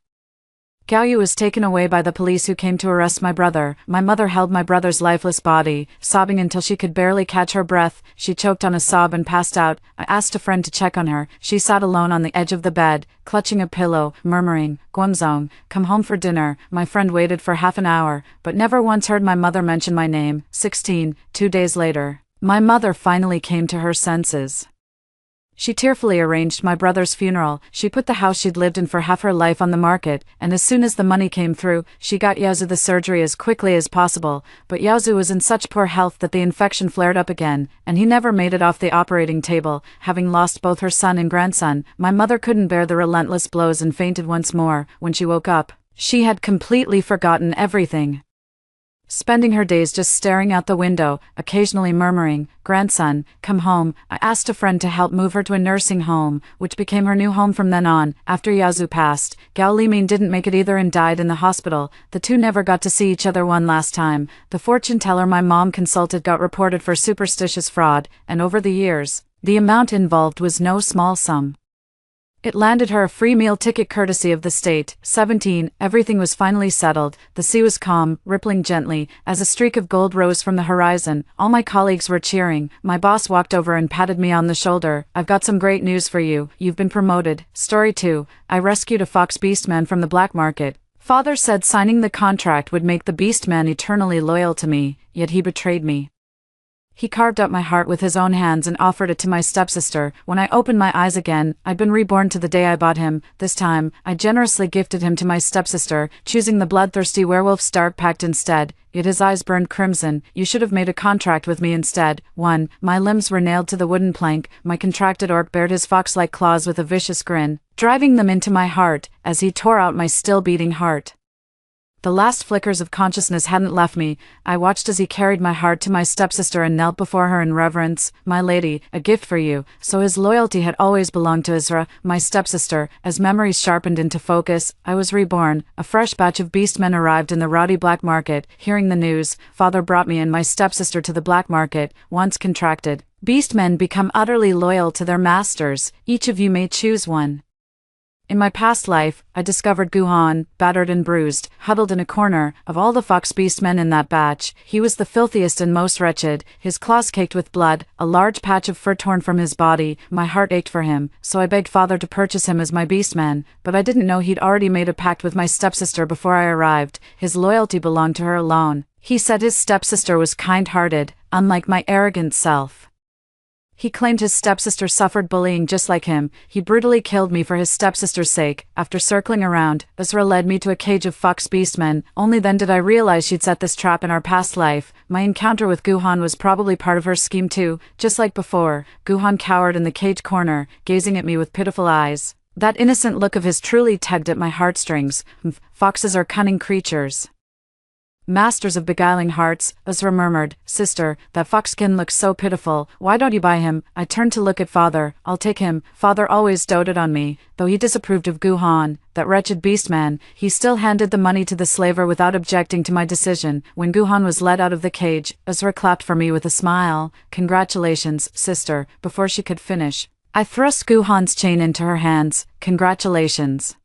S1: Gaoyu was taken away by the police who came to arrest my brother. My mother held my brother's lifeless body, sobbing until she could barely catch her breath. She choked on a sob and passed out. I asked a friend to check on her. She sat alone on the edge of the bed, clutching a pillow, murmuring, "Guamzong, come home for dinner." My friend waited for half an hour, but never once heard my mother mention my name. 16. 2 days later, my mother finally came to her senses. She tearfully arranged my brother's funeral. She put the house she'd lived in for half her life on the market, and as soon as the money came through, she got Yaozu the surgery as quickly as possible. But Yaozu was in such poor health that the infection flared up again, and he never made it off the operating table. Having lost both her son and grandson, my mother couldn't bear the relentless blows and fainted once more. When she woke up, she had completely forgotten everything, spending her days just staring out the window, occasionally murmuring, "Grandson, come home." I asked a friend to help move her to a nursing home, which became her new home from then on. After Yaozu passed, Gao Limin didn't make it either and died in the hospital. The two never got to see each other one last time. The fortune teller my mom consulted got reported for superstitious fraud, and over the years, the amount involved was no small sum. It landed her a free meal ticket courtesy of the state. 17. Everything was finally settled. The sea was calm, rippling gently, as a streak of gold rose from the horizon. All my colleagues were cheering. My boss walked over and patted me on the shoulder. "I've got some great news for you. You've been promoted." Story 2. I rescued a fox beastman from the black market. Father said signing the contract would make the beastman eternally loyal to me, yet he betrayed me. He carved up my heart with his own hands and offered it to my stepsister. When I opened my eyes again, I'd been reborn to the day I bought him. This time, I generously gifted him to my stepsister, choosing the bloodthirsty werewolf's dark pact instead. Yet his eyes burned crimson. "You should have made a contract with me instead." 1. My limbs were nailed to the wooden plank. My contracted orc bared his fox-like claws with a vicious grin, driving them into my heart, as he tore out my still-beating heart. The last flickers of consciousness hadn't left me. I watched as he carried my heart to my stepsister and knelt before her in reverence. "My lady, a gift for you." So his loyalty had always belonged to Isra, my stepsister. As memories sharpened into focus, I was reborn. A fresh batch of beastmen arrived in the rowdy black market. Hearing the news, father brought me and my stepsister to the black market. Once contracted, beastmen become utterly loyal to their masters. Each of you may choose one. In my past life, I discovered Guhan, battered and bruised, huddled in a corner. Of all the fox beast men in that batch, he was the filthiest and most wretched, his claws caked with blood, a large patch of fur torn from his body. My heart ached for him, so I begged father to purchase him as my beastman, but I didn't know he'd already made a pact with my stepsister before I arrived. His loyalty belonged to her alone. He said his stepsister was kind-hearted, unlike my arrogant self. He claimed his stepsister suffered bullying just like him. He brutally killed me for his stepsister's sake. After circling around, Azra led me to a cage of fox beastmen. Only then did I realize she'd set this trap in our past life. My encounter with Guhan was probably part of her scheme too. Just like before, Guhan cowered in the cage corner, gazing at me with pitiful eyes. That innocent look of his truly tugged at my heartstrings. Foxes are cunning creatures. Masters of beguiling hearts, Azra murmured. Sister, that foxkin looks so pitiful. Why don't you buy him? I turned to look at father. I'll take him. Father always doted on me, though he disapproved of Guhan, that wretched beastman. He still handed the money to the slaver without objecting to my decision. When Guhan was led out of the cage, Azra clapped for me with a smile. Congratulations, sister. Before she could finish, I thrust Guhan's chain into her hands. Congratulations.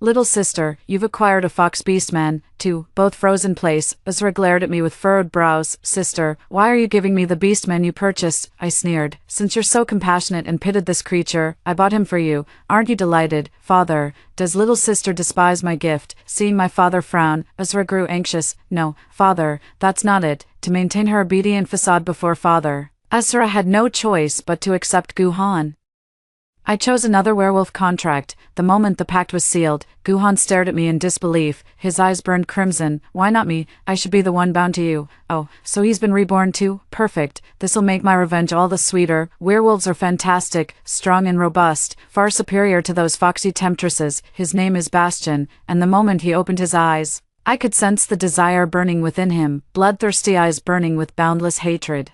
S1: Little sister, you've acquired a fox beastman, too. Both froze in place. Azra glared at me with furrowed brows. Sister, why are you giving me the beastman you purchased? I sneered. Since you're so compassionate and pitied this creature, I bought him for you. Aren't you delighted? Father, does little sister despise my gift? Seeing my father frown, Azra grew anxious. No, father, that's not it. To maintain her obedient facade before father, Azra had no choice but to accept Guhan. I chose another werewolf contract. The moment the pact was sealed, Guhan stared at me in disbelief. His eyes burned crimson. Why not me? I should be the one bound to you. Oh, so he's been reborn too? Perfect. This'll make my revenge all the sweeter. Werewolves are fantastic, strong and robust, far superior to those foxy temptresses. His name is Bastion, and the moment he opened his eyes, I could sense the desire burning within him, bloodthirsty eyes burning with boundless hatred.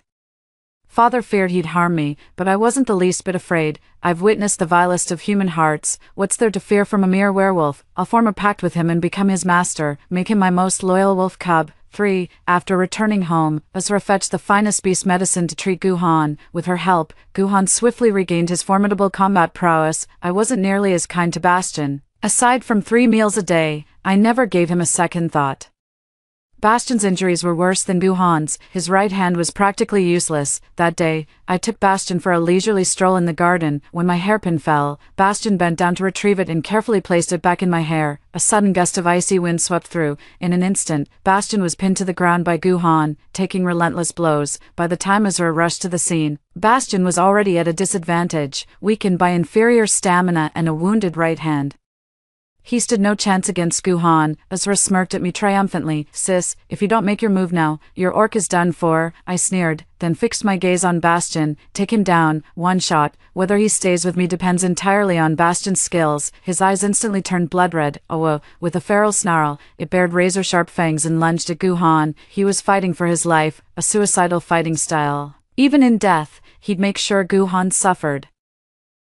S1: Father feared he'd harm me, but I wasn't the least bit afraid. I've witnessed the vilest of human hearts. What's there to fear from a mere werewolf? I'll form a pact with him and become his master, make him my most loyal wolf cub. 3. After returning home, Azra fetched the finest beast medicine to treat Guhan. With her help, Guhan swiftly regained his formidable combat prowess. I wasn't nearly as kind to Bastion. Aside from 3 meals a day, I never gave him a second thought. Bastion's injuries were worse than Guhan's. His right hand was practically useless. That day, I took Bastion for a leisurely stroll in the garden. When my hairpin fell, Bastion bent down to retrieve it and carefully placed it back in my hair. A sudden gust of icy wind swept through. In an instant, Bastion was pinned to the ground by Guhan, taking relentless blows. By the time Azra rushed to the scene, Bastion was already at a disadvantage, weakened by inferior stamina and a wounded right hand. He stood no chance against Guhan. Azra smirked at me triumphantly. Sis, if you don't make your move now, your orc is done for, I sneered, then fixed my gaze on Bastion. Take him down, one shot. Whether he stays with me depends entirely on Bastion's skills. His eyes instantly turned blood red. With a feral snarl, it bared razor-sharp fangs and lunged at Guhan. He was fighting for his life, a suicidal fighting style. Even in death, he'd make sure Guhan suffered.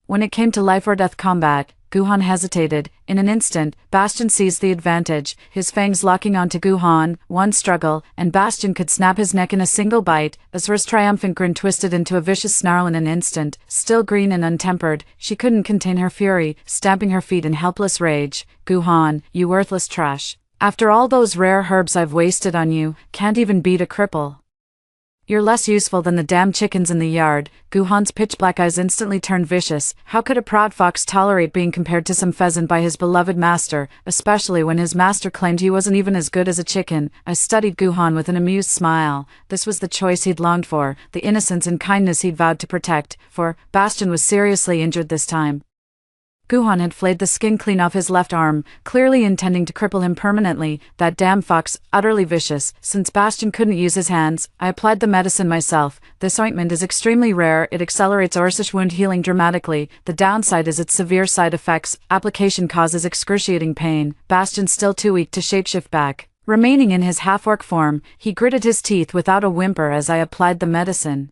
S1: When it came to life or death combat, Guhan hesitated. In an instant, Bastion seized the advantage, his fangs locking onto Guhan. One struggle, and Bastion could snap his neck in a single bite. Azra's triumphant grin twisted into a vicious snarl in an instant. Still green and untempered, she couldn't contain her fury, stamping her feet in helpless rage. Guhan, you worthless trash. After all those rare herbs I've wasted on you, can't even beat a cripple. You're less useful than the damn chickens in the yard. Guhan's pitch-black eyes instantly turned vicious. How could a proud fox tolerate being compared to some pheasant by his beloved master, especially when his master claimed he wasn't even as good as a chicken? I studied Guhan with an amused smile. This was the choice he'd longed for, the innocence and kindness he'd vowed to protect, for Bastion was seriously injured this time. Guhan had flayed the skin clean off his left arm, clearly intending to cripple him permanently. That damn fox, utterly vicious. Since Bastion couldn't use his hands, I applied the medicine myself. This ointment is extremely rare. It accelerates Orcish wound healing dramatically. The downside is its severe side effects. Application causes excruciating pain. Bastion's still too weak to shapeshift back. Remaining in his half-orc form, he gritted his teeth without a whimper as I applied the medicine.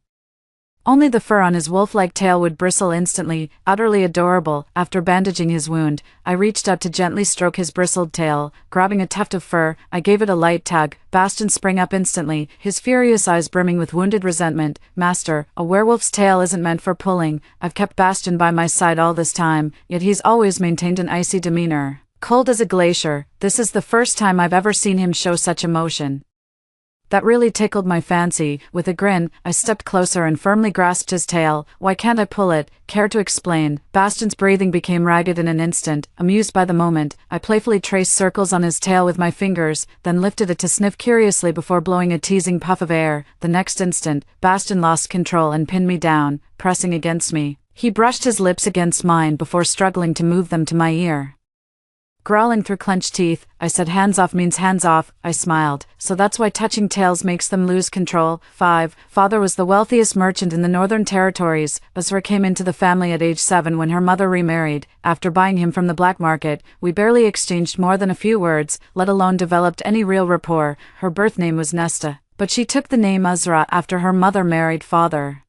S1: Only the fur on his wolf-like tail would bristle instantly, utterly adorable. After bandaging his wound, I reached out to gently stroke his bristled tail. Grabbing a tuft of fur, I gave it a light tug. Bastion sprang up instantly, his furious eyes brimming with wounded resentment. Master, a werewolf's tail isn't meant for pulling. I've kept Bastion by my side all this time, yet he's always maintained an icy demeanor. Cold as a glacier, this is the first time I've ever seen him show such emotion. That really tickled my fancy. With a grin, I stepped closer and firmly grasped his tail. Why can't I pull it? Care to explain? Bastion's breathing became ragged in an instant. Amused by the moment, I playfully traced circles on his tail with my fingers, then lifted it to sniff curiously before blowing a teasing puff of air. The next instant, Bastion lost control and pinned me down, pressing against me. He brushed his lips against mine before struggling to move them to my ear. Growling through clenched teeth, I said hands off means hands off. I smiled. So that's why touching tails makes them lose control. 5. Father was the wealthiest merchant in the Northern Territories. Basra came into the family at age 7 when her mother remarried. After buying him from the black market, we barely exchanged more than a few words, let alone developed any real rapport. Her birth name was Nesta, but she took the name Azra after her mother married father.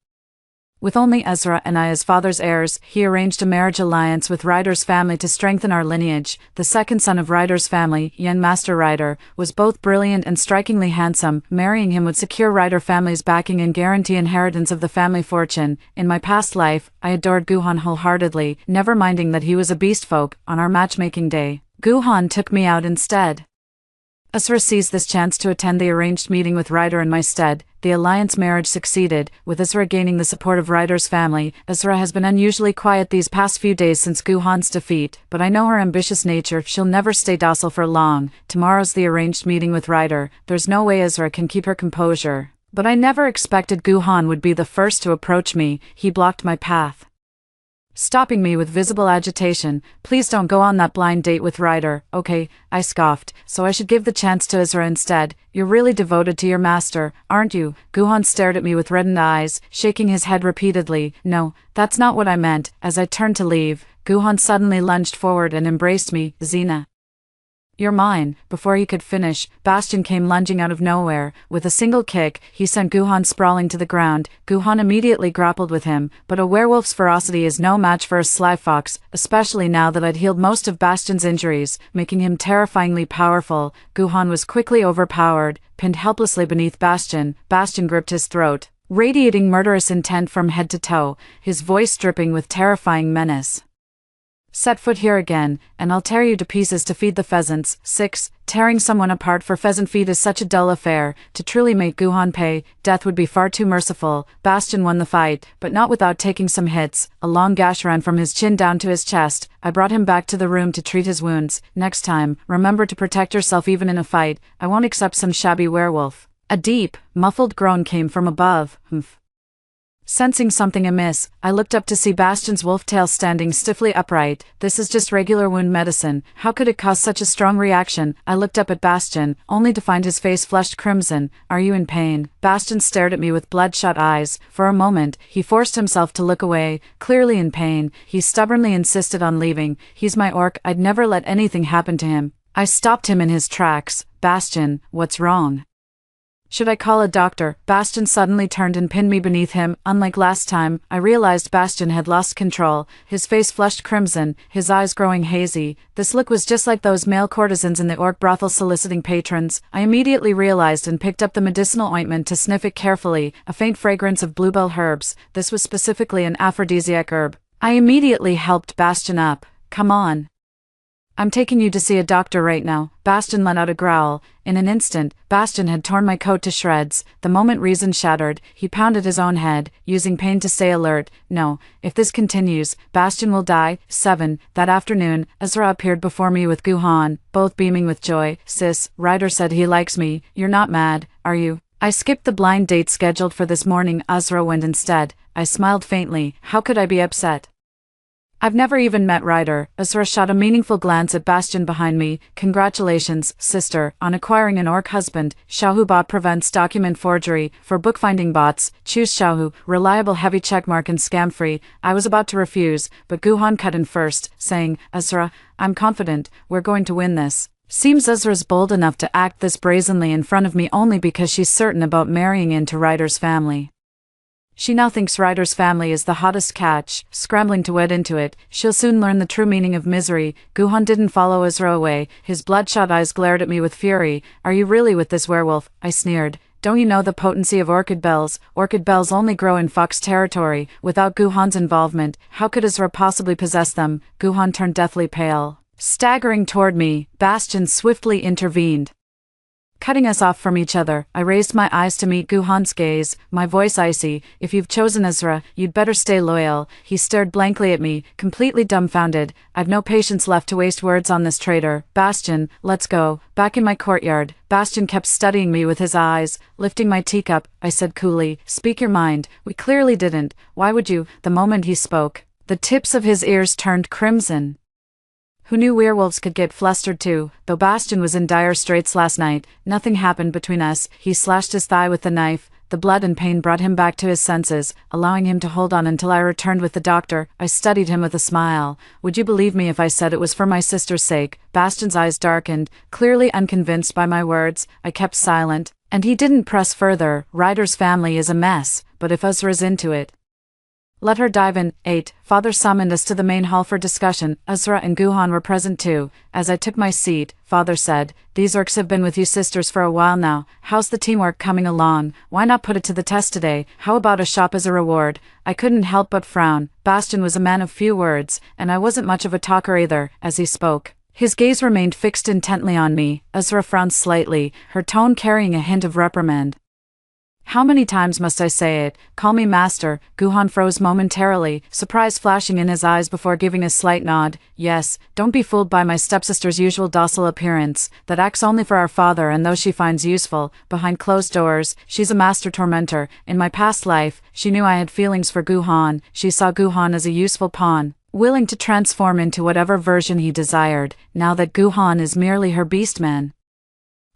S1: With only Ezra and I as father's heirs, he arranged a marriage alliance with Ryder's family to strengthen our lineage. The second son of Ryder's family, young Master Ryder, was both brilliant and strikingly handsome. Marrying him would secure Ryder family's backing and guarantee inheritance of the family fortune. In my past life, I adored Guhan wholeheartedly, never minding that he was a beast folk. On our matchmaking day, Guhan took me out instead. Ezra seized this chance to attend the arranged meeting with Ryder in my stead. The alliance marriage succeeded, with Ezra gaining the support of Ryder's family. Ezra has been unusually quiet these past few days since Guhan's defeat, but I know her ambitious nature. She'll never stay docile for long. Tomorrow's the arranged meeting with Ryder. There's no way Ezra can keep her composure. But I never expected Guhan would be the first to approach me. He blocked my path, stopping me with visible agitation. Please don't go on that blind date with Ryder. Okay, I scoffed, so I should give the chance to Ezra instead. You're really devoted to your master, aren't you? Guhan stared at me with reddened eyes, shaking his head repeatedly. No, that's not what I meant. As I turned to leave, Guhan suddenly lunged forward and embraced me. Xena, you're mine. Before he could finish, Bastion came lunging out of nowhere. With a single kick, he sent Guhan sprawling to the ground. Guhan immediately grappled with him, but a werewolf's ferocity is no match for a sly fox, especially now that I'd healed most of Bastion's injuries, making him terrifyingly powerful. Guhan was quickly overpowered, pinned helplessly beneath Bastion. Bastion gripped his throat, radiating murderous intent from head to toe, his voice dripping with terrifying menace. Set foot here again, and I'll tear you to pieces to feed the pheasants. 6. Tearing someone apart for pheasant feed is such a dull affair. To truly make Guhan pay, death would be far too merciful. Bastion won the fight, but not without taking some hits. A long gash ran from his chin down to his chest. I brought him back to the room to treat his wounds. Next time, remember to protect yourself even in a fight. I won't accept some shabby werewolf. A deep, muffled groan came from above. Humph. Sensing something amiss, I looked up to see Bastion's wolf tail standing stiffly upright. This is just regular wound medicine. How could it cause such a strong reaction? I looked up at Bastion, only to find his face flushed crimson. Are you in pain? Bastion stared at me with bloodshot eyes. For a moment, he forced himself to look away, clearly in pain. He stubbornly insisted on leaving. He's my orc. I'd never let anything happen to him. I stopped him in his tracks. Bastion, what's wrong? Should I call a doctor? Bastion suddenly turned and pinned me beneath him. Unlike last time, I realized Bastion had lost control, his face flushed crimson, his eyes growing hazy. This look was just like those male courtesans in the orc brothel soliciting patrons. I immediately realized and picked up the medicinal ointment to sniff it carefully, a faint fragrance of bluebell herbs. This was specifically an aphrodisiac herb. I immediately helped Bastion up. Come on. I'm taking you to see a doctor right now. Bastion let out a growl. In an instant, Bastion had torn my coat to shreds. The moment reason shattered, he pounded his own head, using pain to stay alert. No, if this continues, Bastion will die. 7. That afternoon, Ezra appeared before me with Guhan, both beaming with joy. Sis, Ryder said he likes me. You're not mad, are you? I skipped the blind date scheduled for this morning. Ezra went instead. I smiled faintly. How could I be upset? I've never even met Ryder. Ezra shot a meaningful glance at Bastion behind me. Congratulations, sister, on acquiring an orc husband. Shahu bot prevents document forgery. For bookfinding bots, choose Shahu, reliable heavy checkmark and scam-free. I was about to refuse, but Guhan cut in first, saying, Ezra, I'm confident, we're going to win this. Seems Ezra's bold enough to act this brazenly in front of me only because she's certain about marrying into Ryder's family. She now thinks Ryder's family is the hottest catch, scrambling to wed into it. She'll soon learn the true meaning of misery. Guhan didn't follow Ezra away. His bloodshot eyes glared at me with fury. Are you really with this werewolf? I sneered. Don't you know the potency of orchid bells? Orchid bells only grow in fox territory. Without Guhan's involvement, how could Ezra possibly possess them? Guhan turned deathly pale. Staggering toward me, Bastion swiftly intervened, cutting us off from each other. I raised my eyes to meet Guhan's gaze, my voice icy. If you've chosen Ezra, you'd better stay loyal. He stared blankly at me, completely dumbfounded. I've no patience left to waste words on this traitor. Bastion, let's go. Back in my courtyard, Bastion kept studying me with his eyes. Lifting my teacup, I said coolly, speak your mind. We clearly didn't. Why would you? The moment he spoke, the tips of his ears turned crimson. Who knew werewolves could get flustered too? Though Bastion was in dire straits last night, nothing happened between us. He slashed his thigh with the knife. The blood and pain brought him back to his senses, allowing him to hold on until I returned with the doctor. I studied him with a smile. Would you believe me if I said it was for my sister's sake? Bastion's eyes darkened, clearly unconvinced by my words. I kept silent, and he didn't press further. Ryder's family is a mess, but if Ezra's into it, let her dive in. 8. Father summoned us to the main hall for discussion. Ezra and Guhan were present too. As I took my seat, Father said, these orcs have been with you sisters for a while now. How's the teamwork coming along? Why not put it to the test today? How about a shop as a reward? I couldn't help but frown. Bastion was a man of few words, and I wasn't much of a talker either. As he spoke, his gaze remained fixed intently on me. Ezra frowned slightly, her tone carrying a hint of reprimand. How many times must I say it? Call me master. Guhan froze momentarily, surprise flashing in his eyes before giving a slight nod. Yes, don't be fooled by my stepsister's usual docile appearance. That acts only for our father and those she finds useful. Behind closed doors, she's a master tormentor. In my past life, she knew I had feelings for Guhan. She saw Guhan as a useful pawn, willing to transform into whatever version he desired. Now that Guhan is merely her beastman,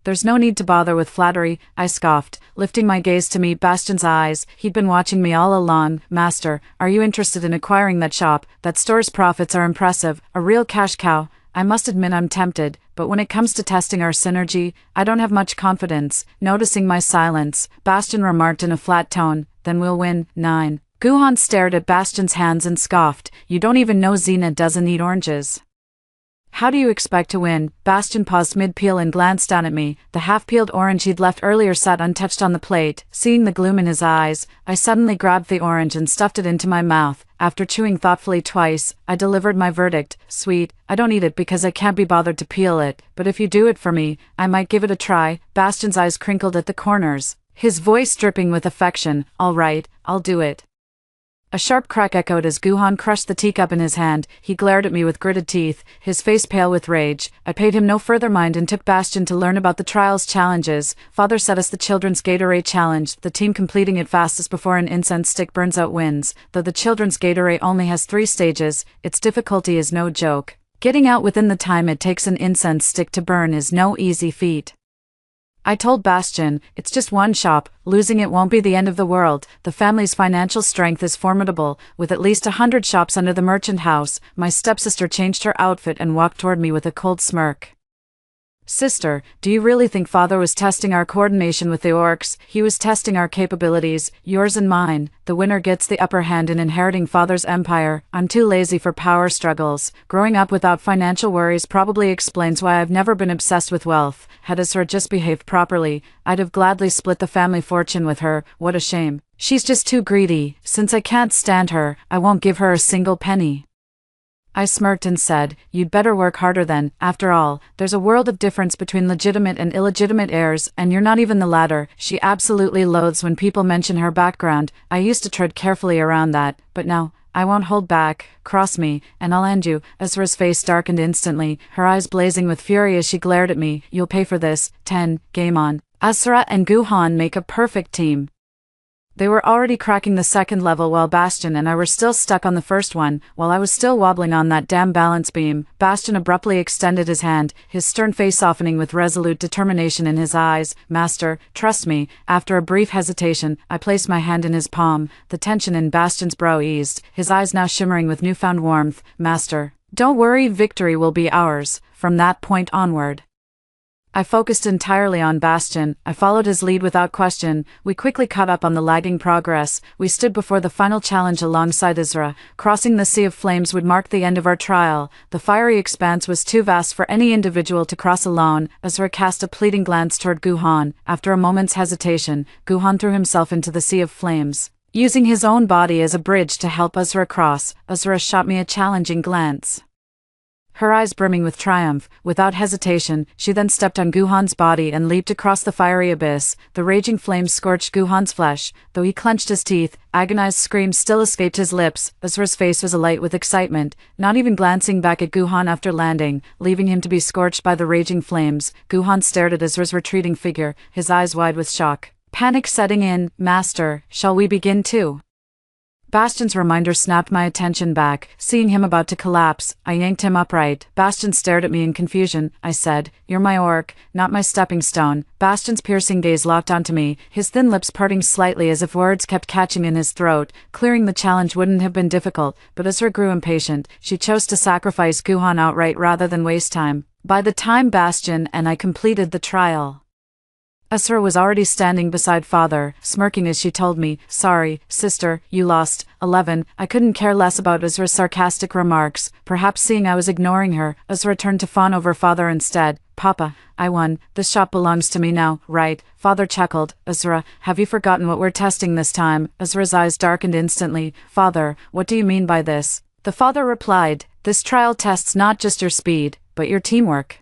S1: there's no need to bother with flattery, I scoffed, lifting my gaze to meet Bastion's eyes. He'd been watching me all along. Master, are you interested in acquiring that shop? That store's profits are impressive, a real cash cow. I must admit I'm tempted, but when it comes to testing our synergy, I don't have much confidence. Noticing my silence, Bastion remarked in a flat tone, then we'll win. 9. Guhan stared at Bastion's hands and scoffed. You don't even know Xena doesn't eat oranges. How do you expect to win? Bastion paused mid-peel and glanced down at me. The half-peeled orange he'd left earlier sat untouched on the plate. Seeing the gloom in his eyes, I suddenly grabbed the orange and stuffed it into my mouth. After chewing thoughtfully twice, I delivered my verdict. Sweet. I don't eat it because I can't be bothered to peel it, but if you do it for me, I might give it a try. Bastion's eyes crinkled at the corners, his voice dripping with affection. All right, I'll do it. A sharp crack echoed as Guhan crushed the teacup in his hand. He glared at me with gritted teeth, his face pale with rage. I paid him no further mind and took Bastion to learn about the trial's challenges. Father set us the Children's Gatorade Challenge, the team completing it fastest before an incense stick burns out wins. Though the Children's Gatorade only has 3 stages, its difficulty is no joke. Getting out within the time it takes an incense stick to burn is no easy feat. I told Bastion, it's just one shop, losing it won't be the end of the world. The family's financial strength is formidable, with at least 100 shops under the merchant house. My stepsister changed her outfit and walked toward me with a cold smirk. Sister, do you really think Father was testing our coordination with the orcs? He was testing our capabilities, yours and mine. The winner gets the upper hand in inheriting Father's empire. I'm too lazy for power struggles. Growing up without financial worries probably explains why I've never been obsessed with wealth. Had Ezra just behaved properly, I'd have gladly split the family fortune with her. What a shame. She's just too greedy. Since I can't stand her, I won't give her a single penny. I smirked and said, you'd better work harder then. After all, there's a world of difference between legitimate and illegitimate heirs, and you're not even the latter. She absolutely loathes when people mention her background. I used to tread carefully around that, but now, I won't hold back. Cross me, and I'll end you. Ezra's face darkened instantly, her eyes blazing with fury as she glared at me. You'll pay for this. 10. Game on. Ezra and Guhan make a perfect team. They were already cracking the second level while Bastion and I were still stuck on the first one. While I was still wobbling on that damn balance beam, Bastion abruptly extended his hand, his stern face softening with resolute determination in his eyes. Master, trust me. After a brief hesitation, I placed my hand in his palm. The tension in Bastion's brow eased, his eyes now shimmering with newfound warmth. Master, don't worry, victory will be ours, from that point onward. I focused entirely on Bastion. I followed his lead without question. We quickly caught up on the lagging progress. We stood before the final challenge alongside Isra. Crossing the sea of flames would mark the end of our trial. The fiery expanse was too vast for any individual to cross alone. Isra cast a pleading glance toward Guhan. After a moment's hesitation, Guhan threw himself into the sea of flames. Using his own body as a bridge to help Isra cross, Isra shot me a challenging glance. Her eyes brimming with triumph, without hesitation, she then stepped on Guhan's body and leaped across the fiery abyss. The raging flames scorched Guhan's flesh. Though he clenched his teeth, agonized screams still escaped his lips. Isra's face was alight with excitement, not even glancing back at Guhan after landing, leaving him to be scorched by the raging flames. Guhan stared at Isra's retreating figure, his eyes wide with shock. Panic setting in. Master, shall we begin too? Bastion's reminder snapped my attention back. Seeing him about to collapse, I yanked him upright. Bastion stared at me in confusion. I said, "You're my orc, not my stepping stone." Bastion's piercing gaze locked onto me, his thin lips parting slightly as if words kept catching in his throat. Clearing the challenge wouldn't have been difficult, but Isra grew impatient. She chose to sacrifice Guhan outright rather than waste time. By the time Bastion and I completed the trial, Isra was already standing beside father, smirking as she told me, "Sorry, sister, you lost." 11. I couldn't care less about Isra's sarcastic remarks. Perhaps seeing I was ignoring her, Isra turned to fawn over father instead. "Papa, I won. This shop belongs to me now, right?" Father chuckled. "Isra, have you forgotten what we're testing this time?" Isra's eyes darkened instantly. "Father, what do you mean by this?" The father replied, "This trial tests not just your speed, but your teamwork.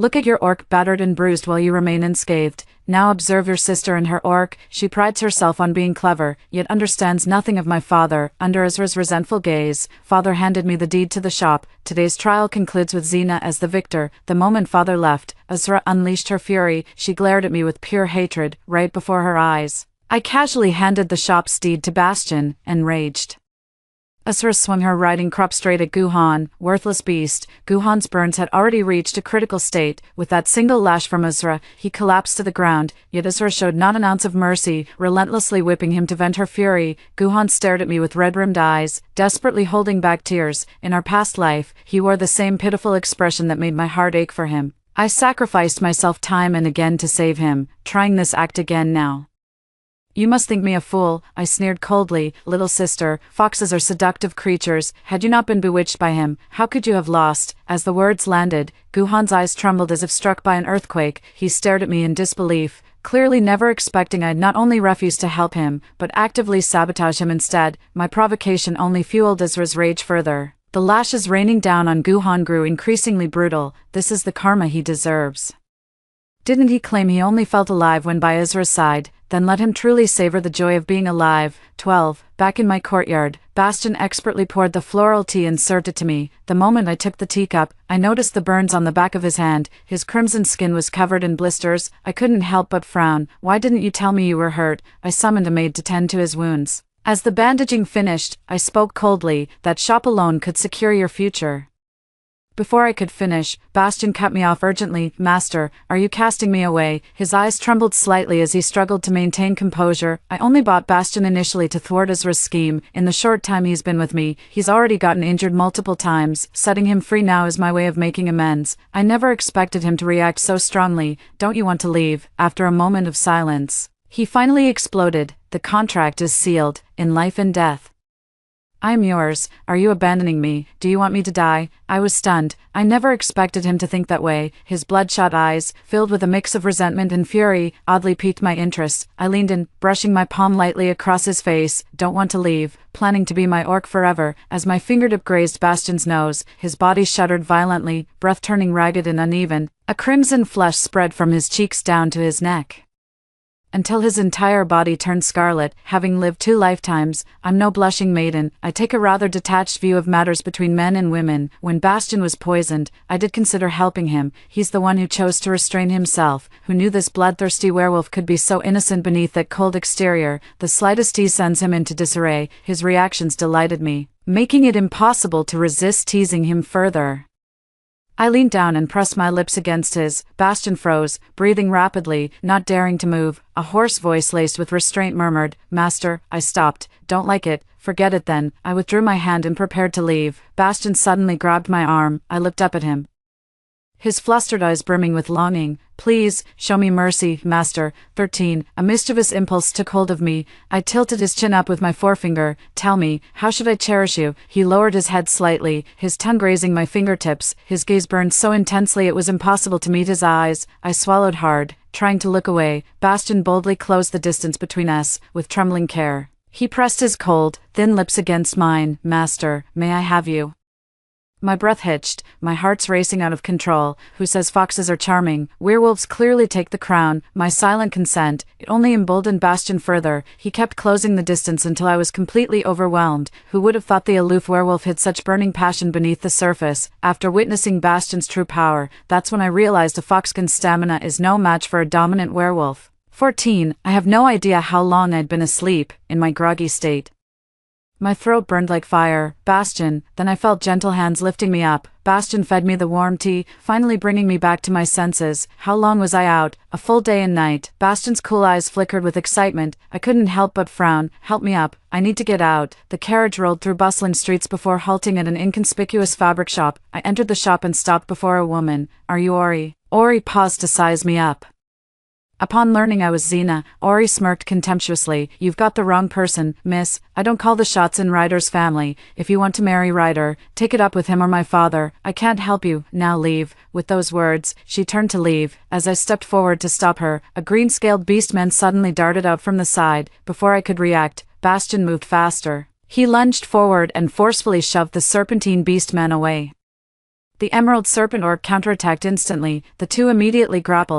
S1: Look at your orc battered and bruised while you remain unscathed. Now observe your sister and her orc. She prides herself on being clever, yet understands nothing of my father." Under Isra's resentful gaze, father handed me the deed to the shop. Today's trial concludes with Xena as the victor. The moment father left, Isra unleashed her fury. She glared at me with pure hatred, right before her eyes. I casually handed the shop's deed to Bastion, enraged. Isra swung her riding crop straight at Guhan. Worthless beast. Guhan's burns had already reached a critical state. With that single lash from Isra, he collapsed to the ground, yet Isra showed not an ounce of mercy, relentlessly whipping him to vent her fury. Guhan stared at me with red-rimmed eyes, desperately holding back tears. In our past life, he wore the same pitiful expression that made my heart ache for him. I sacrificed myself time and again to save him, trying this act again now. "You must think me a fool," I sneered coldly. "Little sister, foxes are seductive creatures. Had you not been bewitched by him, how could you have lost?" As the words landed, Guhan's eyes trembled as if struck by an earthquake. He stared at me in disbelief, clearly never expecting I'd not only refused to help him, but actively sabotage him instead. My provocation only fueled Isra's rage further. The lashes raining down on Guhan grew increasingly brutal. This is the karma he deserves. Didn't he claim he only felt alive when by Isra's side? Then let him truly savor the joy of being alive. 12. Back in my courtyard, Bastion expertly poured the floral tea and served it to me. The moment I took the teacup, I noticed the burns on the back of his hand. His crimson skin was covered in blisters. I couldn't help but frown. "Why didn't you tell me you were hurt?" I summoned a maid to tend to his wounds. As the bandaging finished, I spoke coldly, "That shop alone could secure your future." Before I could finish, Bastion cut me off urgently. "Master, are you casting me away?" His eyes trembled slightly as he struggled to maintain composure. "I only bought Bastion initially to thwart Isra's scheme. In the short time he's been with me, he's already gotten injured multiple times. Setting him free now is my way of making amends. I never expected him to react so strongly. Don't you want to leave?" After a moment of silence, he finally exploded. "The contract is sealed, in life and death. I am yours. Are you abandoning me? Do you want me to die?" I was stunned. I never expected him to think that way. His bloodshot eyes, filled with a mix of resentment and fury, oddly piqued my interest. I leaned in, brushing my palm lightly across his face. "Don't want to leave. Planning to be my orc forever." As my fingertip grazed Bastion's nose, his body shuddered violently, breath turning ragged and uneven. A crimson flush spread from his cheeks down to his neck, until his entire body turned scarlet. Having lived 2 lifetimes, I'm no blushing maiden. I take a rather detached view of matters between men and women. When Bastion was poisoned, I did consider helping him. He's the one who chose to restrain himself, who knew this bloodthirsty werewolf could be so innocent beneath that cold exterior. The slightest tease sends him into disarray. His reactions delighted me, making it impossible to resist teasing him further. I leaned down and pressed my lips against his. Bastion froze, breathing rapidly, not daring to move. A hoarse voice laced with restraint murmured, "Master." I stopped. "Don't like it? Forget it then." I withdrew my hand and prepared to leave. Bastion suddenly grabbed my arm. I looked up at him. his flustered eyes brimming with longing. Please, show me mercy, master. 13. A mischievous impulse took hold of me. I tilted his chin up with my forefinger. Tell me, how should I cherish you? He lowered his head slightly, his tongue grazing my fingertips. His gaze burned so intensely it was impossible to meet his eyes. I swallowed hard, trying to look away. Bastian boldly closed the distance between us, with trembling care. He pressed his cold, thin lips against mine. Master, may I have you? My breath hitched, my heart's racing out of control. Who says foxes are charming? Werewolves clearly take the crown. My silent consent, it only emboldened Bastian further. He kept closing the distance until I was completely overwhelmed. Who would have thought the aloof werewolf hid such burning passion beneath the surface? After witnessing Bastian's true power, that's when I realized a foxkin's stamina is no match for a dominant werewolf. 14. I have no idea how long I'd been asleep, in my groggy state. My throat burned like fire. Bastian, then I felt gentle hands lifting me up. Bastian fed me the warm tea, finally bringing me back to my senses. How long was I out? A full day and night. Bastian's cool eyes flickered with excitement. I couldn't help but frown. Help me up. I need to get out. The carriage rolled through bustling streets before halting at an inconspicuous fabric shop. I entered the shop and stopped before a woman. Are you Ori? Ori paused to size me up. Upon learning I was Xena, Ori smirked contemptuously. You've got the wrong person, miss. I don't call the shots in Ryder's family. If you want to marry Ryder, take it up with him or my father. I can't help you. Now leave. With those words, she turned to leave. As I stepped forward to stop her, a green-scaled beastman suddenly darted out from the side. Before I could react, Bastian moved faster. He lunged forward and forcefully shoved the serpentine beastman away. The emerald serpent orc counterattacked instantly. The two immediately grappled.